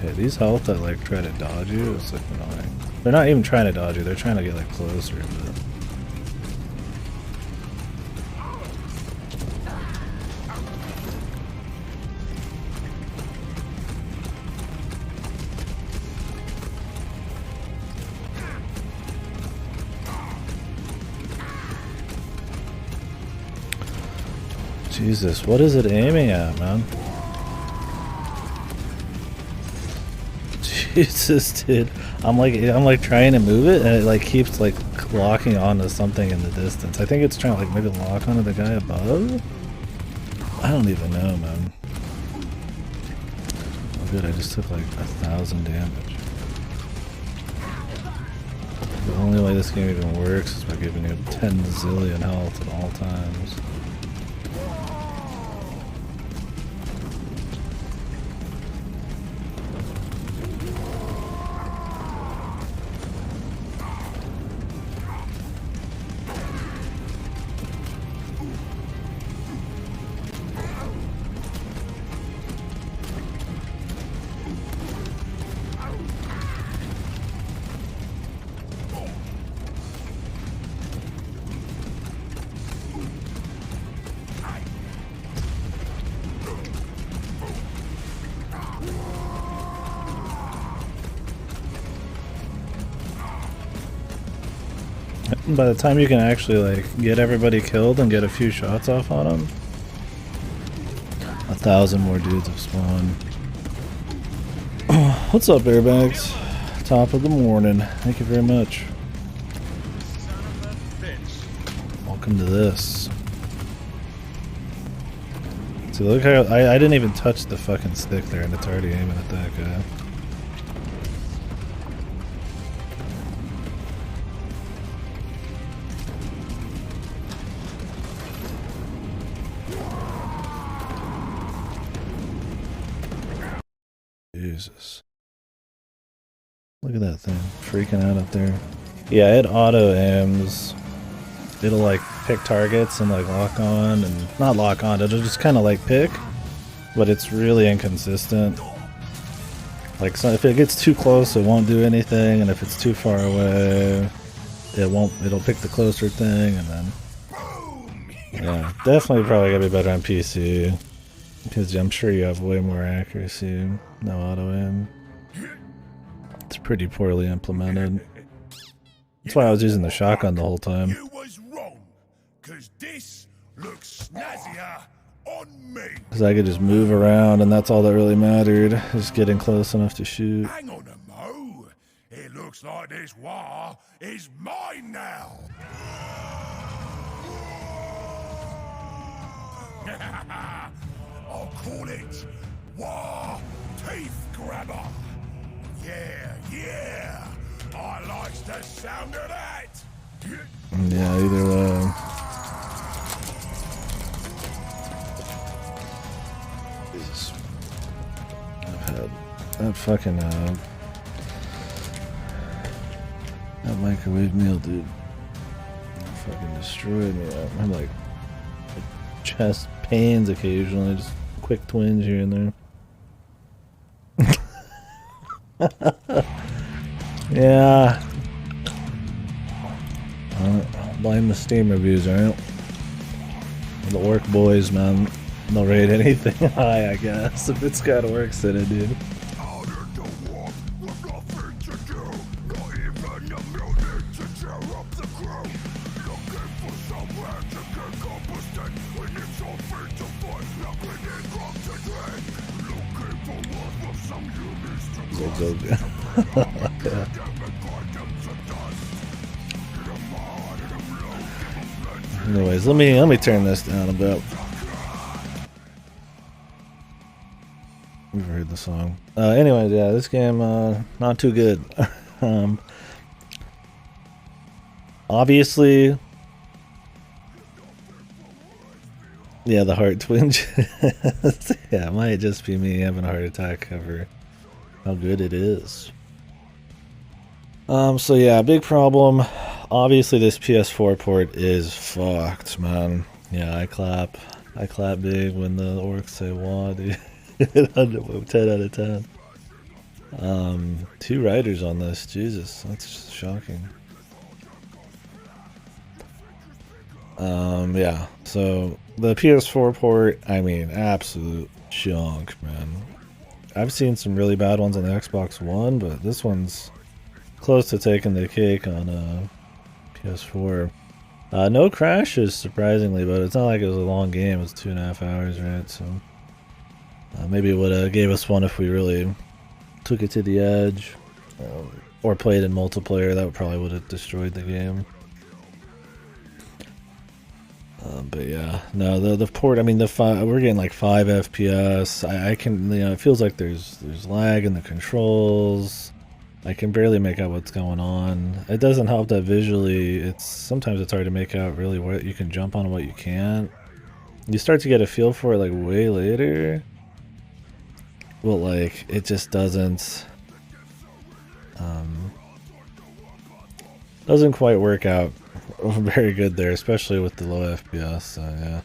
Okay, these health that like try to dodge you, it's like annoying. They're not even trying to dodge you, they're trying to get like closer, but... Jesus, what is it aiming at, man? Jesus, dude. I'm like trying to move it and it like keeps like locking onto something in the distance. I think it's trying to like maybe lock onto the guy above? I don't even know, man. Oh good, I just took like 1,000 damage. The only way this game even works is by giving you 10 zillion health at all times. By the time you can actually like get everybody killed and get a few shots off on them, 1,000 more dudes have spawned. What's up, airbags? Top of the morning. Thank you very much. Welcome to this. See, look how I didn't even touch the fucking stick there and it's already aiming at that guy. Jesus. Look at that thing freaking out up there. Yeah, it auto aims. It'll like pick targets and like lock on and not lock on, it'll just kind of like pick, but it's really inconsistent. Like so if it gets too close it won't do anything, and if it's too far away it'll pick the closer thing, and then yeah, definitely probably gotta be better on PC. Because I'm sure you have way more accuracy. No auto aim. It's pretty poorly implemented. That's why I was using the shotgun the whole time. You was wrong, 'cause this looks snazzier on me. Because I could just move around and that's all that really mattered. Just getting close enough to shoot. Hang on a mo. It looks like this war is mine now. I'll call it War Teef Grabber. Yeah. I likes the sound of that. Yeah, either way. fucking that microwave meal, dude. Fucking destroyed me. I'm like chest pains occasionally, just quick twinge here and there. Yeah. Blame the Steam reviews, right? The orc boys, man. They'll rate anything high, I guess. If it's got orcs in it, dude. Yeah. Anyways, let me turn this down a bit. We've heard the song. Anyways, yeah, this game not too good. Obviously, yeah, the heart twinge. Yeah, it might just be me having a heart attack over how good it is. So yeah, big problem. Obviously, this PS4 port is fucked, man. Yeah, I clap big when the orcs say "wah," dude. 10 out of 10. 2 writers on this. Jesus, that's shocking. Yeah. So the PS4 port, I mean, absolute junk, man. I've seen some really bad ones on the Xbox One, but this one's close to taking the cake on PS4. No crashes, surprisingly, but it's not like it was a long game. It was 2.5 hours, right? So maybe it would have gave us one if we really took it to the edge, or played in multiplayer. That probably would have destroyed the game. But yeah, no, the port. I mean, we're getting like 5 FPS. I can, it feels like there's lag in the controls. I can barely make out what's going on. It doesn't help that visually, sometimes it's hard to make out really what you can jump on and what you can't. You start to get a feel for it like way later, but like it just doesn't quite work out very good there, especially with the low FPS. So yeah,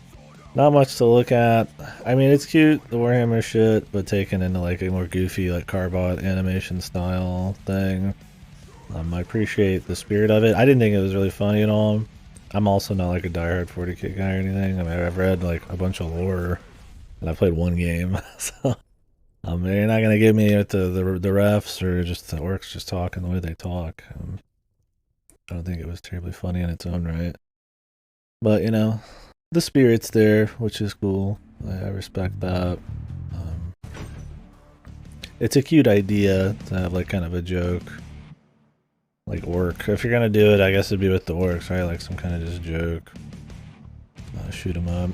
not much to look at. I mean, it's cute, the Warhammer shit, but taken into like a more goofy, like Carbot animation style thing. I appreciate the spirit of it. I didn't think it was really funny at all. I'm also not like a diehard 40k guy or anything. I mean, I've read like a bunch of lore, and I played one game, so you're not gonna give me with the refs or just the orcs just talking the way they talk. I don't think it was terribly funny in its own right, but you know, the spirit's there, which is cool. I respect that. It's a cute idea to have like kind of a joke, like orc. If you're gonna do it, I guess it'd be with the orcs, right? Like some kind of just joke. Shoot them up.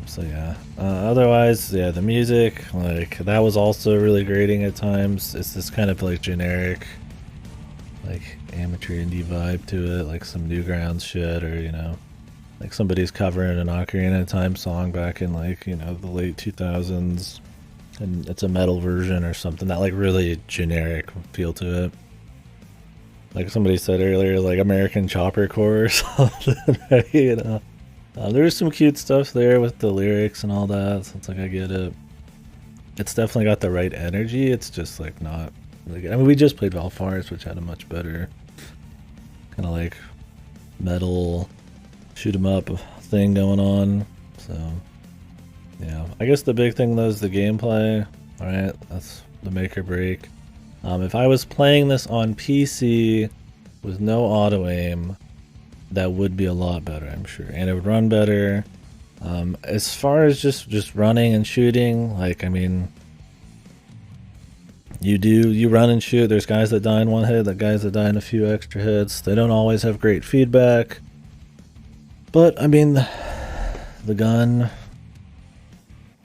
So yeah. Otherwise, yeah, the music, like that was also really grating at times. It's this kind of like generic, like amateur indie vibe to it, like some Newgrounds shit, or you know, like somebody's covering an Ocarina of Time song back in like, you know, the late 2000s, and it's a metal version or something. That like really generic feel to it. Like somebody said earlier, like American Chopper Core or something, right? You know, there's some cute stuff there with the lyrics and all that. So it's like I get it. It's definitely got the right energy. It's just like not. Like, I mean, we just played Valfaris, which had a much better kind of like metal shoot 'em up thing going on. So yeah, I guess the big thing though is the gameplay. All right, that's the make or break. If I was playing this on PC with no auto aim, that would be a lot better, I'm sure, and it would run better. As far as just running and shooting, like I mean, you run and shoot. There's guys that die in one hit, the guys that die in a few extra hits. They don't always have great feedback, but I mean, the gun,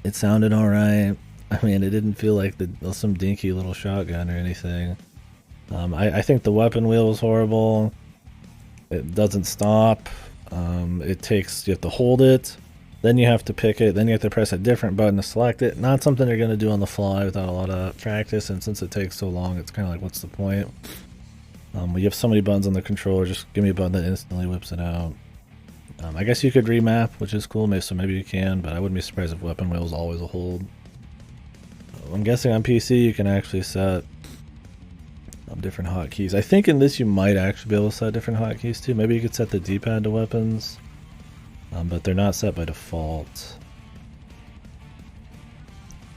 it sounded all right. I mean, it didn't feel like some dinky little shotgun or anything. I think the weapon wheel was horrible. It doesn't stop. You have to hold it Then you have to pick it. Then you have to press a different button to select it. Not something you're going to do on the fly without a lot of practice. And since it takes so long, it's kind of like, what's the point? You have so many buttons on the controller. Just give me a button that instantly whips it out. I guess you could remap, which is cool. So maybe you can, but I wouldn't be surprised if weapon wheels always a hold. I'm guessing on PC you can actually set different hotkeys. I think in this you might actually be able to set different hotkeys too. Maybe you could set the D-pad to weapons, but they're not set by default.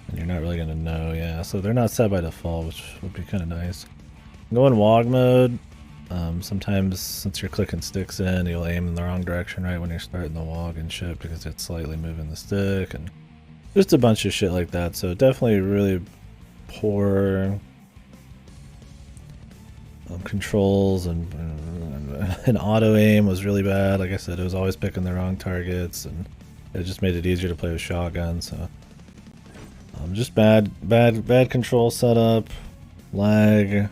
And you're not really going to know, yeah. So they're not set by default, which would be kind of nice. Go in WOG mode. Sometimes since you're clicking sticks in, you'll aim in the wrong direction right when you're starting the WOG and shit because it's slightly moving the stick and just a bunch of shit like that. So definitely really poor controls and auto aim was really bad. Like I said, it was always picking the wrong targets and it just made it easier to play with shotguns. So just bad control setup, lag.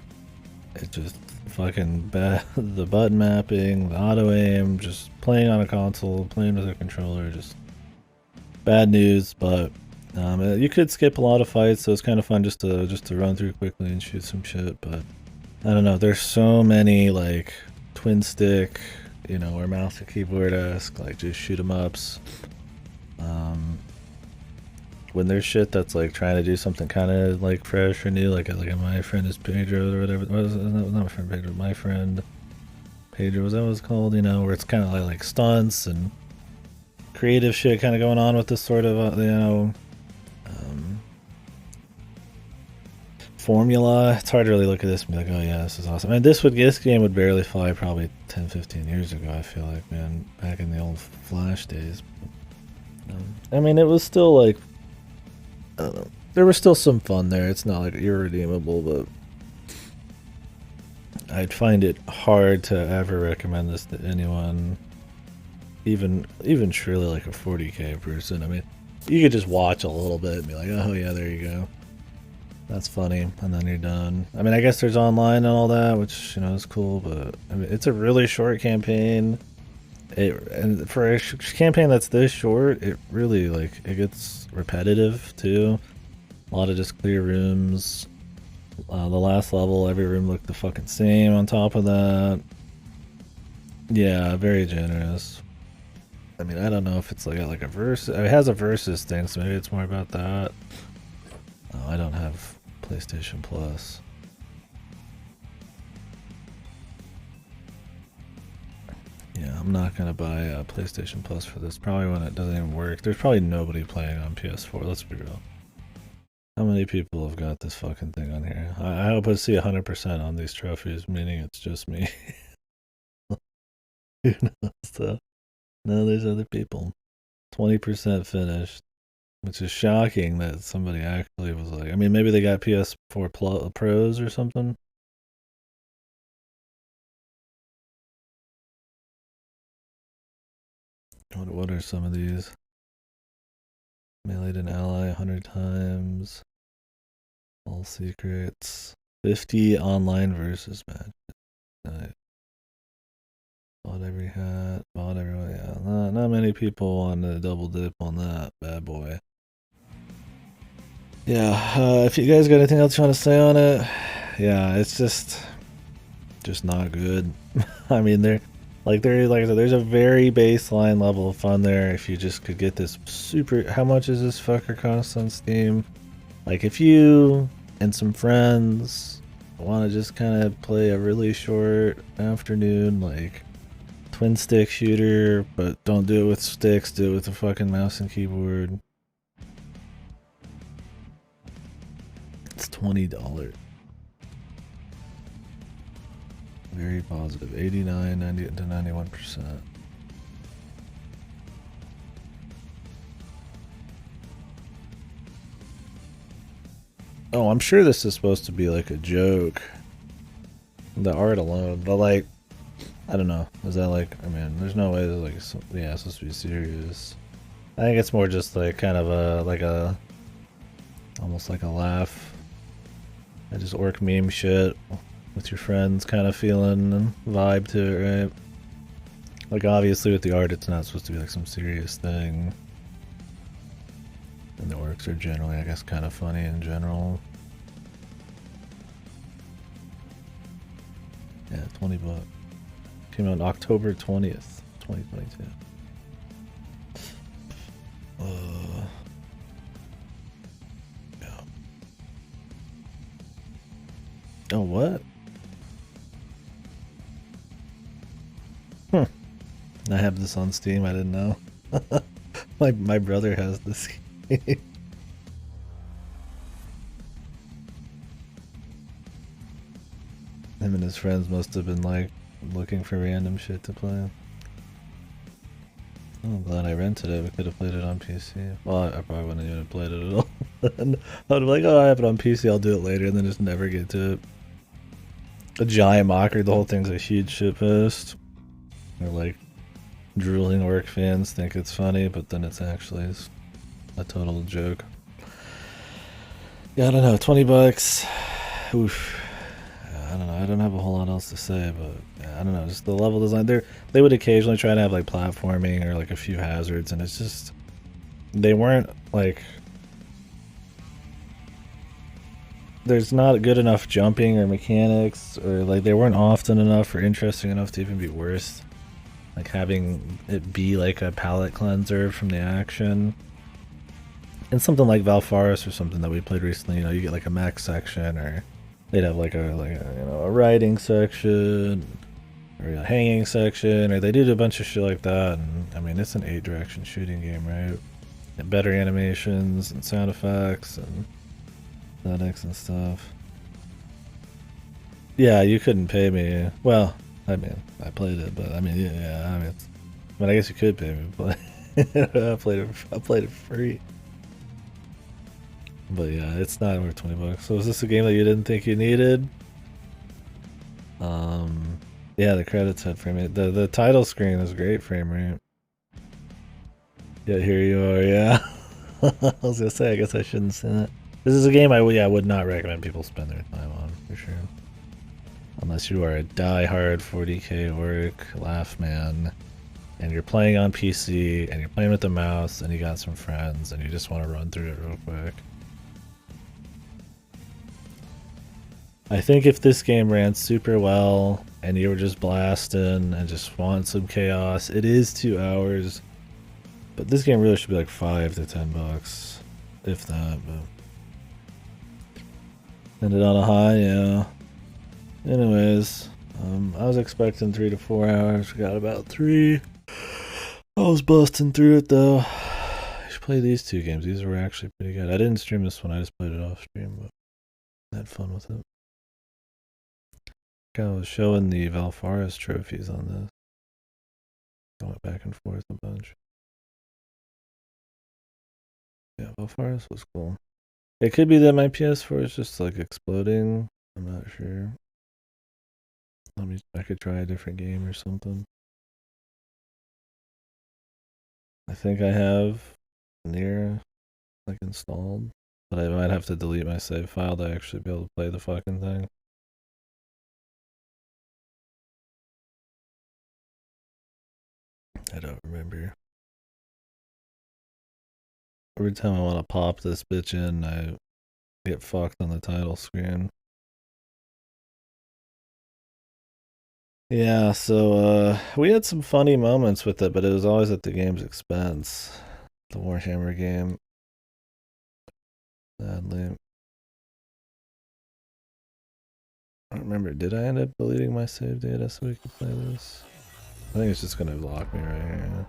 It just fucking bad. The button mapping, the auto aim, just playing on a console, playing with a controller, just bad news. But you could skip a lot of fights, so it's kind of fun just to run through quickly and shoot some shit. But I don't know. There's so many like twin stick, you know, or mouse and keyboard-esque, like just shoot 'em ups. When there's shit that's like trying to do something kind of like fresh or new, like my friend is Pedro or whatever. Not my friend Pedro, my friend Pedro. Was that what it's called? You know, where it's kind of like stunts and creative shit kind of going on with this sort of you know formula. It's hard to really look at this and be like, oh yeah, this is awesome. I mean, this game would barely fly probably 10-15 years ago. I feel like, man, back in the old Flash days. I mean, it was still like, I don't know, there was still some fun there. It's not like irredeemable, but I'd find it hard to ever recommend this to anyone, even surely like a 40k person. I mean, you could just watch a little bit and be like, oh yeah, there you go, that's funny, and then you're done. I mean, I guess there's online and all that, which, you know, is cool, but I mean, it's a really short campaign. And for a campaign that's this short, it really, like, it gets repetitive too. A lot of just clear rooms. The last level, every room looked the fucking same on top of that. Yeah, very generous. I mean, I don't know if it's like a verse. It has a versus thing, so maybe it's more about that. Oh, I don't have PlayStation Plus. Yeah, I'm not gonna buy a PlayStation Plus for this. Probably when it doesn't even work. There's probably nobody playing on PS4. Let's be real. How many people have got this fucking thing on here? I hope I see 100% on these trophies, meaning it's just me. Who knows though? No, there's other people. 20% finished, which is shocking that somebody actually was like. I mean, maybe they got PS4 Pros or something. What are some of these? Meleeed an ally 100 times. All secrets. 50 online versus match. Nice. Bought every hat. Bought everyone. Yeah, not many people want to double dip on that bad boy. Yeah, if you guys got anything else you want to say on it, yeah, it's just not good. I mean, like I said, there's a very baseline level of fun there. If you just could get this super, how much is this fucker cost on Steam? Like, if you and some friends want to just kind of play a really short afternoon, like twin stick shooter, but don't do it with sticks, do it with a fucking mouse and keyboard. It's $20. Very positive. 89, 90 to 91%. Oh, I'm sure this is supposed to be like a joke. The art alone, but like, I don't know. Is that like? I mean, there's no way. Like, yeah, it's supposed to be serious. I think it's more just like kind of almost like a laugh. I just orc meme shit with your friends, kind of feeling and vibe to it, right? Like, obviously with the art, it's not supposed to be like some serious thing. And the orcs are generally, I guess, kind of funny in general. Yeah, $20. Came out October 20th, 2022. Yeah. Oh, what? I have this on Steam, I didn't know. my brother has this game. Him and his friends must have been like looking for random shit to play. Oh, I'm glad I rented it. We could have played it on PC. Well, I probably wouldn't even have played it at all. And I'd be like, oh, I have it on PC, I'll do it later, and then just never get to it. A giant mockery, the whole thing's a huge shitpost. Or like, drooling orc fans think it's funny, but then it's actually a total joke. Yeah, I don't know, $20. Oof. I don't know. I don't have a whole lot else to say, but yeah, I don't know. Just the level design. They would occasionally try to have like platforming or like a few hazards, and it's just they weren't like. There's not good enough jumping or mechanics, or like they weren't often enough or interesting enough to even be worth like having it be like a palate cleanser from the action. And something like Valfaris or something that we played recently, you get like a mech section, or they'd have like a riding section or a hanging section, or they did a bunch of shit like that. And I mean, it's an 8-direction shooting game, right? And better animations and sound effects and aesthetics and stuff. Yeah, you couldn't pay me. Well, I mean, I played it, but I mean, yeah, I mean, I guess you could pay me, but I played it free. But yeah, it's not worth $20. So is this a game that you didn't think you needed? Yeah, the credits had frame rate. The title screen is great frame rate. Yeah, here you are. Yeah, I was gonna say, I guess I shouldn't say that. This is a game I would not recommend people spend their time on for sure, unless you are a die-hard 40k orc laugh man, and you're playing on PC and you're playing with the mouse and you got some friends and you just want to run through it real quick. I think if this game ran super well and you were just blasting and just want some chaos, it is 2 hours. But this game really should be like $5 to $10, if that. But ended on a high, yeah. Anyways, I was expecting 3 to 4 hours. We got about 3. I was busting through it though. I should play these 2 games. These were actually pretty good. I didn't stream this one. I just played it off stream, but I had fun with it. I was showing the Valfaris trophies on this. I went back and forth a bunch. Yeah, Valfaris was cool. It could be that my PS4 is just like exploding. I'm not sure. I could try a different game or something. I think I have Nier like installed, but I might have to delete my save file to actually be able to play the fucking thing. I don't remember. Every time I want to pop this bitch in, I get fucked on the title screen. Yeah, so we had some funny moments with it, but it was always at the game's expense. The Warhammer game. Sadly. I don't remember, did I end up deleting my save data so we could play this? I think it's just gonna block me right here.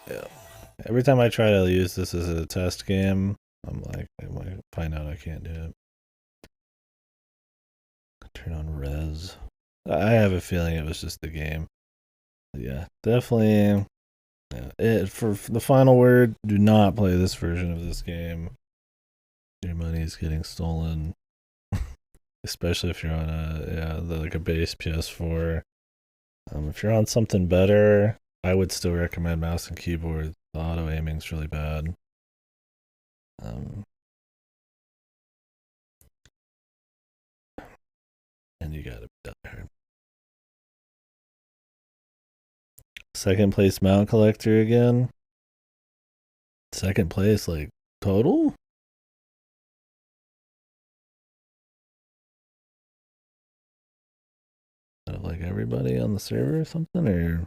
Yeah. Every time I try to use this as a test game, I'm like, I might find out I can't do it. Turn on res. I have a feeling it was just the game. But yeah, definitely. Yeah, for the final word, do not play this version of this game. Your money is getting stolen. Especially if you're on like a base PS4. If you're on something better, I would still recommend mouse and keyboard. The auto aiming's really bad. And you gotta be done. Second place mount collector again. Second place, like, total? Out of, like, everybody on the server or something? Or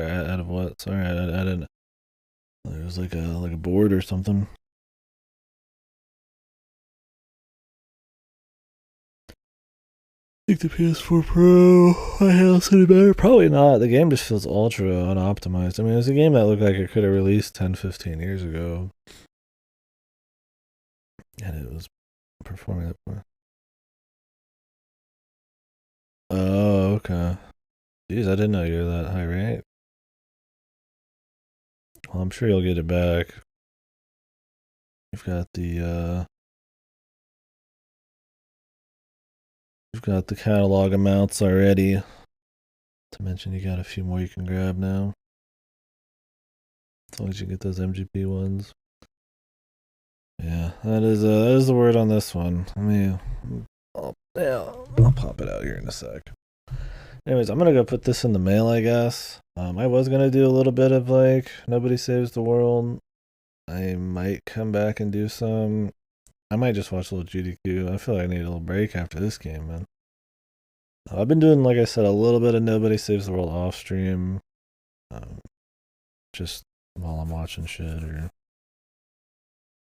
out of what? Sorry, I didn't... There was like a board or something. I think the PS4 Pro, I have any better? Probably not. The game just feels ultra unoptimized. I mean, it's a game that looked like it could have released 10, 15 years ago. And it was performing that for. Oh, okay. Jeez, I didn't know you were that high rank. Well, I'm sure you'll get it back. You've got the catalog amounts already. To mention you got a few more you can grab now. As long as you get those MGP ones. Yeah, that is the word on this one. I'll pop it out here in a sec. Anyways, I'm gonna go put this in the mail, I guess. I was gonna do a little bit of like Nobody Saves the World. I might come back and do some. I might just watch a little KDkill. I feel like I need a little break after this game, man. I've been doing, like I said, a little bit of Nobody Saves the World off stream. Just while I'm watching shit or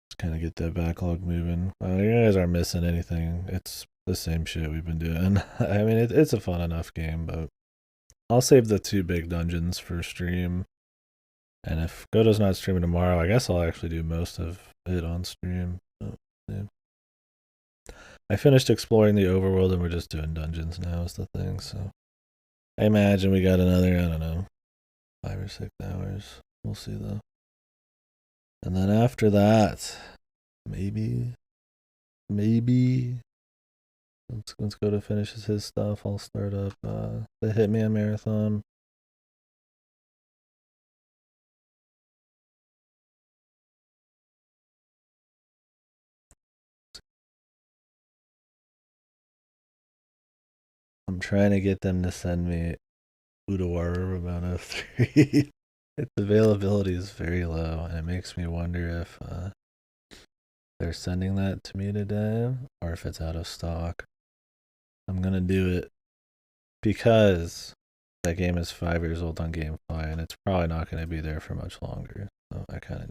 just kind of get that backlog moving. You guys aren't missing anything. It's the same shit we've been doing. I mean, it's a fun enough game, but I'll save the 2 big dungeons for stream. And if Godo's not streaming tomorrow, I guess I'll actually do most of it on stream. But, yeah. I finished exploring the overworld and we're just doing dungeons now is the thing, so I imagine we got another, I don't know, 5 or 6 hours. We'll see though. And then after that, maybe once Godo finishes his stuff, I'll start up the Hitman Marathon. I'm trying to get them to send me Udawara Ramona 3. Its availability is very low, and it makes me wonder if they're sending that to me today or if it's out of stock. I'm gonna do it because that game is 5 years old on GameFly, and it's probably not going to be there for much longer. So I kind of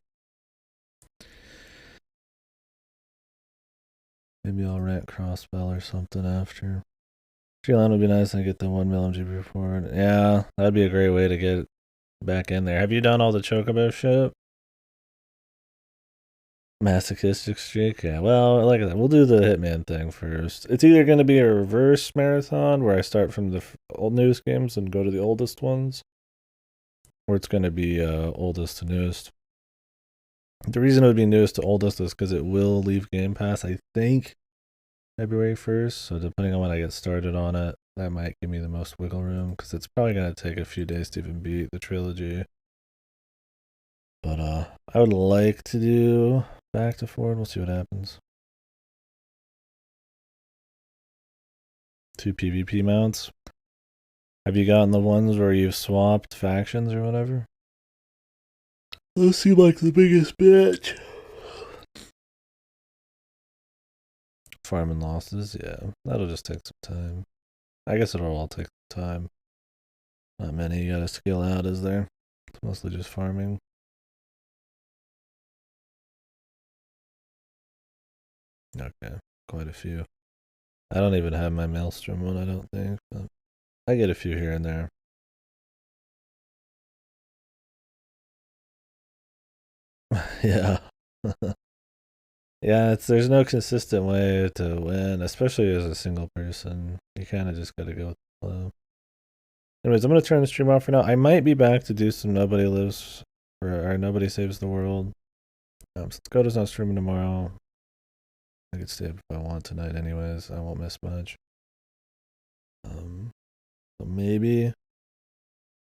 maybe I'll rent Crossbell or something after. Treeline would be nice and get the 1 MG before. Yeah, that'd be a great way to get back in there. Have you done all the Chocobo shit? Masochistic streak? Yeah, well, like I said, we'll do the Hitman thing first. It's either going to be a reverse marathon where I start from the old newest games and go to the oldest ones, or it's going to be oldest to newest. The reason it would be newest to oldest is because it will leave Game Pass, I think, February 1st. So depending on when I get started on it, that might give me the most wiggle room because it's probably going to take a few days to even beat the trilogy. But I would like to do back to forward. We'll see what happens. 2 PvP mounts. Have you gotten the ones where you've swapped factions or whatever? Those seem like the biggest bitch. Farming losses, yeah. That'll just take some time. I guess it'll all take some time. Not many you gotta skill out, is there? It's mostly just farming. Okay, quite a few. I don't even have my Maelstrom one, I don't think, but I get a few here and there. Yeah. Yeah, there's no consistent way to win, especially as a single person. You kind of just gotta go with the flow. Anyways, I'm gonna turn the stream off for now. I might be back to do some Nobody Lives or Nobody Saves the World. Since Godo's not streaming tomorrow, I could stay up if I want tonight. Anyways, I won't miss much. So maybe.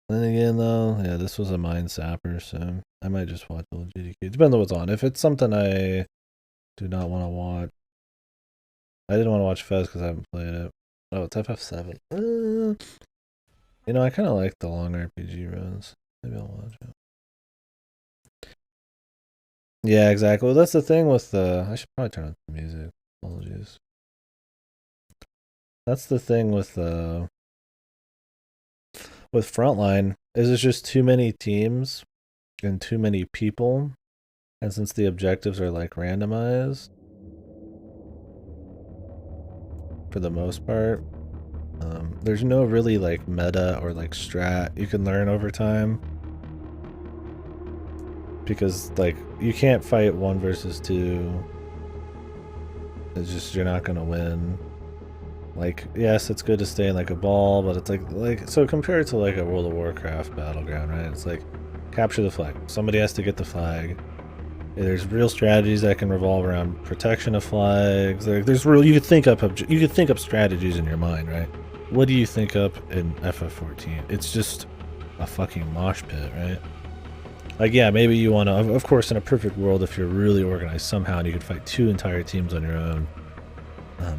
Then again, though, yeah, this was a mind sapper, so I might just watch a little GDK. Depends on what's on. If it's something I do not want to watch, I didn't want to watch Fez because I haven't played it. Oh, it's FF7. You know, I kind of like the long RPG runs. Maybe I'll watch it. Yeah, exactly. Well, that's the thing with the. I should probably turn on the music. Apologies. That's the thing with Frontline is it's just too many teams and too many people, and since the objectives are like randomized for the most part, there's no really like meta or like strat you can learn over time. Because like you can't fight 1 versus 2. It's just you're not gonna win. Like, yes, it's good to stay in like a ball, but it's like so compared to like a World of Warcraft battleground, right? It's like capture the flag. Somebody has to get the flag. There's real strategies that can revolve around protection of flags. Like, there's real you could think up strategies in your mind, right? What do you think up in FF14? It's just a fucking mosh pit, right? Like, yeah, maybe you want to, of course, in a perfect world, if you're really organized somehow and you could fight 2 entire teams on your own,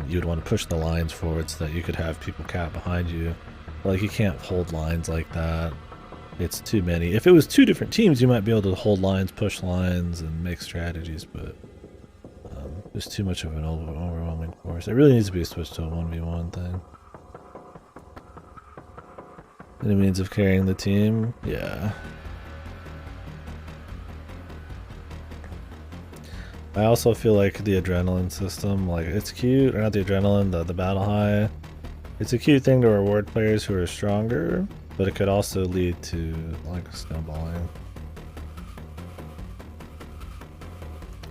you'd want to push the lines forward so that you could have people cap behind you. Like, you can't hold lines like that. It's too many. If it was 2 different teams, you might be able to hold lines, push lines, and make strategies, but there's too much of an overwhelming force. It really needs to be switched to a 1v1 thing. Any means of carrying the team? Yeah. I also feel like the adrenaline system, like, it's cute, or not the adrenaline, the battle high. It's a cute thing to reward players who are stronger, but it could also lead to, like, snowballing.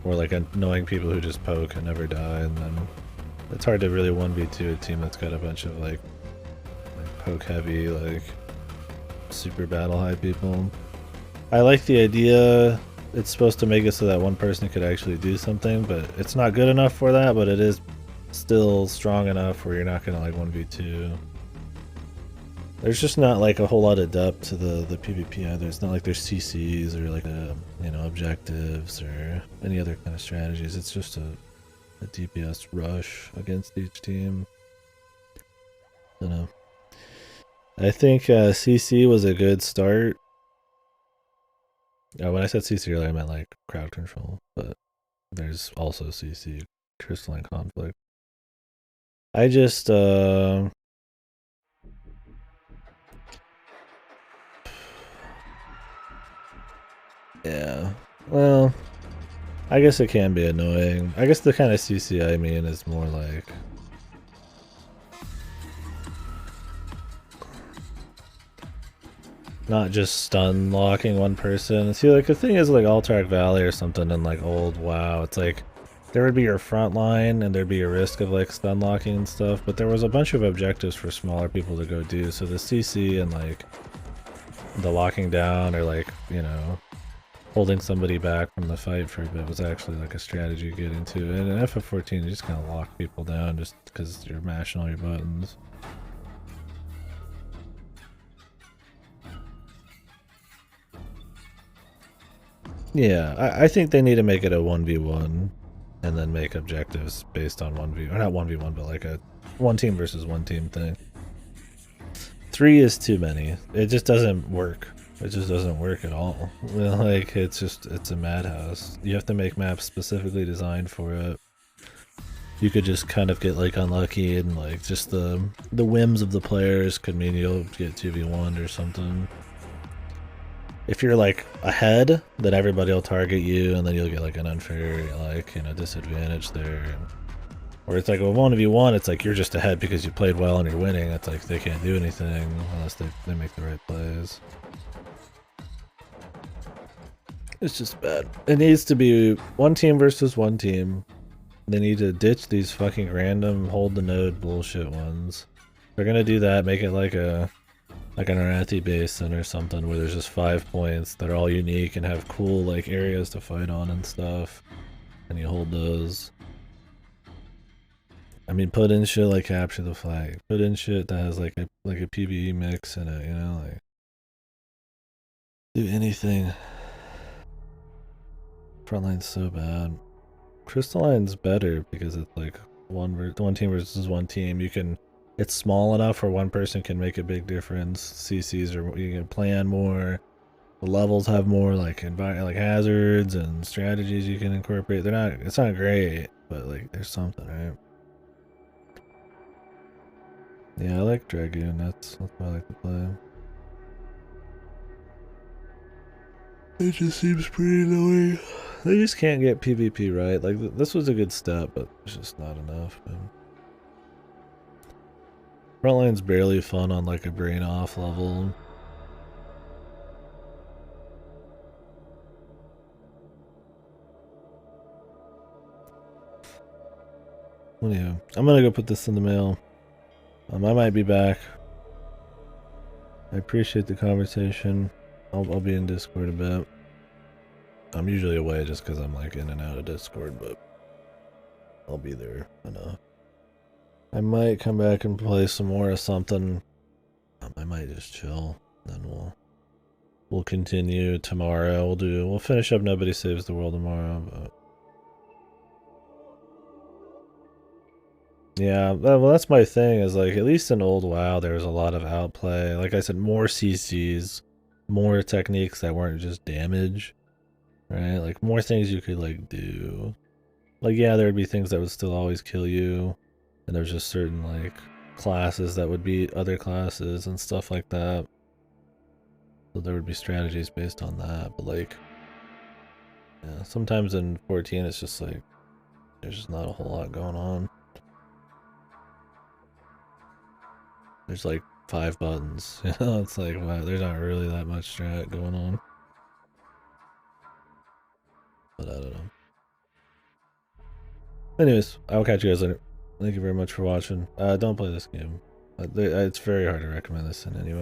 Or, like, annoying people who just poke and never die, and then it's hard to really 1v2 a team that's got a bunch of, like poke heavy, like, super battle high people. I like the idea. It's supposed to make it so that one person could actually do something, but it's not good enough for that, but it is still strong enough where you're not gonna like 1v2. There's just not like a whole lot of depth to the PvP either. It's not like there's CCs or like objectives or any other kind of strategies. It's just a DPS rush against each team. I don't know. I think CC was a good start. When I said CC earlier, I meant like crowd control, but there's also CC, crystalline conflict. I just yeah, well, I guess it can be annoying. I guess the kind of CC I mean is more like not just stun locking one person. See, like the thing is like Alterac Valley or something in like old WoW, it's like there would be your front line and there'd be a risk of like stun locking and stuff, but there was a bunch of objectives for smaller people to go do. So the CC and like the locking down or like, holding somebody back from the fight for a bit was actually like a strategy to get into. And in FF14 you just kind of lock people down just because you're mashing all your buttons. Yeah, I think they need to make it a 1v1 and then make objectives based on 1v, or not 1v1, but like a 1 team versus 1 team thing. 3 is too many. It just doesn't work. It just doesn't work at all. Like, it's a madhouse. You have to make maps specifically designed for it. You could just kind of get like unlucky and like just the whims of the players could mean you'll get 2v1 or something. If you're like ahead, then everybody will target you, and then you'll get like an unfair disadvantage there. Or it's like a 1v1, it's like you're just ahead because you played well and you're winning. It's like they can't do anything unless they make the right plays. It's just bad. It needs to be 1 team versus 1 team. They need to ditch these fucking random hold the node bullshit ones. If they're gonna do that, make it like an Arathi basin or something where there's just 5 points that are all unique and have cool like areas to fight on and stuff, and you hold those. I mean, put in shit like capture the flag. Put in shit that has like a PvE mix in it, like do anything. Frontline's so bad. Crystalline's better because it's like one team versus 1 team. It's small enough where 1 person can make a big difference. CCs are you can plan more. The levels have more like hazards and strategies you can incorporate. It's not great, but like there's something, right? Yeah, I like Dragoon. That's what I like to play. It just seems pretty annoying. They just can't get PvP right. Like this was a good step, but it's just not enough, man. Frontline's barely fun on like a brain off level. Anyway, I'm gonna go put this in the mail. I might be back. I appreciate the conversation. I'll be in Discord a bit. I'm usually away just because I'm like in and out of Discord, but I'll be there enough. I might come back and play some more or something. I might just chill. Then we'll continue tomorrow. We'll finish up Nobody Saves the World tomorrow, but yeah, well that's my thing is like at least in old WoW there was a lot of outplay. Like I said, more CCs, more techniques that weren't just damage. Right? Like more things you could like do. Like yeah, there would be things that would still always kill you. And there's just certain like classes that would beat other classes and stuff like that. So there would be strategies based on that. But like yeah, sometimes in 14 it's just like there's just not a whole lot going on. There's like 5 buttons. You know, it's like wow, there's not really that much strat going on. But I don't know. Anyways, I'll catch you guys later. Thank you very much for watching. Don't play this game. It's very hard to recommend this in any way.